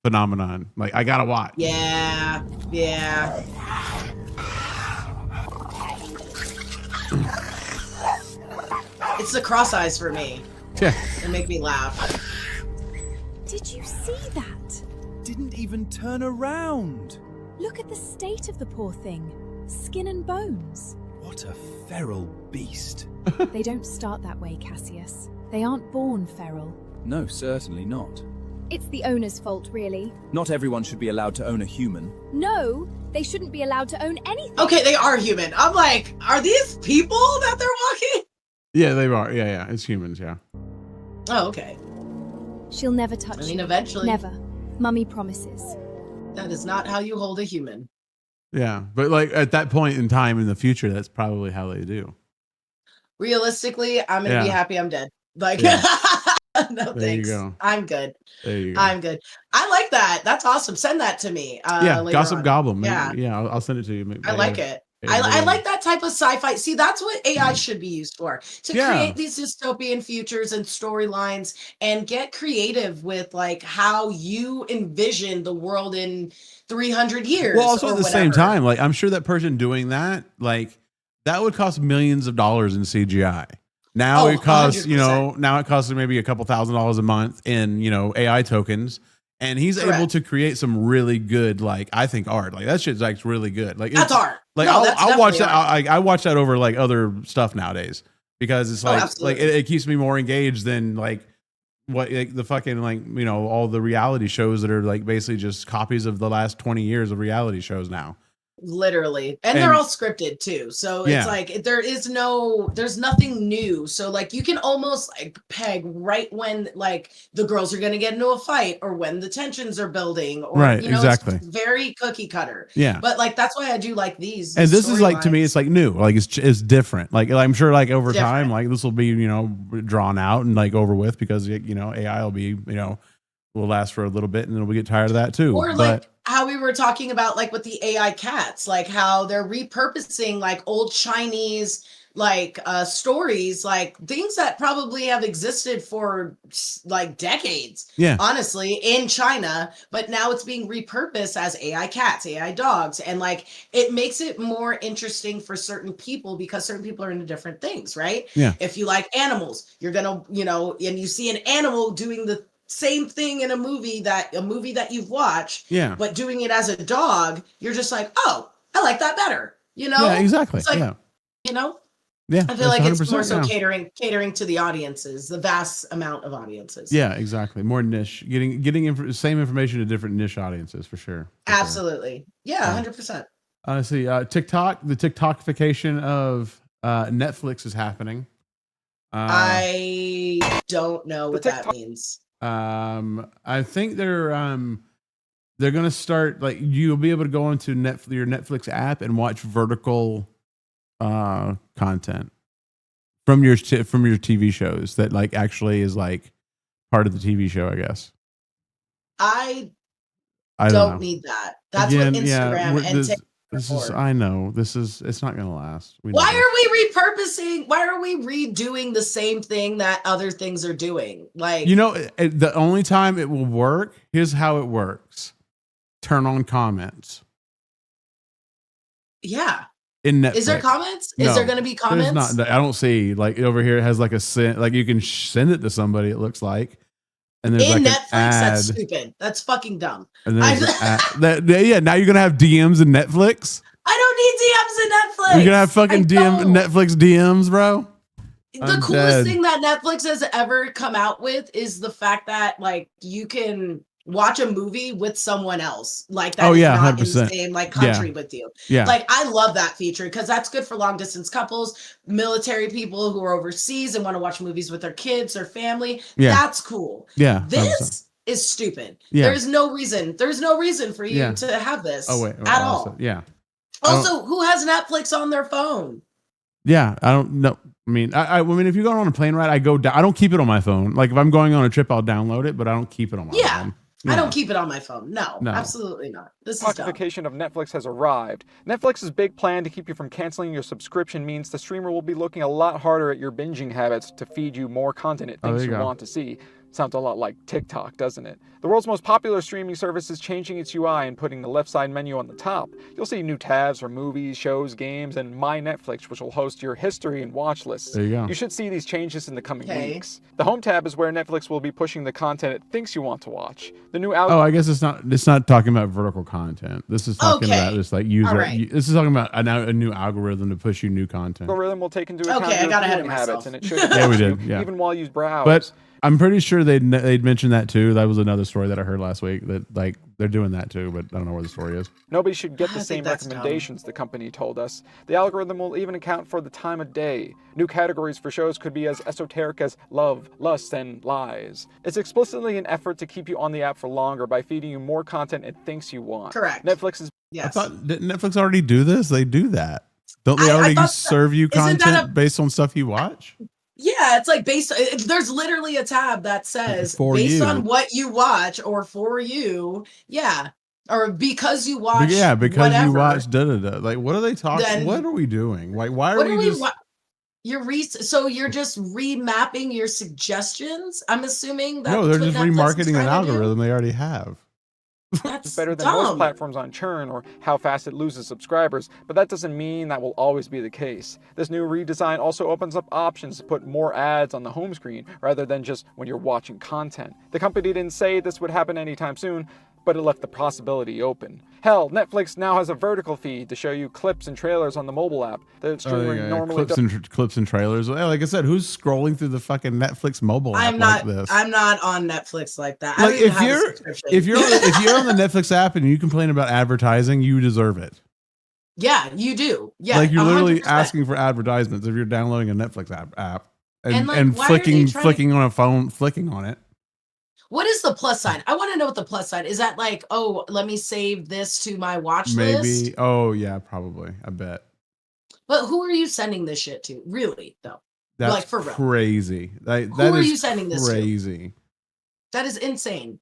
phenomenon. Like I gotta watch. Yeah, yeah. It's the cross eyes for me. Yeah. They make me laugh. Did you see that? Didn't even turn around. Look at the state of the poor thing. Skin and bones. What a feral beast. They don't start that way, Cassius. They aren't born feral. No, certainly not. It's the owner's fault, really. Not everyone should be allowed to own a human. No, they shouldn't be allowed to own anything. Okay, they are human. I'm like, are these people that they're walking? Yeah, they are. Yeah, it's humans, yeah. Oh, okay. She'll never touch I mean, you. eventually. Never. Mummy promises. That is not how you hold a human. Yeah. But like at that point in time in the future, that's probably how they do. Realistically, I'm gonna be Yeah. happy I'm dead. Like, Yeah. no There you thanks. go. I'm good. There you go. I'm good. I like that. That's awesome. Send that to me. Yeah, later Gossip on. Goblin. Yeah, Yeah, I'll send it to you. I like it. I like that type of sci-fi. See, that's what AI should be used for, to create these dystopian futures and storylines and get creative with like how you envision the world in 300 years. Well, also or at the whatever. same time, like I'm sure that person doing that, like that would cost millions of dollars in CGI. Now it costs, 100%. now it costs maybe a couple $1,000s a month in, AI tokens. And he's able to create some really good, like I think art. Like that shit's like really good. Like that's art. Like No, I'll watch that. art. I watch that over like other stuff nowadays because it's like absolutely. it keeps me more engaged than like what like, the fucking like all the reality shows that are like basically just copies of the last 20 years of reality shows now. Literally. And they're all scripted too. So it's like there's nothing new. So like you can almost like peg right when like the girls are going to get into a fight or when the tensions are building or Right, exactly. It's very cookie cutter. Yeah. But like that's why I do like these. And this is like to me it's like new. Like it's different. Like I'm sure like over time like this will be, drawn out and like over with because AI will be, will last for a little bit and then we'll get tired of that too. Or like how we were talking about like with the AI cats, like how they're repurposing like old Chinese like stories, like things that probably have existed for like decades, honestly, in China, but now it's being repurposed as AI cats, AI dogs, and like it makes it more interesting for certain people because certain people are into different things, right? If you like animals, you're gonna, and you see an animal doing the same thing in a movie that you've watched, but doing it as a dog, you're just like, oh, I like that better, Yeah, exactly. It's like, Yeah, I feel like it's 100%, more so catering to the audiences, the vast amount of audiences. Yeah, exactly. More niche, getting same information to different niche audiences for sure. Absolutely, yeah, 100%. I see. TikTok, the TikTokification of Netflix is happening. I don't know what that means. I think they're going to start like you'll be able to go into your Netflix app and watch vertical content from your TV shows that like actually is like part of the TV show, I guess. I don't don't know. need that. That's what Instagram and TikTok. I know it's not going to last. Why are we repurposing? Why are we redoing the same thing that other things are doing? Like, the only time it will work, here's how it works. Turn on comments. Yeah. In Netflix. Is there comments? Is there going to be comments? There's not. I don't see like over here. It has like a send, like you can send it to somebody. It looks like, and there's in like Netflix. an ad. That's stupid. That's fucking dumb. And then now you're gonna have DMs in Netflix. I don't need DMs in Netflix. You're gonna have fucking Netflix DMs, bro. The coolest thing that Netflix has ever come out with is the fact that like you can watch a movie with someone else like that is not 100%. in the same like country with you. Like I love that feature because that's good for long distance couples, military people who are overseas and want to watch movies with their kids or family. That's cool. This is stupid. There's no reason for you to have this at all. Also, who has Netflix on their phone? I don't know. I mean, I mean, if you're going on a plane ride, I don't keep it on my phone. Like if I'm going on a trip, I'll download it, but I don't keep it on my phone. I don't keep it on my phone. No, absolutely not. This is dumb. Notification of Netflix has arrived. Netflix's big plan to keep you from canceling your subscription means the streamer will be looking a lot harder at your binging habits to feed you more content it thinks you want to see. Sounds a lot like TikTok, doesn't it? The world's most popular streaming service is changing its UI and putting the left side menu on the top. You'll see new tabs for movies, shows, games, and My Netflix, which will host your history and watch lists. There you go. You should see these changes in the coming weeks. The Home tab is where Netflix will be pushing the content it thinks you want to watch. The new I guess it's not talking about vertical content. This is talking about just like user. This is talking about a new algorithm to push you new content. Algorithm will take into account your viewing habits, and it should even while you browse. But I'm pretty sure they'd mentioned that too. That was another story that I heard last week that like they're doing that too, but I don't know where the story is. Nobody should get the same recommendations, the company told us. The algorithm will even account for the time of day. New categories for shows could be as esoteric as love, lust, and lies. It's explicitly an effort to keep you on the app for longer by feeding you more content it thinks you want. Correct. Netflix is... I thought, didn't Netflix already do this? They do that. Don't they already serve you content based on stuff you watch? Yeah, it's like there's literally a tab that says based on what you watch or for you. Yeah. or because you watch, because whatever, you watch Like, what are they talking? Then- What are we doing? Like, why are what we are we? just? So you're just remapping your suggestions. I'm assuming that No, they're just Netflix is remarketing an trying to do? algorithm they already have. That's better than dumb. most platforms on churn or how fast it loses subscribers, but that doesn't mean that will always be the case. This new redesign also opens up options to put more ads on the home screen rather than just when you're watching content. The company didn't say this would happen anytime soon, but it left the possibility open. Hell, Netflix now has a vertical feed to show you clips and trailers on the mobile app that streamer normally clips and trailers. Like I said, who's scrolling through the fucking Netflix mobile app like this? I'm not on Netflix like that. Like, I don't even have a subscription. if you're on the Netflix app and you complain about advertising, you deserve it. Yeah, you do. Yeah, like you're literally 100%. asking for advertisements if you're downloading a Netflix app And, like, and why are they flicking on a phone, flicking on it. What is the plus sign? I want to know what the plus sign is. That like, oh, let me save this to my watch Maybe. list. Oh yeah, probably. I bet. But who are you sending this shit to? Really though? That's like for real. Crazy. Who are you sending this to? Crazy. That is insane.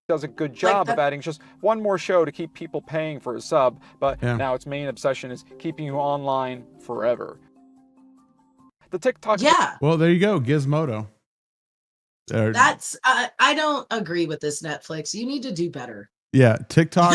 Does a good job of adding just one more show to keep people paying for a sub, but now its main obsession is keeping you online forever. The TikTok. Yeah. Well, there you go, Gizmodo. That's I don't agree with this Netflix. You need to do better. Yeah, TikTok.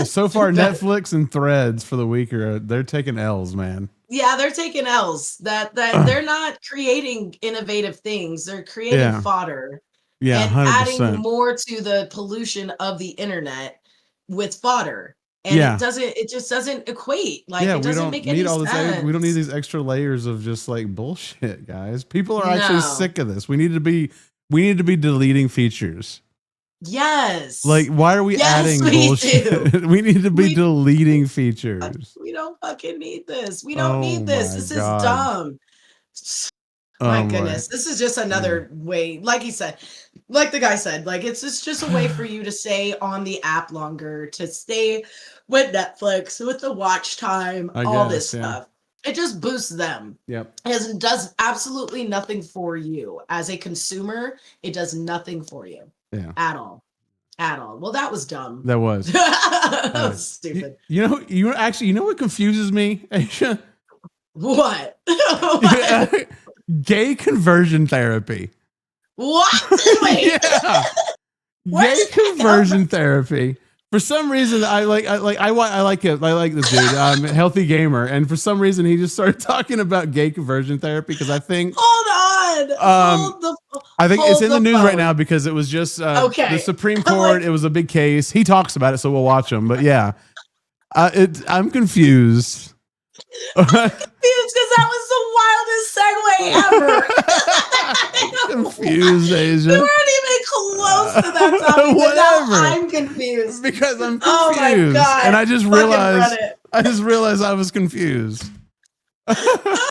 So far, Netflix and Threads for the week they're taking L's, man. Yeah, they're taking L's. That they're not creating innovative things. They're creating fodder. Yeah, and 100%. adding more to the pollution of the internet with fodder. And it just doesn't equate. Like it doesn't make any sense. We don't need these extra layers of just like bullshit, guys. People are actually sick of this. We need to be deleting features. Yes. Like, why are we adding bullshit? We need to be deleting features. We don't fucking need this. We don't need this. This is dumb. My goodness. This is just another way, like he said, like the guy said, like it's just a way for you to stay on the app longer, to stay with Netflix, with the watch time, all this stuff. It just boosts them. Yep. It does absolutely nothing for you. As a consumer, it does nothing for you. Yeah. At all. At all. Well, that was dumb. That was. That was stupid. You know what confuses me, Aisha? What? Gay conversion therapy. What? Wait. Yeah. Gay conversion therapy. For some reason, I like it. I like this dude, Healthy Gamer, and for some reason, he just started talking about gay conversion therapy because I think. Hold on. I think it's in the news right now because it was just the Supreme Court. It was a big case. He talks about it, so we'll watch him. But yeah, I'm confused. Confused because that was the wildest segue ever. Confused, Asia. We weren't even close to that topic. Whatever. I'm confused because I'm confused. Oh my God. And I just realized I was confused.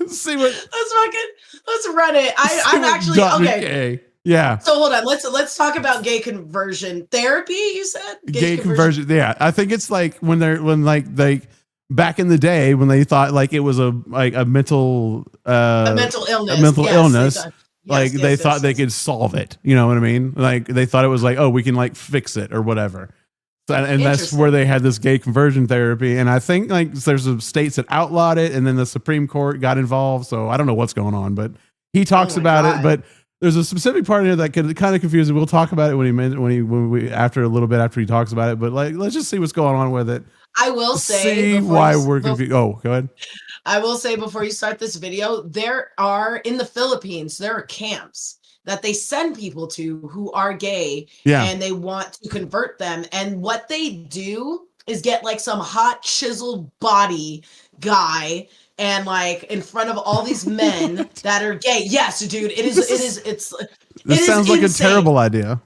See what? Let's run it. I'm actually okay. Gay. Yeah. So hold on. Let's talk about gay conversion therapy. You said gay conversion. Yeah, I think it's like when back in the day when they thought like it was a mental illness. They thought they could solve it. You know what I mean? Like they thought it was like, oh, we can like fix it or whatever. So, and that's where they had this gay conversion therapy. And I think like there's some states that outlawed it, and then the Supreme Court got involved. So I don't know what's going on, but he talks about it. But there's a specific part in here that could kind of confuse it. We'll talk about it when we after a little bit after he talks about it. But like, let's just see what's going on with it. I will say why we're confused. Oh, go ahead. I will say before you start this video, there are in the Philippines, there are camps that they send people to who are gay and they want to convert them. And what they do is get like some hot chiseled body guy and like in front of all these men that are gay. Yes, dude, it sounds like a terrible idea.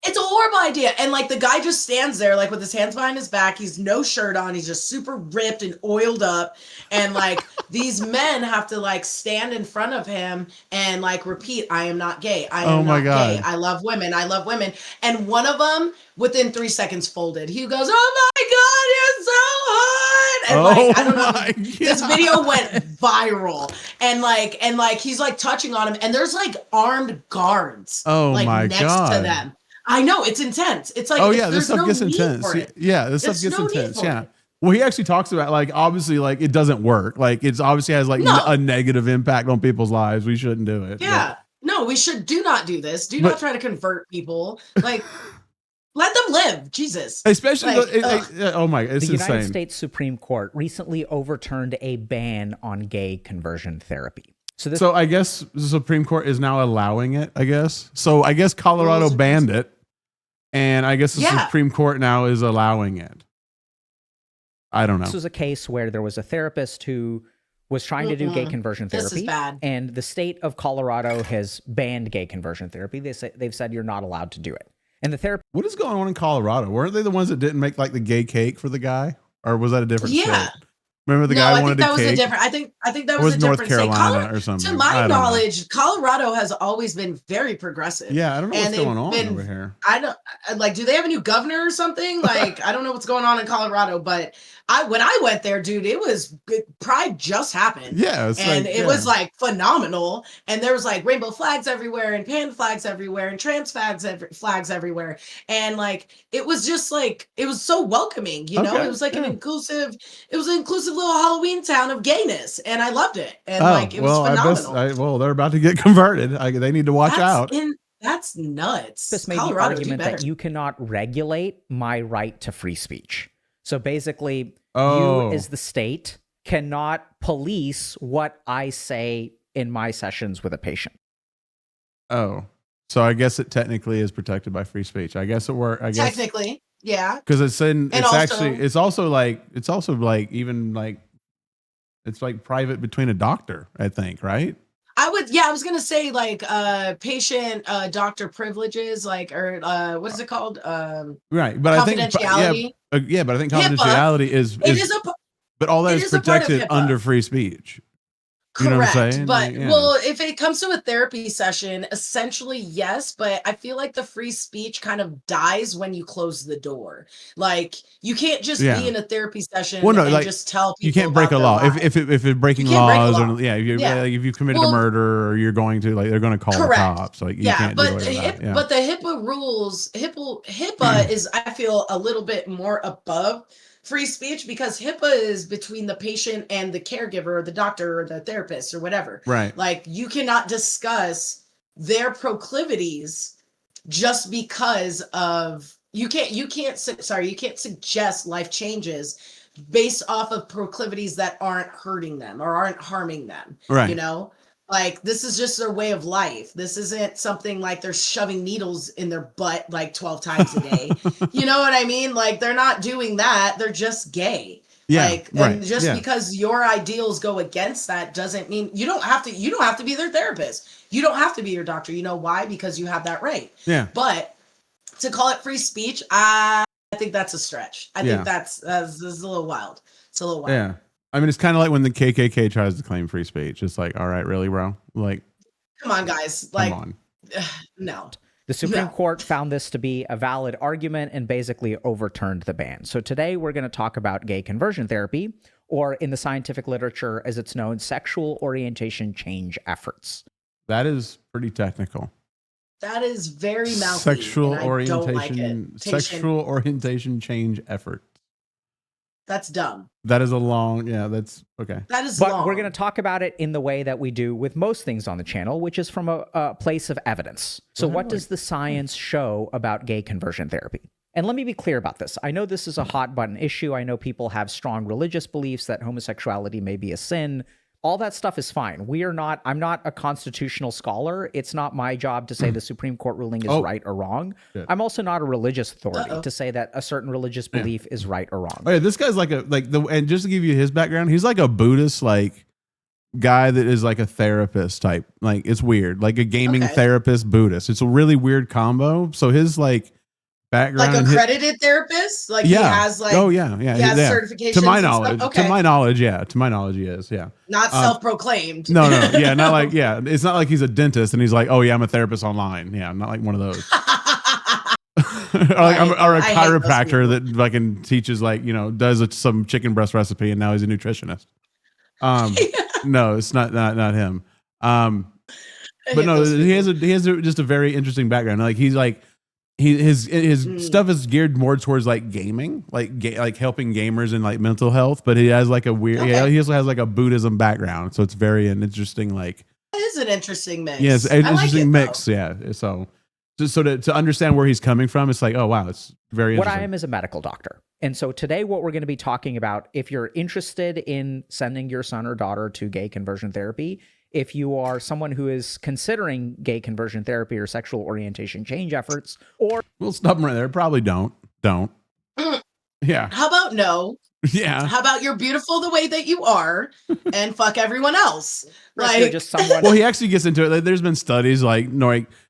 It's a horrible idea. And like the guy just stands there like with his hands behind his back. He's no shirt on. He's just super ripped and oiled up. And like these men have to like stand in front of him and like repeat, I am not gay. I am not gay. I love women. I love women. And one of them within 3 seconds folded. He goes, oh my God, you're so hot. And like, I don't know. This video went viral. And like he's like touching on him and there's like armed guards like next to them. I know, it's intense. It's like, oh yeah, this there's stuff no gets need intense. for it. Yeah, this stuff There's gets no need intense. for Yeah. it. Well, he actually talks about like obviously like it doesn't work. Like it's obviously has like No. a negative impact on people's lives. We shouldn't do it. Yeah. No, we do not do this. Do But- not try to convert people. Like, let them live. Jesus. Especially Like, oh my, it's the insane. United States Supreme Court recently overturned a ban on gay conversion therapy. So I guess the Supreme Court is now allowing it, I guess. So I guess Colorado banned it. And I guess the Supreme Court now is allowing it. I don't know. This was a case where there was a therapist who was trying to do gay conversion therapy. This is bad. And the state of Colorado has banned gay conversion therapy. They've said you're not allowed to do it. And the therapist. What is going on in Colorado? Weren't they the ones that didn't make like the gay cake for the guy? Or was that a different state? Remember the guy wanted a cake? I think that was a North different Carolina state. or something. To my knowledge, Colorado has always been very progressive. Yeah, I don't know what's going on over here. I don't like. Do they have a new governor or something? Like, I don't know what's going on in Colorado, but when I went there, dude, Pride just happened. Yeah, and it was like phenomenal. And there was like rainbow flags everywhere, and pan flags everywhere, and trans flags everywhere, and like it was just like it was so welcoming. You know, it was like an inclusive. It was an inclusive little Halloween town of gayness, and I loved it. And it was phenomenal. Well, they're about to get converted. They need to watch out. That's nuts. This made the argument that you cannot regulate my right to free speech. So basically, you as the state cannot police what I say in my sessions with a patient. Oh, so I guess it technically is protected by free speech. I guess it works. Technically, yeah. Because it's also like even it's like private between a doctor, I think, right? I was gonna say like patient doctor privileges, like, or what is it called? Right, but I think confidentiality. But I think confidentiality is but all that is protected under free speech. You know what I'm saying? But well, if it comes to a therapy session, essentially yes, but I feel like the free speech kind of dies when you close the door. Like you can't just be in a therapy session and just tell people you can't break a law if it's breaking laws or if you committed a murder or you're going to they're going to call the cops. Like you can't do that. But the HIPAA rules, HIPAA is I feel a little bit more above free speech because HIPAA is between the patient and the caregiver or the doctor or the therapist or whatever. Right. Like you cannot discuss their proclivities just because of you can't suggest life changes based off of proclivities that aren't hurting them or aren't harming them. Right. You know? Like this is just their way of life. This isn't something like they're shoving needles in their butt like 12 times a day. You know what I mean? Like they're not doing that. They're just gay. Yeah. Like and just because your ideals go against that doesn't mean you don't have to be their therapist. You don't have to be your doctor. You know why? Because you have that right. Yeah. But to call it free speech, I think that's a stretch. I think that's a little wild. It's a little wild. Yeah. I mean, it's kind of like when the KKK tries to claim free speech. It's like, all right, really, bro? Like, come on, guys. Like, come on. No. The Supreme Court found this to be a valid argument and basically overturned the ban. So today we're going to talk about gay conversion therapy, or in the scientific literature, as it's known, sexual orientation change efforts. That is pretty technical. That is very mouthy. Sexual orientation change effort. That's dumb. That is a long, that's okay. That is long. But we're going to talk about it in the way that we do with most things on the channel, which is from a place of evidence. So what does the science show about gay conversion therapy? And let me be clear about this. I know this is a hot button issue. I know people have strong religious beliefs that homosexuality may be a sin. All that stuff is fine. I'm not a constitutional scholar. It's not my job to say the Supreme Court ruling is right or wrong. Good. I'm also not a religious authority to say that a certain religious belief is right or wrong. Oh yeah, this guy's and just to give you his background, he's like a Buddhist guy that is like a therapist type. Like it's weird, like a gaming therapist Buddhist. It's a really weird combo. So his background, like accredited therapist, like he has he has certifications. To my knowledge, he is. Yeah, not self-proclaimed. No, it's not like he's a dentist and he's like, oh yeah, I'm a therapist online. Yeah, I'm not like one of those. or a chiropractor that fucking teaches does some chicken breast recipe and now he's a nutritionist. No, it's not him. But no, he has just a very interesting background. Like he's his stuff is geared more towards like gaming, like helping gamers and like mental health. But he has like a weird. Okay. He also has like a Buddhism background, so it's very an interesting like. It is an interesting mix. Yes, an interesting like it, mix. Yeah. So to understand where he's coming from, it's like, oh wow, it's very What interesting. I am is a medical doctor. And so today what we're going to be talking about, if you're interested in sending your son or daughter to gay conversion therapy, if you are someone who is considering gay conversion therapy or sexual orientation change efforts, or we'll stop him right there. Probably don't. Yeah. How about no? Yeah. How about you're beautiful the way that you are and fuck everyone else? Like just someone. Well, he actually gets into it. Like, there's been studies like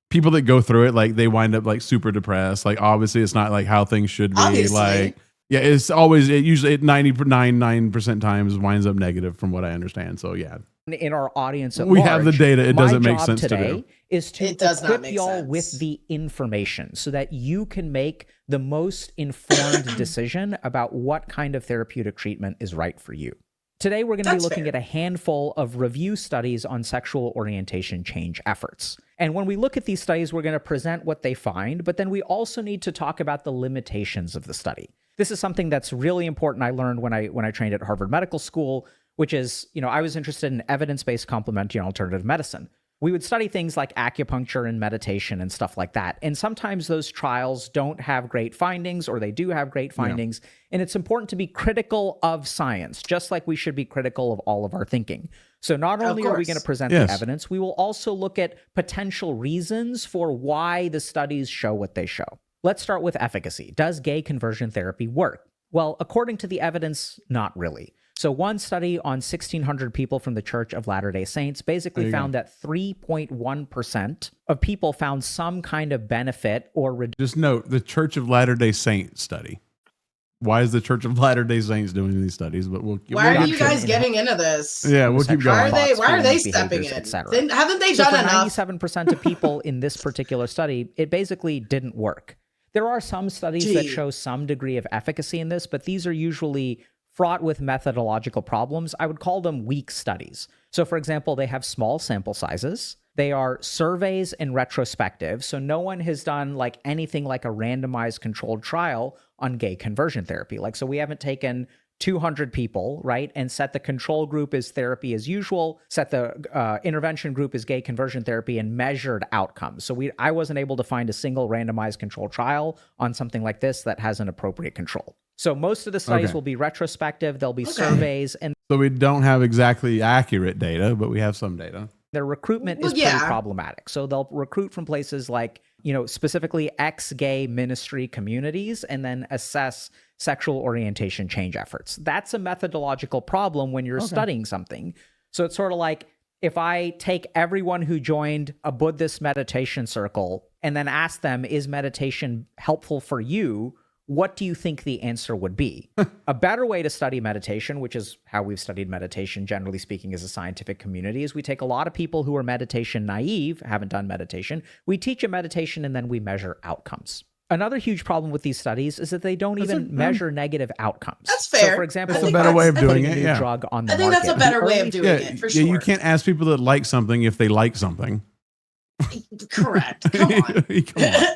people that go through it, like they wind up like super depressed. Like obviously it's not like how things should be. Obviously. Like yeah, it usually at 99% times winds up negative from what I understand. So yeah. In our audience at We large, have the data. It doesn't my make job sense to today do. is to It does not equip make y'all sense. with the information so that you can make the most informed decision about what kind of therapeutic treatment is right for you. Today, we're going to be looking at a handful of review studies on sexual orientation change efforts. And when we look at these studies, we're going to present what they find, but then we also need to talk about the limitations of the study. This is something that's really important. I learned when I trained at Harvard Medical School, which is, I was interested in evidence-based complementary and alternative medicine. We would study things like acupuncture and meditation and stuff like that. And sometimes those trials don't have great findings, or they do have great findings. Yeah. And it's important to be critical of science, just like we should be critical of all of our thinking. So not only are we going to present the evidence, we will also look at potential reasons for why the studies show what they show. Let's start with efficacy. Does gay conversion therapy work? Well, according to the evidence, not really. So one study on 1,600 people from the Church of Latter-day Saints basically found that 3.1% of people found some kind of benefit or... Just note, the Church of Latter-day Saints study. Why is the Church of Latter-day Saints doing these studies? But why are you guys getting into this? Yeah, we'll keep going. Why are they stepping in? Haven't they done enough? 97% of people in this particular study, it basically didn't work. There are some studies that show some degree of efficacy in this, but these are usually fraught with methodological problems. I would call them weak studies. So for example, they have small sample sizes. They are surveys and retrospective. So no one has done like anything like a randomized controlled trial on gay conversion therapy. So we haven't taken 200 people, right, and set the control group as therapy as usual, set the intervention group as gay conversion therapy, and measured outcomes. So I wasn't able to find a single randomized controlled trial on something like this that has an appropriate control. So most of the studies will be retrospective. There'll be surveys. And so we don't have exactly accurate data, but we have some data. Their recruitment is pretty problematic. So they'll recruit from places like, specifically ex-gay ministry communities, and then assess sexual orientation change efforts. That's a methodological problem when you're studying something. So it's sort of like if I take everyone who joined a Buddhist meditation circle and then ask them, is meditation helpful for you? What do you think the answer would be? A better way to study meditation, which is how we've studied meditation, generally speaking, as a scientific community, is we take a lot of people who are meditation naive, haven't done meditation, we teach them meditation, and then we measure outcomes. Another huge problem with these studies is that they don't even measure negative outcomes. That's fair. So, for example, that's a better way of doing it. Yeah. Drug on the I think market. that's a better way of doing it, for sure. Yeah, you can't ask people that like something if they like something. Correct. Come on. Come on.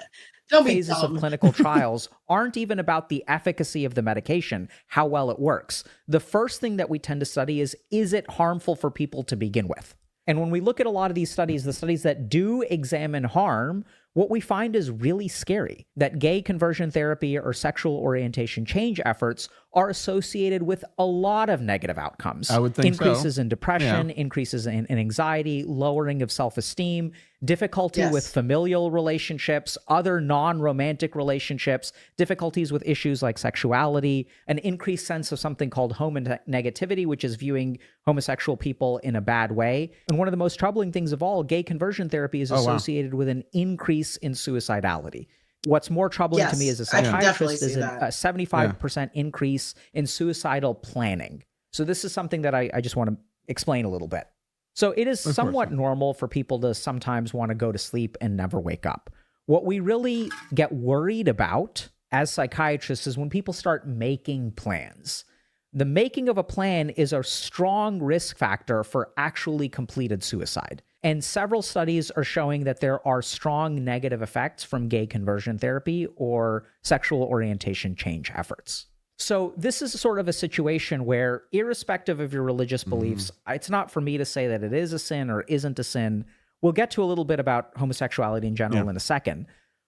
Don't be phases dumb. of clinical trials aren't even about the efficacy of the medication, how well it works. The first thing that we tend to study is it harmful for people to begin with? And when we look at a lot of these studies, the studies that do examine harm, what we find is really scary, that gay conversion therapy or sexual orientation change efforts are associated with a lot of negative outcomes. I would think increases in depression, increases in anxiety, lowering of self-esteem, difficulty with familial relationships, other non-romantic relationships, difficulties with issues like sexuality, an increased sense of something called homonegativity, which is viewing homosexual people in a bad way. And one of the most troubling things of all, gay conversion therapy is associated with an increase in suicidality. What's more troubling to me as a psychiatrist is a 75% increase in suicidal planning. So this is something that I just want to explain a little bit. So it is somewhat normal for people to sometimes want to go to sleep and never wake up. What we really get worried about as psychiatrists is when people start making plans. The making of a plan is a strong risk factor for actually completed suicide. And several studies are showing that there are strong negative effects from gay conversion therapy or sexual orientation change efforts. So this is sort of a situation where, irrespective of your religious beliefs, it's not for me to say that it is a sin or isn't a sin. We'll get to a little bit about homosexuality in general in a second.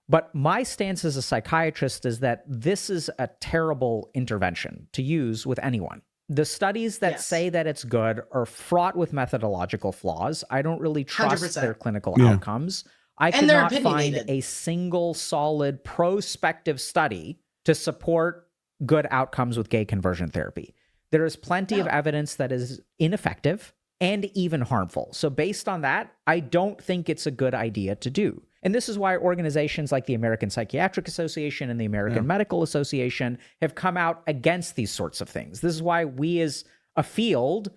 But my stance as a psychiatrist is that this is a terrible intervention to use with anyone. The studies that say that it's good are fraught with methodological flaws. I don't really trust 100%. their clinical outcomes. I could not find a single solid prospective study to support good outcomes with gay conversion therapy. There is plenty of evidence that is ineffective and even harmful. So based on that, I don't think it's a good idea to do. And this is why organizations like the American Psychiatric Association and the American Medical Association have come out against these sorts of things. This is why we as a field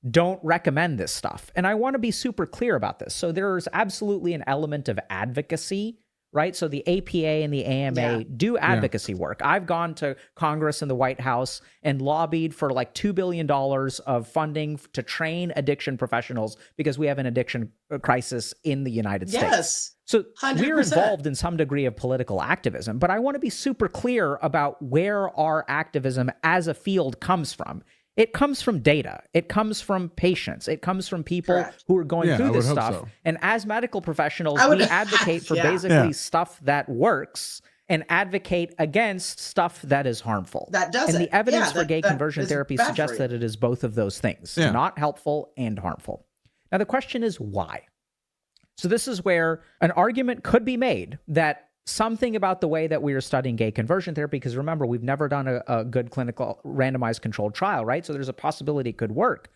don't recommend this stuff. And I want to be super clear about this. So there's absolutely an element of advocacy, right? So the APA and the AMA do advocacy work. I've gone to Congress and the White House and lobbied for like $2 billion of funding to train addiction professionals because we have an addiction crisis in the United States. So 100%. We're involved in some degree of political activism, but I want to be super clear about where our activism as a field comes from. It comes from data. It comes from patients. It comes from people who are going through this stuff. So. And as medical professionals, we advocate for basically stuff that works and advocate against stuff that is harmful. That doesn't. And the evidence for gay conversion therapy suggests that it is both of those things, not helpful and harmful. Now, the question is why? So this is where an argument could be made that something about the way that we are studying gay conversion therapy, because remember, we've never done a good clinical randomized controlled trial, right? So there's a possibility it could work.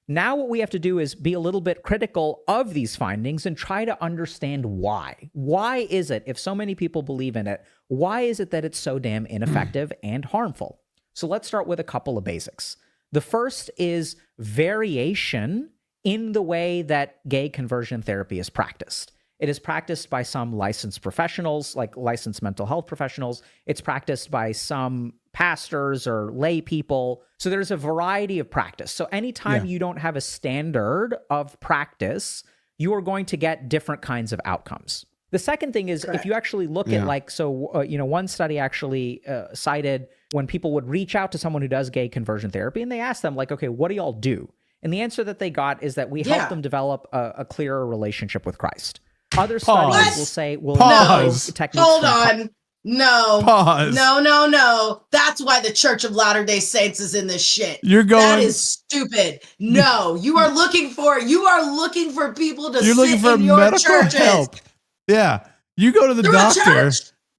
Now what we have to do is be a little bit critical of these findings and try to understand why. Why is it, if so many people believe in it, why is it that it's so damn ineffective and harmful? So let's start with a couple of basics. The first is variation in the way that gay conversion therapy is practiced. It is practiced by some licensed professionals, like licensed mental health professionals. It's practiced by some pastors or lay people. So there's a variety of practice. So anytime you don't have a standard of practice, you are going to get different kinds of outcomes. The second thing is if you actually look at one study actually cited when people would reach out to someone who does gay conversion therapy and they ask them like, okay, what do y'all do? And the answer that they got is that we help them develop a clearer relationship with Christ. Other studies will say, well, no, techniques. Hold on. No. Pause. No. That's why the Church of Latter-day Saints is in this shit. You're going. That is stupid. No, you are looking for people to sit in your medical churches. Help. Yeah. You go to the doctor.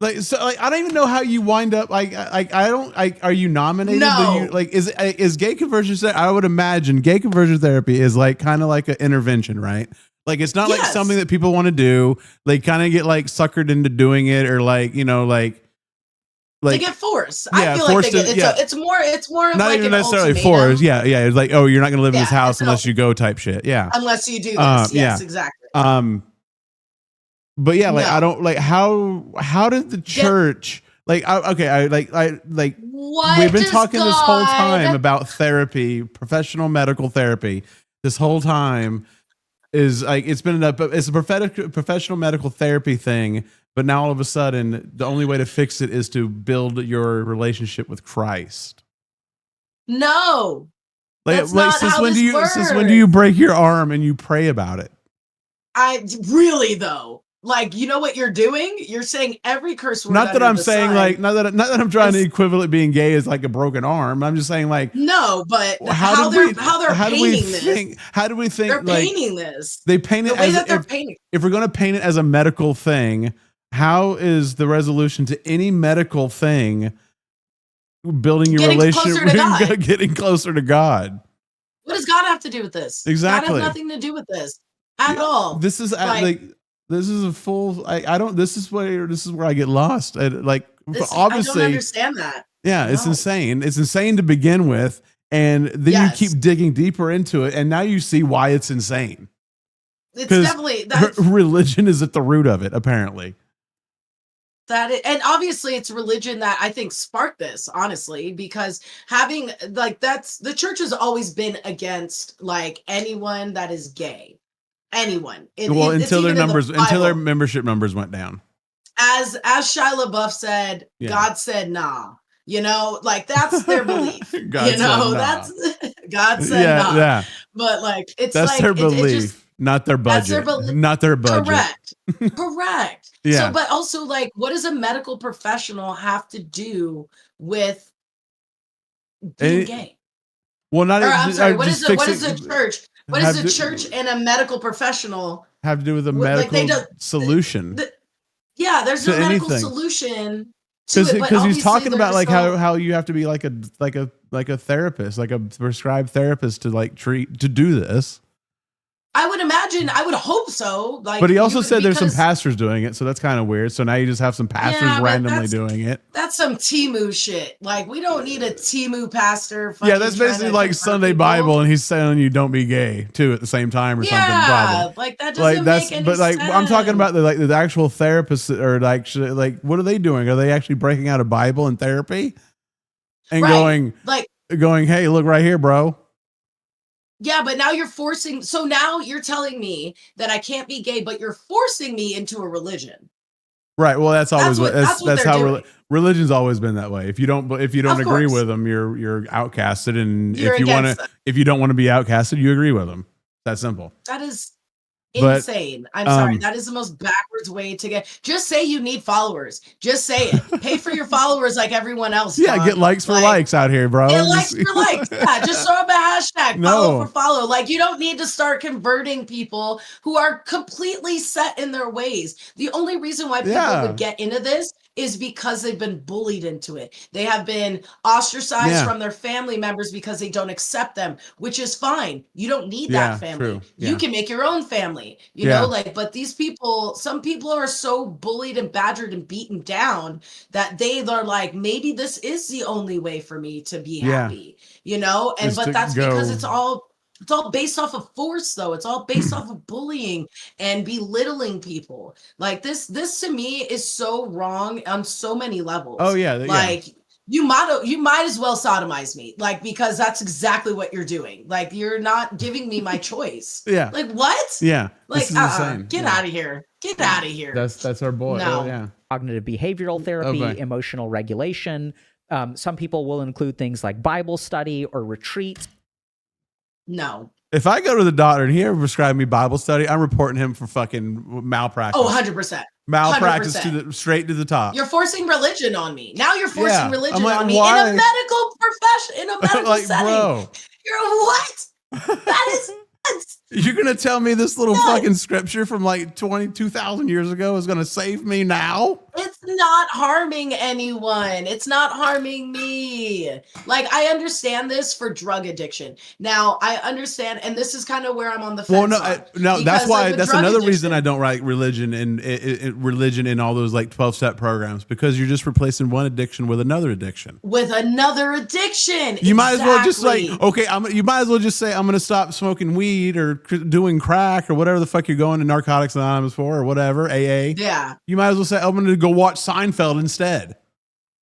I don't even know how you wind up. Are you nominated? No. Is gay conversion therapy? I would imagine gay conversion therapy is like kind of like an intervention, right? Like it's not like something that people want to do. They kind of get like suckered into doing it, or they get forced. I feel like they get it's more of not like even an necessarily ultimatum. forced. Yeah. It's like, oh, you're not going to live in this house unless you go type shit. Yeah. Unless you do this. Yes, exactly. But yeah, I don't like how did the church we've been talking this whole time about therapy, professional medical therapy. This whole time is like it's a professional medical therapy thing, but now all of a sudden the only way to fix it is to build your relationship with Christ. No. Since when do you break your arm and you pray about it? I really though. Like, you know what you're doing? You're saying every curse word. Not that I'm saying not that I'm trying to equivalent being gay as like a broken arm. I'm just saying like no, but how they're painting this. How do we think they're painting this? They paint it as if we're going to paint it as a medical thing. How is the resolution to any medical thing building your relationship, getting closer to God? What does God have to do with this? Exactly, God has nothing to do with this at all. This is this is a full. This is where I get lost. Obviously, I don't understand that. Yeah, no. It's insane. It's insane to begin with, and then you keep digging deeper into it, and now you see why it's insane. It's definitely religion is at the root of it, apparently. And obviously it's religion that I think sparked this, honestly, because having the church has always been against like anyone that is gay. anyone. Until their membership numbers went down. As Shia LaBeouf said, God said nah. You know, like that's their belief. God you know, said nah. that's God said nah. Yeah. But like that's like their belief, not their budget. Not their budget. Correct. Yeah. So, but also, like, what does a medical professional have to do with being gay? Well, not. I'm sorry. What is a church? What does a church and a medical professional have to do with a medical solution? There's no medical solution. Because he's talking about like how you have to be like a therapist, like a prescribed therapist to like to do this. I would hope so. Like, but he also said there's some pastors doing it, so that's kind of weird. So now you just have some pastors randomly doing it. That's some Temu shit. Like, we don't need a Temu pastor. Yeah, that's basically like Sunday Bible, and he's telling you don't be gay too at the same time or something. Probably. Like that doesn't make any sense. I'm talking about the actual therapists or like what are they doing? Are they actually breaking out a Bible in therapy and going, hey, look right here, bro. Yeah, but now you're forcing. So now you're telling me that I can't be gay, but you're forcing me into a religion. Right. Well, that's always that's how religion's always been that way. If you don't agree with them, you're outcasted, and if you don't want to be outcasted, you agree with them. That's simple. That is insane. I'm sorry. That is the most backwards way to get. Just say you need followers. Just say it. Pay for your followers like everyone else. Yeah, get likes for likes out here, bro. Get likes for likes. Yeah, just throw up a hashtag. Follow for follow. Like, you don't need to start converting people who are completely set in their ways. The only reason why people would get into this is because they've been bullied into it. They have been ostracized from their family members because they don't accept them, which is fine. You don't need that family. You can make your own family, you know, like, but these people, some people are so bullied and badgered and beaten down that they are like, maybe this is the only way for me to be happy, you know? And, but that's because it's all based off of force, though. It's all based off of bullying and belittling people. Like this to me is so wrong on so many levels. Oh yeah, like you might as well sodomize me, like, because that's exactly what you're doing. Like, you're not giving me my choice. Yeah. Like, what? Yeah. Like, get out of here. Get out of here. That's our boy. No. Oh, yeah. Cognitive behavioral therapy, emotional regulation. Some people will include things like Bible study or retreats. No. If I go to the doctor and he ever prescribed me Bible study, I'm reporting him for fucking malpractice. Oh, 100%. Malpractice 100%. Straight to the top. You're forcing religion on me. Now you're forcing religion like, on me in a medical profession, in a medical like, setting. Bro. You're what? That is nuts. You're going to tell me this little fucking scripture from like 22,000 years ago is going to save me now? It's not harming anyone. It's not harming me. Like, I understand this for drug addiction. Now, I understand, and this is kind of where I'm on the fence. Well, that's why, that's another reason I don't write religion and religion in all those like 12-step programs, because you're just replacing one addiction with another addiction. With another addiction. You might as well just like, okay, you might as well just say, I'm going to stop smoking weed or doing crack or whatever the fuck you're going to Narcotics Anonymous for or whatever, AA. Yeah. You might as well say, I'm going to go watch Seinfeld instead.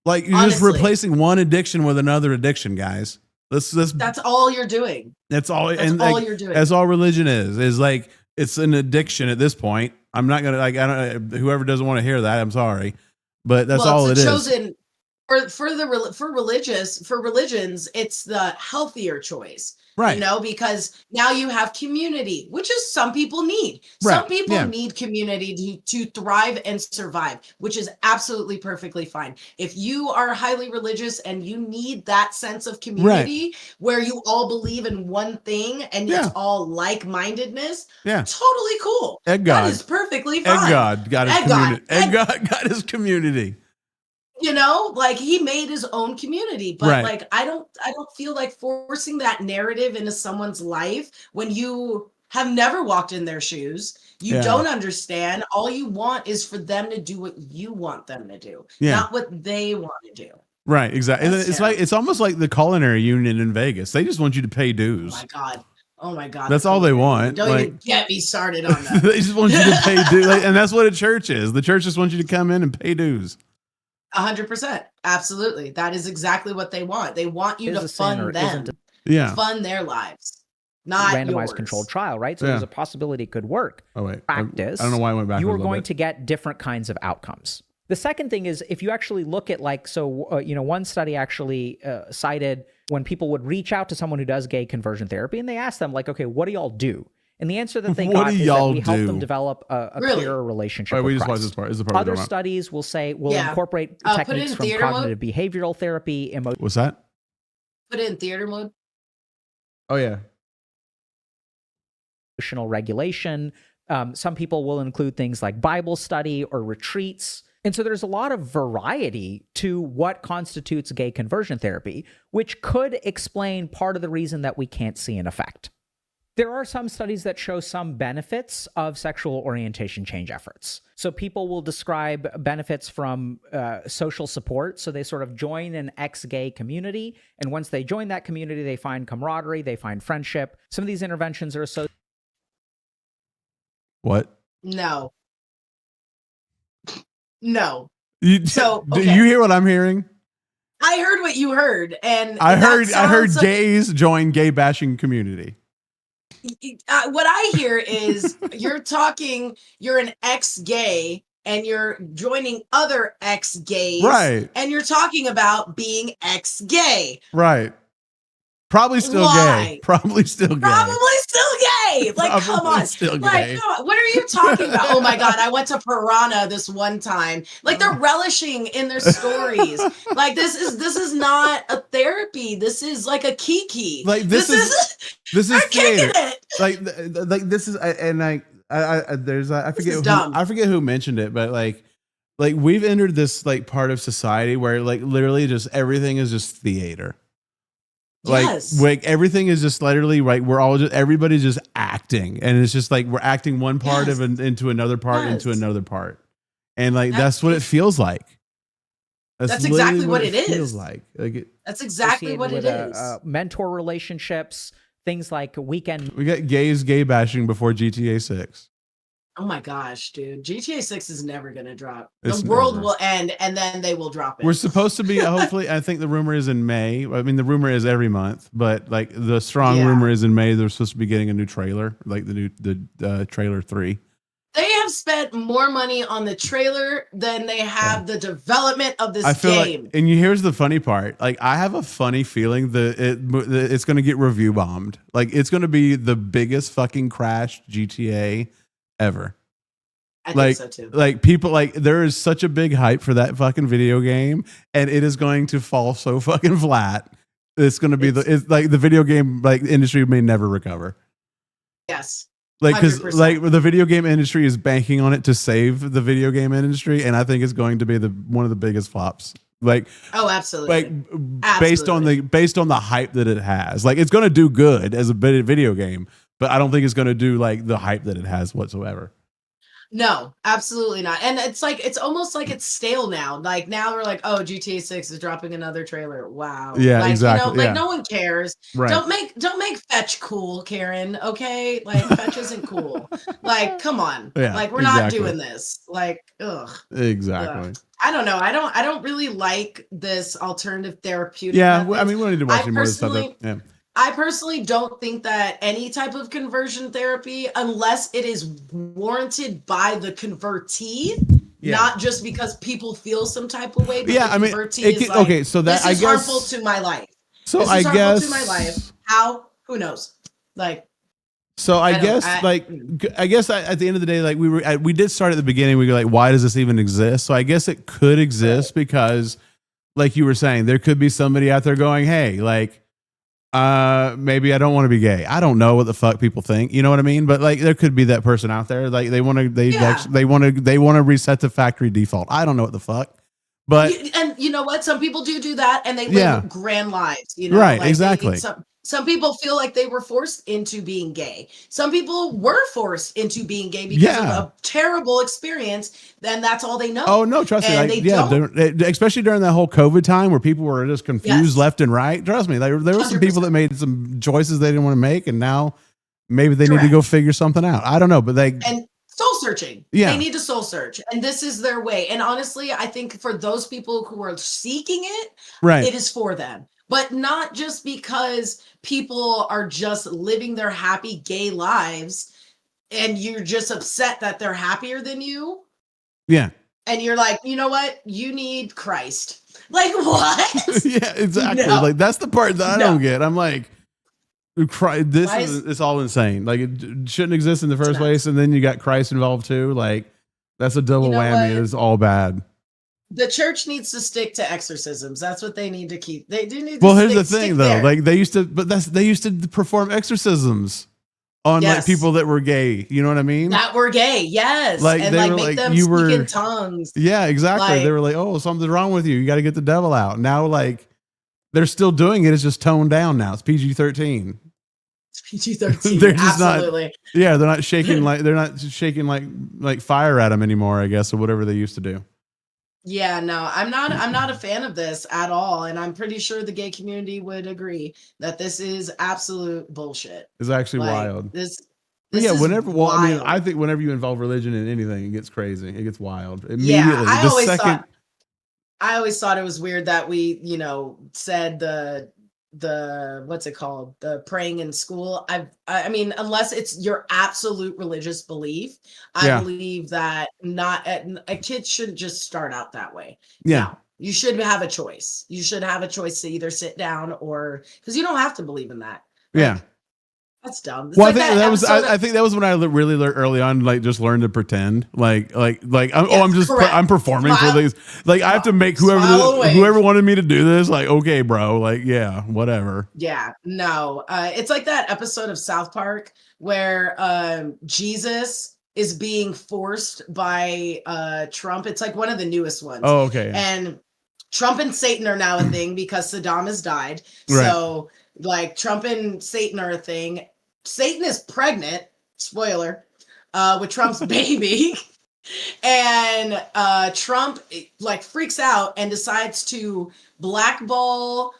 Like, you're just replacing one addiction with another addiction, guys. That's all you're doing. That's all. That's and all like, you're doing. That's all religion is like, it's an addiction at this point. I'm not gonna like, I don't. Whoever doesn't want to hear that, I'm sorry, but that's all it is. Chosen for religions, it's the healthier choice. Right. You know, because now you have community, which is some people need. Right. Some people need community to thrive and survive, which is absolutely perfectly fine. If you are highly religious and you need that sense of community where you all believe in one thing and it's all like-mindedness, totally cool. That is perfectly fine. God got his community. God got his community. You know, like, he made his own community, but like, I don't feel like forcing that narrative into someone's life when you have never walked in their shoes. You don't understand. All you want is for them to do what you want them to do, not what they want to do. Right. Exactly. It's almost like the culinary union in Vegas. They just want you to pay dues. Oh my God. That's all they want. Don't even get me started on that. They just want you to pay dues. And that's what a church is. The church just wants you to come in and pay dues. 100%. Absolutely. That is exactly what they want. They want you to fund them. Yeah. Fund their lives. randomized controlled trial, right? So there's a possibility it could work. Oh wait, practice. I don't know why I went back. You are going to get different kinds of outcomes. The second thing is if you actually look at one study actually cited when people would reach out to someone who does gay conversion therapy and they asked them like, okay, what do y'all do? And the answer that they got is that we help them develop a clearer relationship with Christ. Watch this part. Is the part Other studies will say we'll incorporate techniques from cognitive behavioral therapy. What's that? Put it in theater mode. Oh yeah. Emotional regulation. Some people will include things like Bible study or retreats. And so there's a lot of variety to what constitutes gay conversion therapy, which could explain part of the reason that we can't see an effect. There are some studies that show some benefits of sexual orientation change efforts. So people will describe benefits from social support. So they sort of join an ex-gay community. And once they join that community, they find camaraderie, they find friendship. Some of these interventions are associated. What? No. No. Do you hear what I'm hearing? I heard what you heard, and I heard like, gays join gay bashing community. What I hear is you're an ex-gay and you're joining other ex-gays, right? And you're talking about being ex-gay, right? Probably still gay. Probably still gay. Like, come on. Like, come on. What are you talking about? Oh my God. I went to Piranha this one time. Like, they're relishing in their stories. Like, this is not a therapy. This is like a kiki. Like this is theater. Like this is, and I forget who mentioned it, but like we've entered this like part of society where like literally just everything is just theater. Like everything is just literally right. We're all everybody's just acting, and it's just like we're acting one part of into another part into another part, and like that's what it feels like. That's exactly what it feels like. That's exactly what it is. Mentor relationships, things like weekend. We got gay bashing before GTA 6. Oh my gosh, dude. GTA 6 is never going to drop. The world will end and then they will drop it. We're supposed to be, hopefully, I think the rumor is in May. I mean, the rumor is every month, but like the strong rumor is in May. They're supposed to be getting a new trailer, like the trailer 3. They have spent more money on the trailer than they have the development of this game. Like, and here's the funny part. Like, I have a funny feeling that it's going to get review bombed. Like, it's going to be the biggest fucking crash GTA ever. I think so too. Like people, like there is such a big hype for that fucking video game, and it is going to fall so fucking flat. It's going to be it's like the video game like industry may never recover. Yes. Like because 100%. like the video game industry is banking on it to save the video game industry, and I think it's going to be one of the biggest flops. Like absolutely. Like based on the hype that it has. Like it's going to do good as a video game. But I don't think it's going to do like the hype that it has whatsoever. No, absolutely not. And it's almost like it's stale now. Like now we're like, oh, GTA 6 is dropping another trailer. Wow. Yeah, like, exactly. You know, like no one cares. Right. Don't make fetch cool, Karen. Okay, like fetch isn't cool. Like, come on. Yeah, like we're not doing this. Like, ugh. Exactly. Ugh. I don't know. I don't really like this alternative therapeutic. Yeah, methods. I mean, we need to watch any more of this stuff. Yeah. I personally don't think that any type of conversion therapy, unless it is warranted by the convertee, not just because people feel some type of way. But yeah, I mean, okay, so that this I is guess harmful to my life. So this I is guess harmful to my life. How? Who knows? Like. So I guess at the end of the day, like we did start at the beginning. We were like, why does this even exist? So I guess it could exist because, like you were saying, there could be somebody out there going, hey, like. Maybe I don't want to be gay. I don't know what the fuck people think. You know what I mean? But like, there could be that person out there. Like they want to reset the factory default. I don't know what the fuck. But and you know what? Some people do that, and they live grand lives. You know, right? Like Exactly. Some people feel like they were forced into being gay. Some people were forced into being gay because of a terrible experience. Then that's all they know. Oh no, trust me. Like, especially during that whole COVID time where people were just confused left and right. Trust me, there were some people that made some choices they didn't want to make, and now maybe they need to go figure something out. I don't know, but and soul searching. Yeah, they need to soul search, and this is their way. And honestly, I think for those people who are seeking it, right, it is for them. but not just because people are just living their happy gay lives and you're just upset that they're happier than you. Yeah. And you're like, you know what? You need Christ. Like, what? Yeah, exactly. No. Like that's the part that I don't get. I'm like, it's all insane. Like it shouldn't exist in the first place, and then you got Christ involved too. Like that's a double whammy. It's all bad. The church needs to stick to exorcisms. That's what they need to keep. They do need. Well, to here's the stick thing, though. there. Like they used to perform exorcisms on like people that were gay. You know what I mean? That were gay, yes. Like and they like were make like them you speak were in tongues. Yeah, exactly. Like, they were like, oh, something's wrong with you. You got to get the devil out. Now, like they're still doing it. It's just toned down now. It's PG-13. It's PG-13. They're just Absolutely. not. Yeah, they're not shaking like fire at them anymore. I guess or whatever they used to do. Yeah, no, I'm not a fan of this at all, and I'm pretty sure the gay community would agree that this is absolute bullshit. It's actually Like, wild. This Yeah, is whenever. Well, I mean, wild. I think whenever you involve religion in anything, it gets crazy. It gets wild immediately. Yeah, The I always thought it was weird that we, said the what's it called? The praying in school. I mean, unless it's your absolute religious belief, I believe that not a kid shouldn't just start out that way. Yeah. No, you should have a choice. You should have a choice to either sit down or because you don't have to believe in that. Yeah. That's dumb. It's Well, like I think that was. episode I think that was when I really learned early on, like just learn to pretend, I'm just correct. I'm performing for Smile. these. Like I have to make Smile and wave. whoever wanted me to do this. Like okay, bro. Like yeah, whatever. Yeah, no. It's like that episode of South Park where Jesus is being forced by Trump. It's like one of the newest ones. Oh, okay. And Trump and Satan are now a thing because Saddam has died. Right. So like Trump and Satan are a thing. Satan is pregnant, spoiler, with Trump's baby. And Trump like freaks out and decides to blackball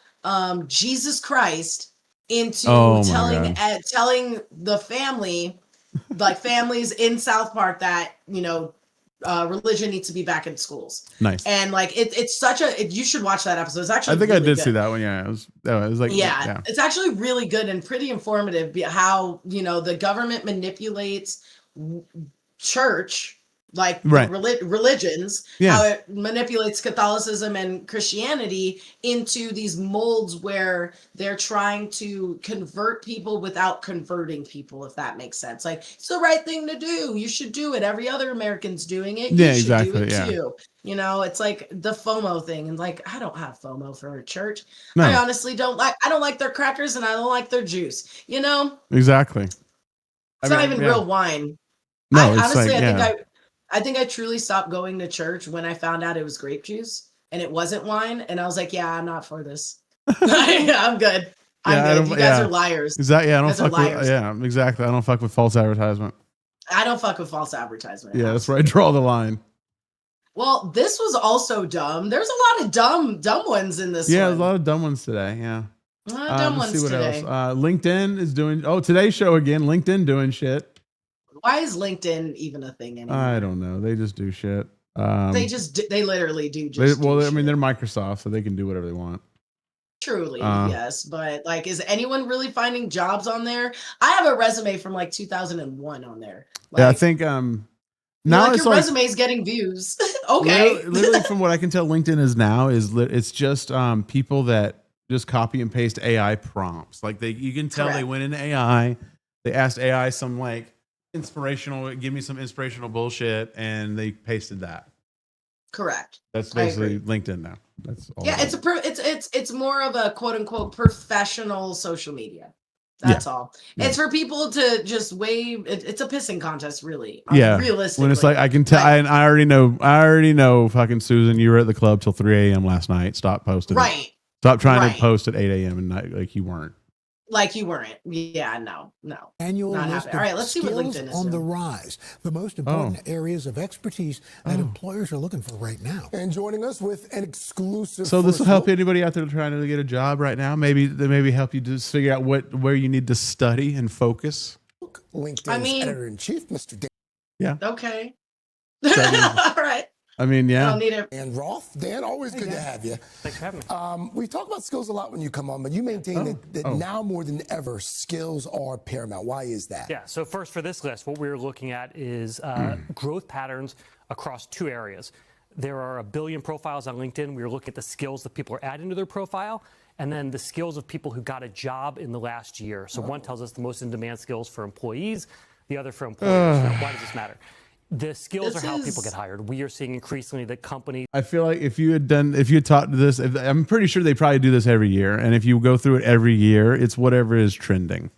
Jesus Christ into telling the family, like families in South Park that religion needs to be back in schools. Nice. And like it's such a you should watch that episode. It's actually I think really I did good. see that one. Yeah, it was like Yeah, it's actually really good and pretty informative. How the government manipulates church. Like Right. religions, Yeah. how it manipulates Catholicism and Christianity into these molds where they're trying to convert people without converting people, if that makes sense. Like it's the right thing to do. You should do it. Every other American's doing it. Yeah, You should do exactly, it yeah. too. It's like the FOMO thing. And like, I don't have FOMO for a church. No. I honestly don't like their crackers and I don't like their juice. Exactly. It's not even real wine. No, it's honestly, like, I think I truly stopped going to church when I found out it was grape juice and it wasn't wine. And I was like, yeah, I'm not for this. I'm good. I'm good. You guys are liars. Exactly. Yeah, I don't You guys are fuck with. liars. Yeah, exactly. I don't fuck with false advertisement. I don't fuck with false advertisement. Yeah, that's where I draw the line. Well, this was also dumb. There's a lot of dumb ones in this Yeah, one. there's a lot of dumb ones today. Yeah. A lot of dumb Let's ones see what today. else. LinkedIn is doing. Oh, today's show again. LinkedIn doing shit. Why is LinkedIn even a thing anymore? I don't know. They just do shit. They literally do just do I mean, they're Microsoft, so they can do whatever they want. Truly, yes. But like, is anyone really finding jobs on there? I have a resume from like 2001 on there. Like, Yeah, I think now like it's your like resume's getting views. Okay. literally from what I can tell, LinkedIn is now it's just people that just copy and paste AI prompts. Like you can tell they went into AI, they asked AI some like give me some inspirational bullshit, and they pasted that. Correct. That's basically LinkedIn now. That's all. Yeah, it's more of a quote unquote professional social media. That's all. Yeah. It's for people to just wave. It's a pissing contest, really. Yeah. Realistically. When it's like I can tell, and I already know, fucking Susan, you were at the club till 3 a.m. last night. Stop posting. Right. Stop trying Right. to post at 8 a.m. and not like you weren't. Like you weren't. Yeah, no. Annual Not list happening. All right, of let's see what skills LinkedIn is on the doing. rise. The most important areas of expertise that employers are looking for right now. And joining us with an exclusive. So this will help anybody out there trying to get a job right now. Maybe help you just figure out where you need to study and focus. LinkedIn's editor-in-chief, Mr. Dan. Yeah. Okay. So, All right. I mean, yeah. I don't need it. And Roth, Dan, always good to have you. Thanks for having me. We talk about skills a lot when you come on, but you maintain that now more than ever, skills are paramount. Why is that? Yeah, so first for this list, what we're looking at is growth patterns across 2 areas. There are 1 billion profiles on LinkedIn. We're looking at the skills that people are adding to their profile, and then the skills of people who got a job in the last year. So one tells us the most in-demand skills for employees, the other for employers. Now, why does this matter? The skills are how people get hired. We are seeing increasingly that companies. I feel like if you had taught this, I'm pretty sure they probably do this every year. And if you go through it every year, it's whatever is trending.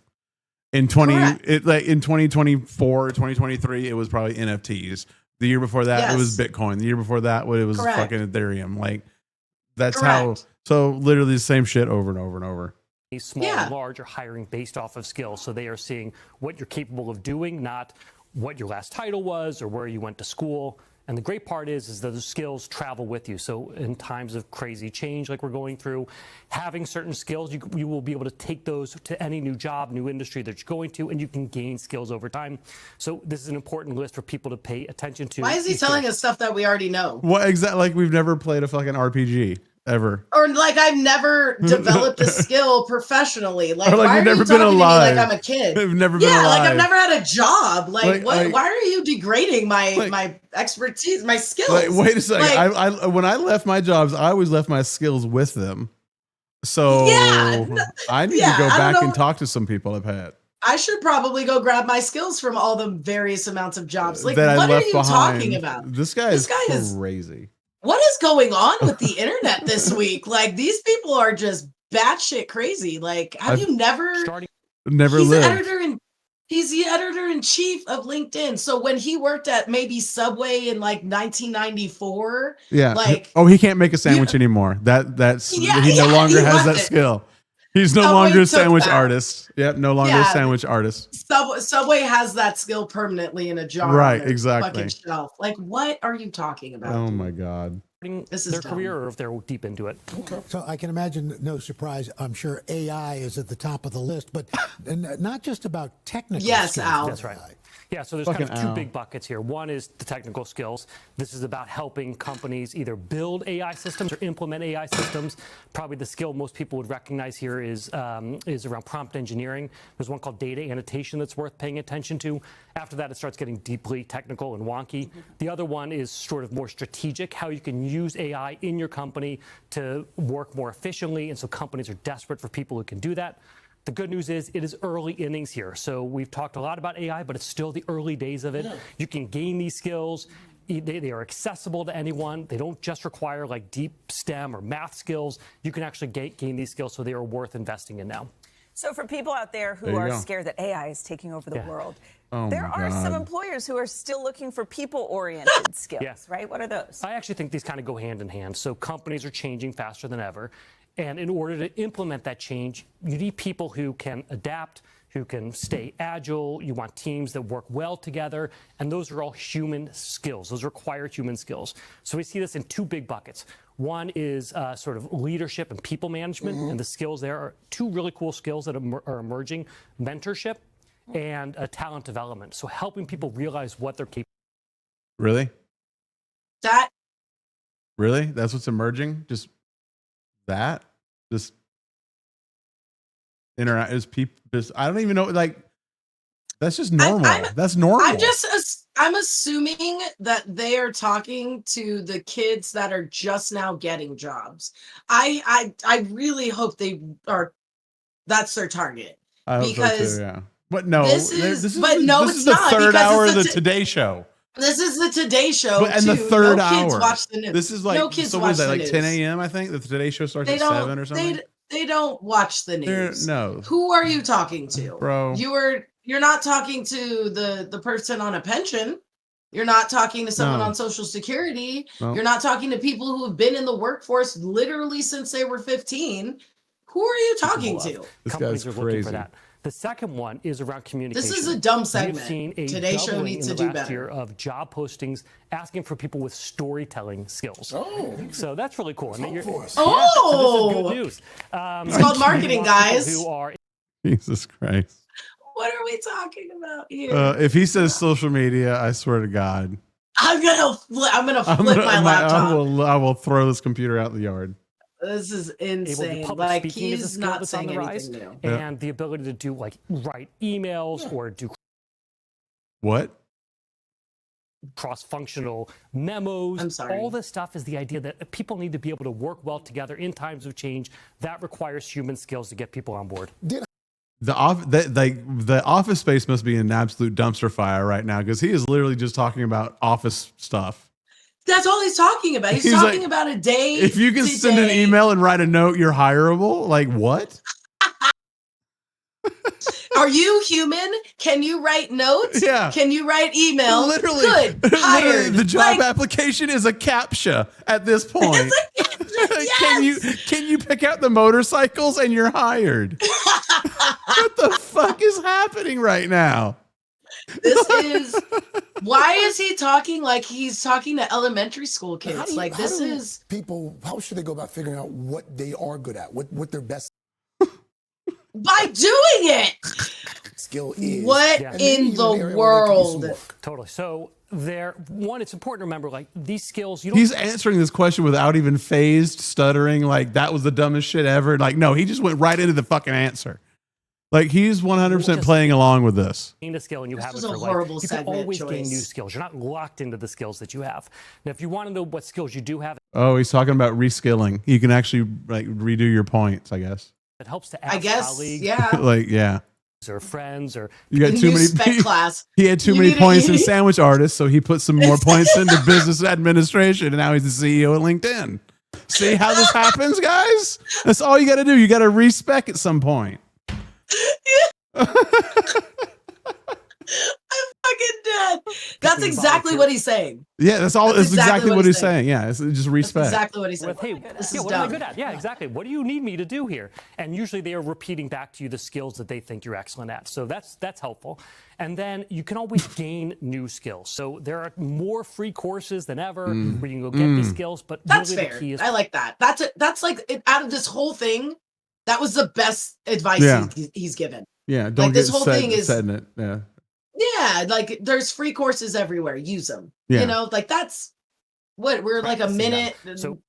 In 2024, 2023, it was probably NFTs. The year before that, it was Bitcoin. The year before that, it was fucking Ethereum. Like that's how. So literally the same shit over and over and over. Small and large are hiring based off of skills. So they are seeing what you're capable of doing, not what your last title was or where you went to school. And the great part is that the skills travel with you. So in times of crazy change like we're going through, having certain skills, you will be able to take those to any new job, new industry that you're going to, and you can gain skills over time. So this is an important list for people to pay attention to. Why is he telling us stuff that we already know? What exactly? Like we've never played a fucking RPG ever. Or like I've never developed a skill professionally. Like, or like why we've are never you been talking alive. to me like I'm a kid? We've never been alive. Like I've never had a job. Like what? Like, why are you degrading my expertise, my skills? Like, wait a second. I when I left my jobs, I always left my skills with them. So I need to go back and talk to some people I've had. I should probably go grab my skills from all the various amounts of jobs. Like, that what I left are you behind. talking about? This guy is crazy. What is going on with the internet this week? Like, these people are just batshit crazy. Like, have you never? Never He's lived. He's the editor in chief of LinkedIn. So when he worked at maybe Subway in like 1994, like he can't make a sandwich anymore. That's he no longer has that skill. He's no longer a sandwich artist. Yep, no longer a sandwich artist. Subway has that skill permanently in a jar. Right, on their exactly. fucking shelf. Like, what are you talking about? Oh my god. This is their career, or if they're deep into it. So I can imagine, no surprise, I'm sure AI is at the top of the list, but not just about technical skills. Al. That's right. Yeah, so there's kind of 2 big buckets here. One is the technical skills. This is about helping companies either build AI systems or implement AI systems. Probably the skill most people would recognize here is around prompt engineering. There's one called data annotation that's worth paying attention to. After that, it starts getting deeply technical and wonky. The other one is sort of more strategic, how you can use AI in your company to work more efficiently. And so companies are desperate for people who can do that. The good news is it is early innings here. So we've talked a lot about AI, but it's still the early days of it. Yeah. You can gain these skills. They are accessible to anyone. They don't just require like deep STEM or math skills. You can actually gain these skills, so they are worth investing in now. So for people out there who are scared that AI is taking over the world, there are some employers who are still looking for people-oriented skills, right? What are those? I actually think these kind of go hand in hand. So companies are changing faster than ever. And in order to implement that change, you need people who can adapt, who can stay agile. You want teams that work well together. And those are all human skills. Those require human skills. So we see this in 2 big buckets. One is sort of leadership and people management. And the skills there are 2 really cool skills that are emerging: mentorship and talent development. So helping people realize what they're capable of. Really? Really? That's what's emerging? Just interact as people. Just I don't even know. Like that's just normal. That's normal. I'm assuming that they are talking to the kids that are just now getting jobs. I really hope that's their target. I hope because so too, yeah. But no, this is the not, third hour of the Today Show. This is the Today Show, and the third hour. Kids watch the news. This is like, no kids so watch what is that, the like news. 10 a.m. I think the Today Show starts at 7 or something. They don't watch the news. No. Who are you talking to, bro? You're not talking to the person on a pension. You're not talking to someone on Social Security. No. You're not talking to people who have been in the workforce literally since they were 15. Who are you talking to? This Companies guy's are crazy. looking for that. The second one is around communication. This is a dumb segment. We've seen a Today Show doubling needs in to the do last better. year of job postings asking for people with storytelling skills. So that's really cool. So this is good news. It's called marketing, guys. Who are Jesus Christ. What are we talking about here? If he says social media, I swear to God. I'm gonna flip my laptop. I will throw this computer out in the yard. This is insane. Public Like speaking is a he's skill not that's on saying the rise, anything new. and the ability to do like write emails or do what cross-functional memos. I'm sorry. All this stuff is the idea that people need to be able to work well together in times of change. That requires human skills to get people on board. The office space must be an absolute dumpster fire right now because he is literally just talking about office stuff. That's all he's talking about. He's talking about a day. If you can send an email and write a note, you're hireable. Like what? Are you human? Can you write notes? Yeah. Can you write email? Literally. Good. Hired. Literally, the job application is a CAPTCHA at this point. Yes. Can you pick out the motorcycles and you're hired? What the fuck is happening right now? Why is he talking like he's talking to elementary school kids? How should they go about figuring out what they are good at, what their best by doing it? Skill is. What in the world? Totally. So it's important to remember, like these skills. He's answering this question without even phased, stuttering. Like that was the dumbest shit ever. Like no, he just went right into the fucking answer. Like he's 100% playing along with this. Gain a skill and you have it for life. You can always gain new skills. You're not locked into the skills that you have. Now, if you want to know what skills you do have, oh, he's talking about reskilling. You can actually like redo your points, I guess. it helps to ask colleagues, like yeah, or friends, or you got too many. Spec class. He had too many points in sandwich artist, so he put some more points into business administration, and now he's the CEO of LinkedIn. See how this happens, guys? That's all you got to do. You got to respec at some point. I'm fucking dead. That's exactly what he's saying. Yeah, that's all. That's exactly what he's saying. Yeah, it's just respect. That's exactly what he's saying. Hey, this is what dumb. am I good at? Yeah, exactly. What do you need me to do here? And usually they are repeating back to you the skills that they think you're excellent at. So that's helpful. And then you can always gain new skills. So there are more free courses than ever where you can go get these skills. But that's really fair. The key is I like that. That's like out of this whole thing. That was the best advice he's given. Yeah, don't like, get this whole thing is set in it. Yeah. Yeah, like there's free courses everywhere. Use them. Yeah. You know, like that's what we're like a minute,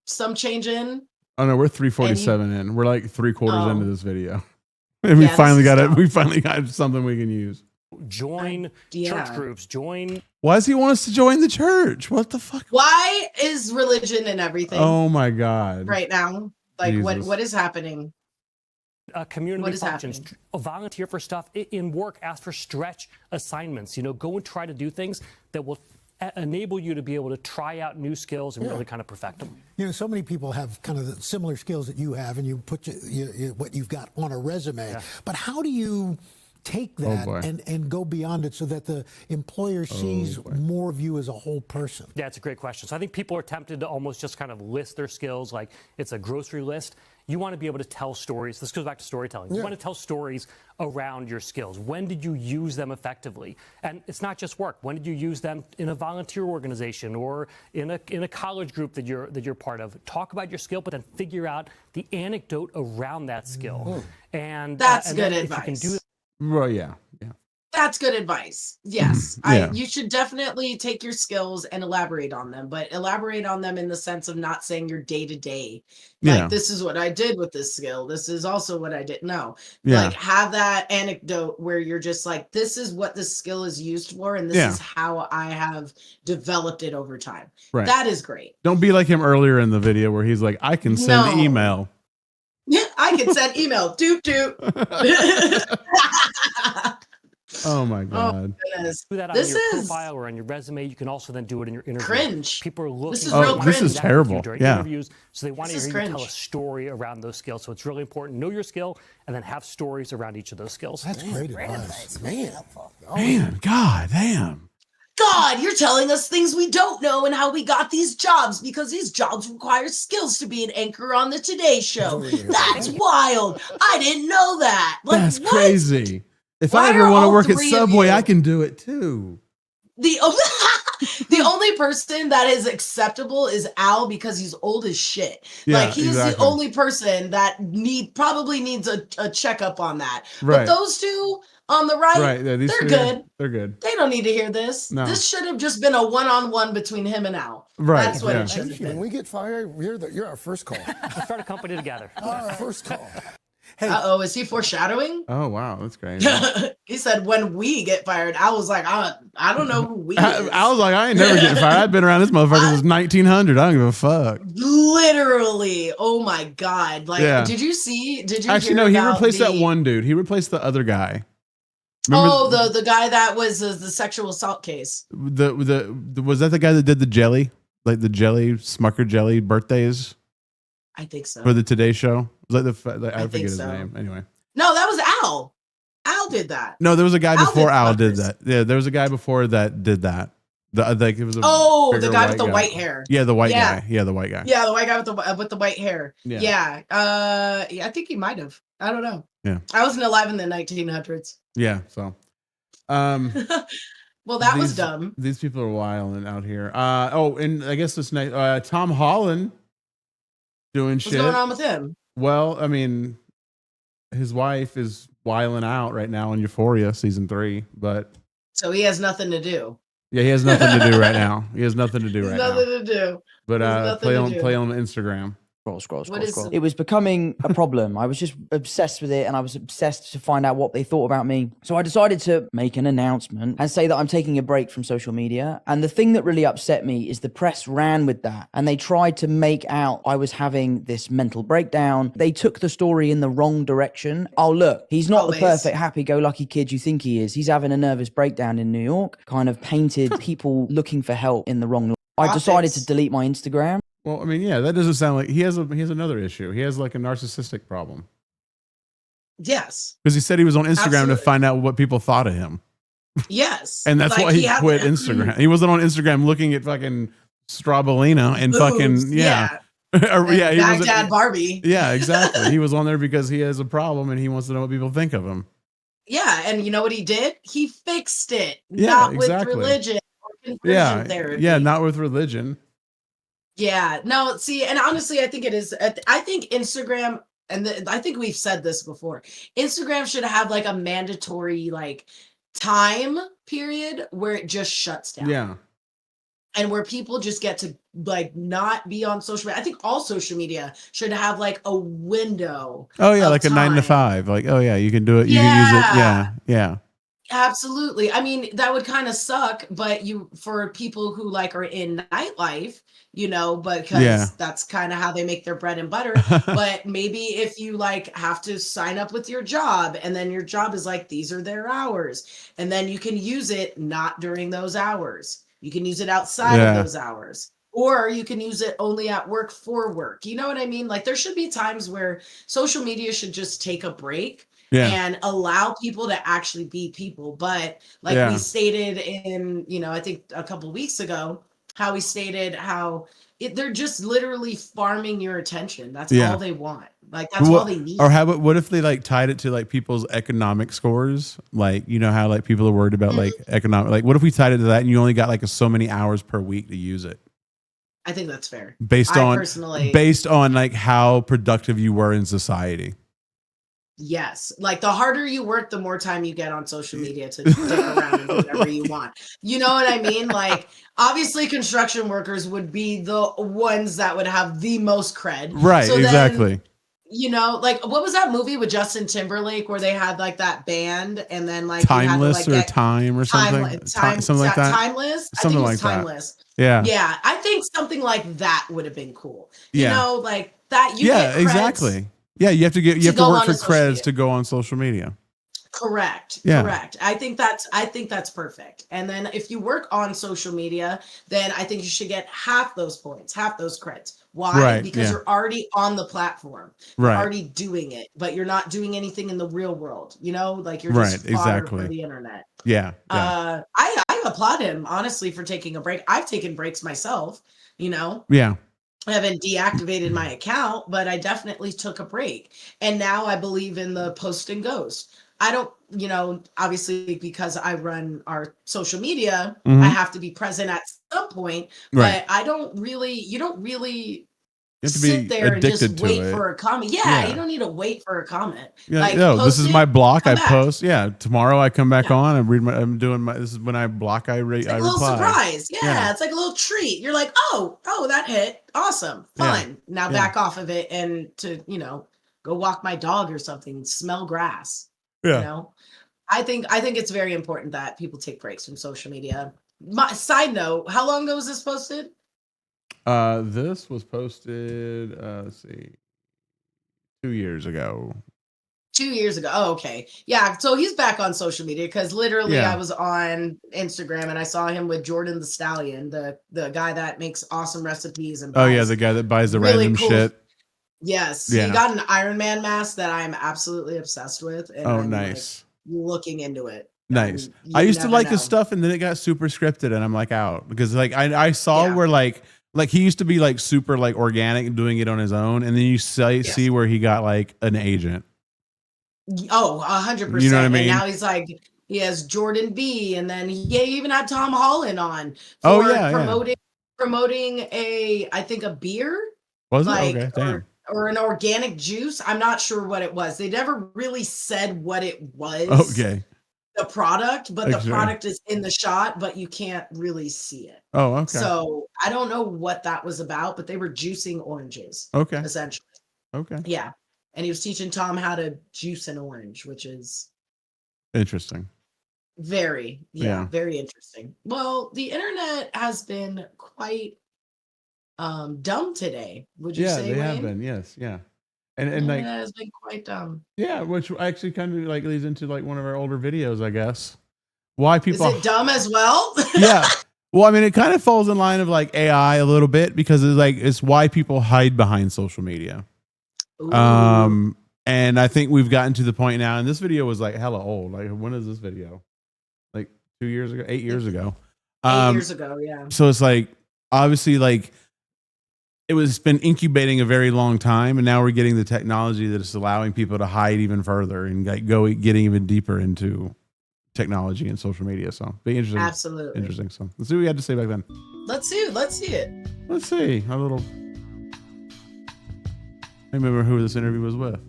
some change in. Oh no, we're 3:47 in. We're like 3/4 into this video, and Yeah, we finally got dumb. it. We finally got something we can use. Join church groups. Join. Why does he want us to join the church? What the fuck? Why is religion and everything? Oh my god! Right now, like Jesus. what is happening? Community functions, volunteer for stuff in work, ask for stretch assignments, go and try to do things that will enable you to be able to try out new skills and really kind of perfect them. So many people have kind of the similar skills that you have, and you put what you've got on a resume. Yeah. But how do you take that and go beyond it so that the employer sees more of you as a whole person? Yeah, it's a great question. So I think people are tempted to almost just kind of list their skills like it's a grocery list. You want to be able to tell stories. This goes back to storytelling. You want to tell stories around your skills. When did you use them effectively? And it's not just work. When did you use them in a volunteer organization or in a college group that you're part of? Talk about your skill, but then figure out the anecdote around that skill. And that's and good then advice. If you can do that, well, yeah. That's good advice. Yes. You should definitely take your skills and elaborate on them, but elaborate on them in the sense of not saying your day to day. Like, this is what I did with this skill. This is also what I did. No. Yeah. Like, have that anecdote where you're just like, this is what this skill is used for, and this is how I have developed it over time. Right. That is great. Don't be like him earlier in the video where he's like, I can send email. Yeah, I can send email. Doot doot. Oh my god! Goodness. Do that on your profile or on your resume. You can also then do it in your interview. Cringe. People are looking. This is real cringe. This is terrible. During Yeah. interviews, so they want to hear you tell a story around those skills. So it's really important. Know your skill and then have stories around each of those skills. That's great advice, man. Man, god damn. God, you're telling us things we don't know and how we got these jobs because these jobs require skills to be an anchor on the Today Show. That's wild. I didn't know that. Like, That's what? crazy. If Why I ever are want to all work at three of Subway, you- I can do it too. The only person that is acceptable is Al because he's old as shit. Yeah, like he's the only person that probably needs a checkup on that. Right. But those two, on the right, Right. Yeah, they're good. They're good. They don't need to hear this. No. This should have just been a one-on-one between him and Al. Right. That's what it should have When been. we get fired, you're our first call. Let's start a company together. First call. Uh-oh, is he foreshadowing? Oh, wow. That's great. He said, when we get fired. I was like, I don't know who we is. I was like, I ain't never getting fired. I've been around this motherfucker since 1900. I don't give a fuck. Literally. Oh my God. Like, Yeah. did you Actually, hear no, he about replaced that one dude. He replaced the other guy. The guy that was the sexual assault case. The was that the guy that did the jelly? Like the jelly, Smucker jelly birthdays? I think so. For the Today Show? Was that I forget his so. name. Anyway. No, that was Al. Al did that. No, there was a guy before Al did Smuckers. that. Yeah, there was a guy before that did that. Like it was a Oh, the bigger guy with the white hair. Yeah, the white guy. Yeah, the white guy. Yeah, the white guy with the white hair. Yeah. Yeah. I think he might have. I don't know. Yeah. I wasn't alive in the 1900s. Yeah. So, well, that was dumb. These people are wilding out here. And I guess this night, Tom Holland doing shit. What's going on with him? Well, I mean, his wife is wilding out right now on Euphoria season 3, but So he has nothing to do. yeah, he has nothing to do right now. He has nothing to do right Nothing now. to do. But play on do. Instagram. Scroll. What is- It was becoming a problem. I was just obsessed with it, and I was obsessed to find out what they thought about me. So I decided to make an announcement and say that I'm taking a break from social media. And the thing that really upset me is the press ran with that, and they tried to make out I was having this mental breakdown. They took the story in the wrong direction. Oh, look, he's not the perfect happy-go-lucky kid you think he is. He's having a nervous breakdown in New York. Kind of painted people looking for help in the wrong light. I decided to delete my Instagram. Well, I mean, yeah, that doesn't sound like he has another issue. He has like a narcissistic problem. Yes. Because he said he was on Instagram Absolutely. to find out what people thought of him. Yes. And that's Like, why he had- quit Instagram. He wasn't on Instagram looking at fucking Strabolina and fucking Boobs, yeah. And He wasn't- Baghdad Barbie. Yeah, exactly. He was on there because he has a problem and he wants to know what people think of him. Yeah, and you know what he did? He fixed it. Yeah, not exactly. with religion or conversion Yeah. therapy. Yeah, not with religion. Yeah, no, see, and honestly, I think it is. I think Instagram, and I think we've said this before. Instagram should have like a mandatory like time period where it just shuts down. Yeah. And where people just get to like not be on social media. I think all social media should have like a window. Oh yeah, of like a 9 to time. 5. Like, oh yeah, you can do it. You can use it. Yeah. Yeah. Absolutely. I mean, that would kind of suck, but for people who like are in nightlife, because Yeah. that's kind of how they make their bread and butter. But maybe if you like have to sign up with your job and then your job is like, these are their hours, and then you can use it not during those hours. You can use it outside Yeah. of those hours. Or you can use it only at work for work. You know what I mean? Like there should be times where social media should just take a break. Yeah. And allow people to actually be people. But like Yeah. we stated in, I think a couple weeks ago, how we stated how they're just literally farming your attention. That's Yeah. all they want. Like that's all they need. Or what if they like tied it to like people's economic scores? Like, you know how like people are worried about like economic, like what if we tied it to that and you only got like so many hours per week to use it? I think that's fair. Based I on personally, like how productive you were in society. yes. Like the harder you work, the more time you get on social media to stick around and do whatever you want. You know what I mean? Like obviously construction workers would be the ones that would have the most cred. Right, So then, exactly. like what was that movie with Justin Timberlake where they had like that band and then like you had to, Timeless like, or get time or something. Something like that. Timeless. Something I think like it was Timeless. that. Yeah. Yeah. I think something like that would have been cool. Yeah. Like that. You Yeah, get creds. exactly. Yeah, you have to go work on for to social creds media. to go on social media. Correct. Yeah. Correct. I think that's perfect. And then if you work on social media, then I think you should get half those points, half those creds. Why? Right, Because yeah. you're already on the platform. You're Right. already doing it, but you're not doing anything in the real world. Like you're Right, just fodder exactly. for the internet. Yeah. I applaud him honestly for taking a break. I've taken breaks myself, Yeah. I haven't deactivated my account, but I definitely took a break. And now I believe in the post and ghost. I don't, obviously because I run our social media, Mhm. I have to be present at some point, Right. but you don't really sit there and just wait for a comment. Yeah, you don't need to wait for a comment. Yeah, like, no, this is my block. I back. post. Yeah, tomorrow I come back on and read my. I'm doing my. This is when I block. I It's like I a little reply. surprise. Yeah, it's like a little treat. You're like, oh, that hit. Awesome, fun. Now back off of it and to go walk my dog or something. Smell grass. Yeah. I think it's very important that people take breaks from social media. Side note, how long ago was this posted? This was posted, let's see, 2 years ago. 2 years ago. Oh, okay. Yeah. So he's back on social media because literally I was on Instagram and I saw him with Jordan the Stallion, the guy that makes awesome recipes and The guy that buys the really random cool shit. Yes. Yeah. He got an Iron Man mask that I'm absolutely obsessed with. And I'm nice. looking into it. Nice. I used to like his stuff and then it got super scripted and I'm like out because like I saw where like he used to be like super like organic and doing it on his own and then you see where he got like an agent. Oh, 100%. You know what I mean? And now he's like, he has Jordan B. And then he even had Tom Holland on for promoting I think a beer. Was it? Like, Okay, damn. Or an organic juice. I'm not sure what it was. They never really said what it was. Okay. The product, but the product is in the shot, but you can't really see it. Oh, okay. So I don't know what that was about, but they were juicing oranges. Okay. Essentially. Okay. Yeah. And he was teaching Tom how to juice an orange, which is interesting. Very interesting. Well, the internet has been quite dumb today. Would you say? Yeah, they have been. Yes. Yeah. And like, it has been quite dumb. Yeah, which actually kind of like leads into like one of our older videos, I guess. Why people is it dumb as well? Yeah. Well, I mean, it kind of falls in line of like AI a little bit because it's why people hide behind social media. Ooh. And I think we've gotten to the point now, and this video was like hella old. Like, when is this video? Like 2 years ago, 8 years ago. 8 years ago, yeah. So it's like obviously like it's been incubating a very long time, and now we're getting the technology that is allowing people to hide even further and like getting even deeper into technology and social media. So be interesting. Absolutely interesting. So let's see what we had to say back then. Let's see it. Let's see a little. I remember who this interview was with.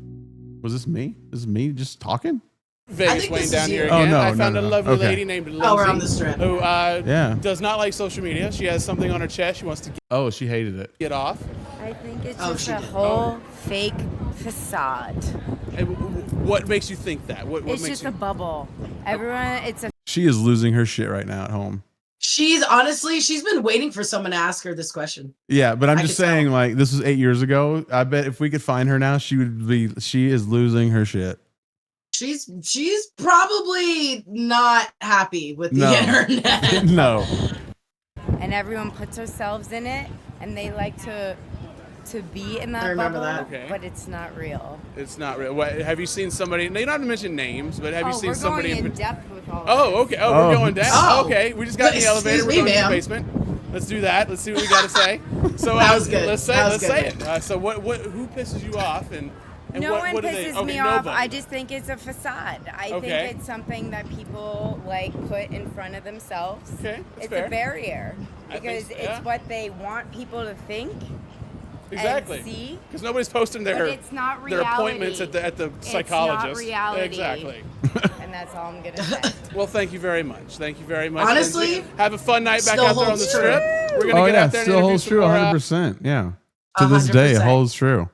Was this me? This is me just talking? Vegas Wayne down here again. No, I found a lovely lady named Lindsay. Oh, we're on the strip. Who does not like social media. She has something on her chest she wants to she hated it. Get off. I think it's just a whole fake facade. And what makes you think that? What it's makes just a bubble. Everyone, She is losing her shit right now at home. She's been waiting for someone to ask her this question. Yeah, but I'm just saying, like, this was 8 years ago. I bet if we could find her now, she is losing her shit. She's probably not happy with the internet. No. And everyone puts themselves in it, and they like to be in that bubble, but it's not real. It's not real. What, have you seen somebody? You don't have to mention names, but have you seen somebody? We're going in depth with all. Oh, okay. Oh, we're going down. Oh. Okay, we just got in the elevator. We're going to the basement. Let's do that. Let's see what we got to say. So that was good. Let's say it. So who pisses you off and no what one pisses me off. Nobody. I just think it's a facade. I think it's something that people like put in front of themselves. Okay, it's fair. a barrier because it's what they want people to think. Exactly. Because nobody's posting their appointments at the psychologist. It's not reality. Exactly. And that's all I'm gonna say. Well, thank you very much. Thank you very much. Honestly, Lindsay. Have a fun night back out there on the strip. We're gonna get out there and still holds true 100%. Yeah. To this day, it holds true.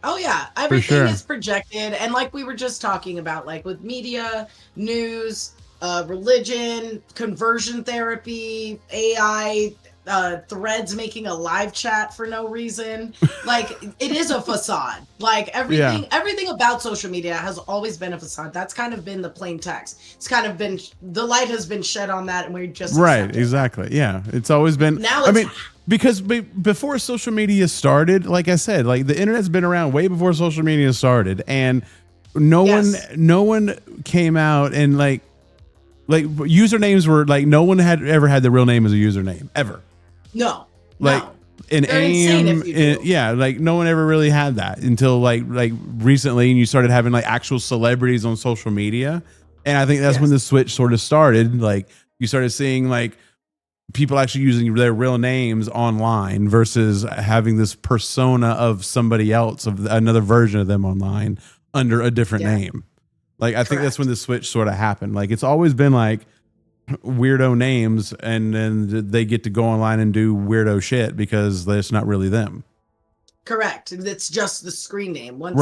Oh yeah, everything is projected, and like we were just talking about, like with media, news, religion, conversion therapy, AI, threads making a live chat for no reason. Like it is a facade. Like everything about social media has always been a facade. That's kind of been the plain text. It's kind of been the light has been shed on that, and we're just exactly. Yeah, it's always been. Now because before social media started, like I said, like the internet's been around way before social media started, and no one came out and like usernames were like no one had ever had the real name as a username ever. No. Like in AIM, like no one ever really had that until like recently, and you started having like actual celebrities on social media, and I think that's when the switch sort of started. Like you started seeing like people actually using their real names online versus having this persona of somebody else, of another version of them online under a different name. Like, I think that's when the switch sort of happened. Like, it's always been like weirdo names, and then they get to go online and do weirdo shit because it's not really them. Correct. It's just the screen name. Once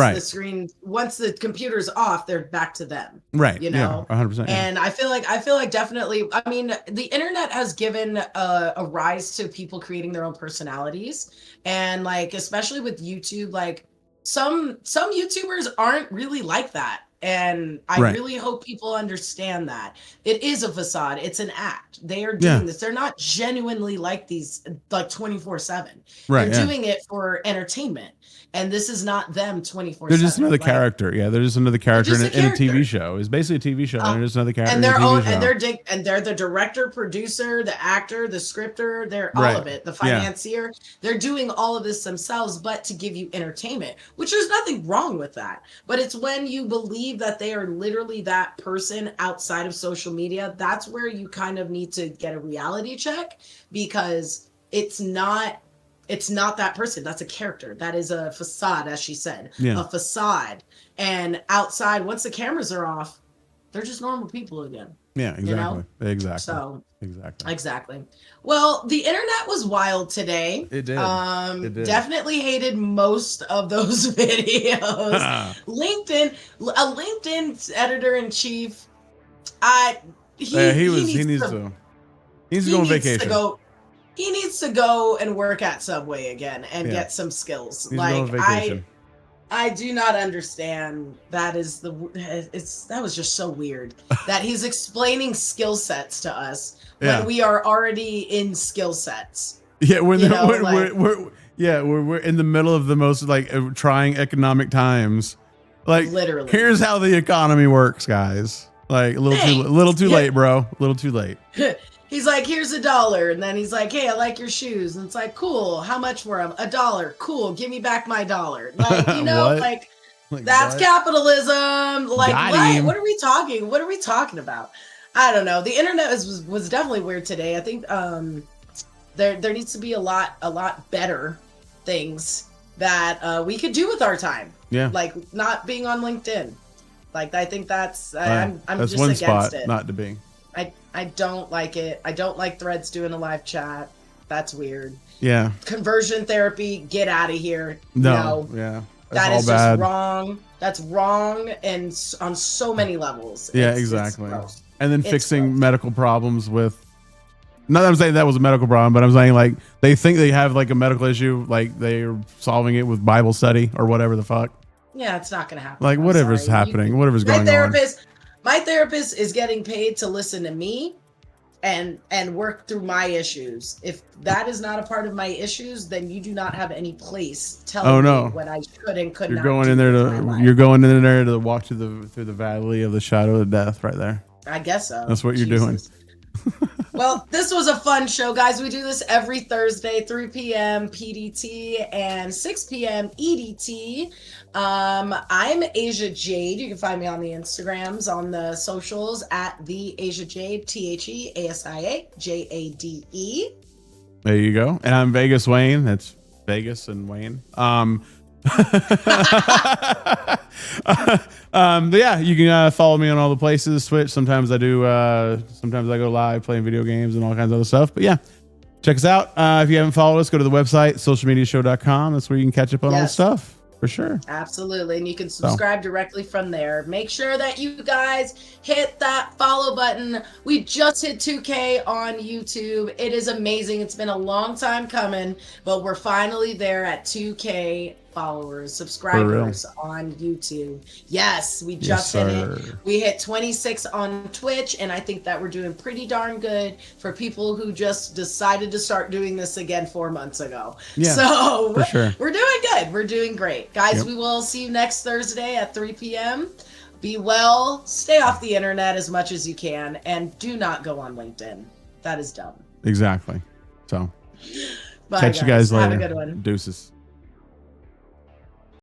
the computer's off, they're back to them. Right. You know, 100%. And I feel like definitely, I mean, the internet has given a rise to people creating their own personalities. And like, especially with YouTube, like some YouTubers aren't really like that. And I really hope people understand that it is a facade. It's an act. They are doing this. They're not genuinely like these, like 24/7. They're doing it for entertainment. And this is not them 24/7. They're just another character. Yeah, they're just another character in a TV show. It's basically a TV show. And they're just another character in a TV show. And they're the director, producer, the actor, the scripter. They're all of it. The financier. They're doing all of this themselves, but to give you entertainment, which there's nothing wrong with that. But it's when you believe that they are literally that person outside of social media, that's where you kind of need to get a reality check, because it's not that person. That's a character. That is a facade, as she said, a facade. And outside, once the cameras are off, they're just normal people again. Yeah, exactly. You know? Exactly. So exactly. Well, the internet was wild today. It did. It did. Definitely hated most of those videos. LinkedIn, a LinkedIn editor-in-chief, he needs to go on vacation. He needs to go and work at Subway again and get some skills. Like, I do not understand. That was just so weird that he's explaining skill sets to us when we are already in skill sets. Yeah, we're in the middle of the most like trying economic times. Like, literally, here's how the economy works, guys. Like, a little too late, bro. A little too late. He's like, here's $1. And then he's like, hey, I like your shoes. And it's like, cool. How much for them? $1. Cool. Give me back my $1. Like, you know, like that's capitalism. Like, what are we talking about? I don't know. The internet was definitely weird today. I think there needs to be a lot better things that we could do with our time. Yeah. Like, not being on LinkedIn. Like, I think that's I'm that's just one against spot it. not to be. I don't like it. I don't like Threads doing a live chat. That's weird. Yeah. Conversion therapy, get out of here. No. Yeah. That is just wrong. That's wrong, and on so many levels. Exactly. And then fixing medical problems with. Not that I'm saying that was a medical problem, but I'm saying like they think they have like a medical issue, like they're solving it with Bible study or whatever the fuck. Yeah, it's not gonna happen. Like, whatever's happening, whatever's going on. My therapist is getting paid to listen to me and work through my issues. If that is not a part of my issues, then you do not have any place telling me what I should and could not do. You're going in there to walk through the valley of the shadow of death right there. I guess so. That's what you're doing. Well, this was a fun show, guys. We do this every Thursday, 3 p.m. PDT and 6 p.m. EDT. I'm Asia Jade. You can find me on the Instagrams, on the socials at the Asia Jade, TheAsiaJade. There you go. And I'm Vegas Wayne. That's Vegas and Wayne. But yeah, you can follow me on all the places. Twitch. Sometimes I do. Sometimes I go live playing video games and all kinds of other stuff. But yeah, check us out. If you haven't followed us, go to the website socialmediashow.com. That's where you can catch up on all the stuff. For sure. Absolutely. And you can subscribe directly from there. Make sure that you guys hit that follow button. We just hit 2K on YouTube. It is amazing. It's been a long time coming, but we're finally there at 2K followers, subscribers on YouTube. Yes, we just hit it. We hit 26 on Twitch, and I think that we're doing pretty darn good for people who just decided to start doing this again 4 months ago. Yeah, so we're doing good. We're doing great. Guys, we will see you next Thursday at 3 p.m. Be well, stay off the internet as much as you can, and do not go on LinkedIn. That is dumb. Exactly. So bye, catch you guys later. Have a good one. Deuces.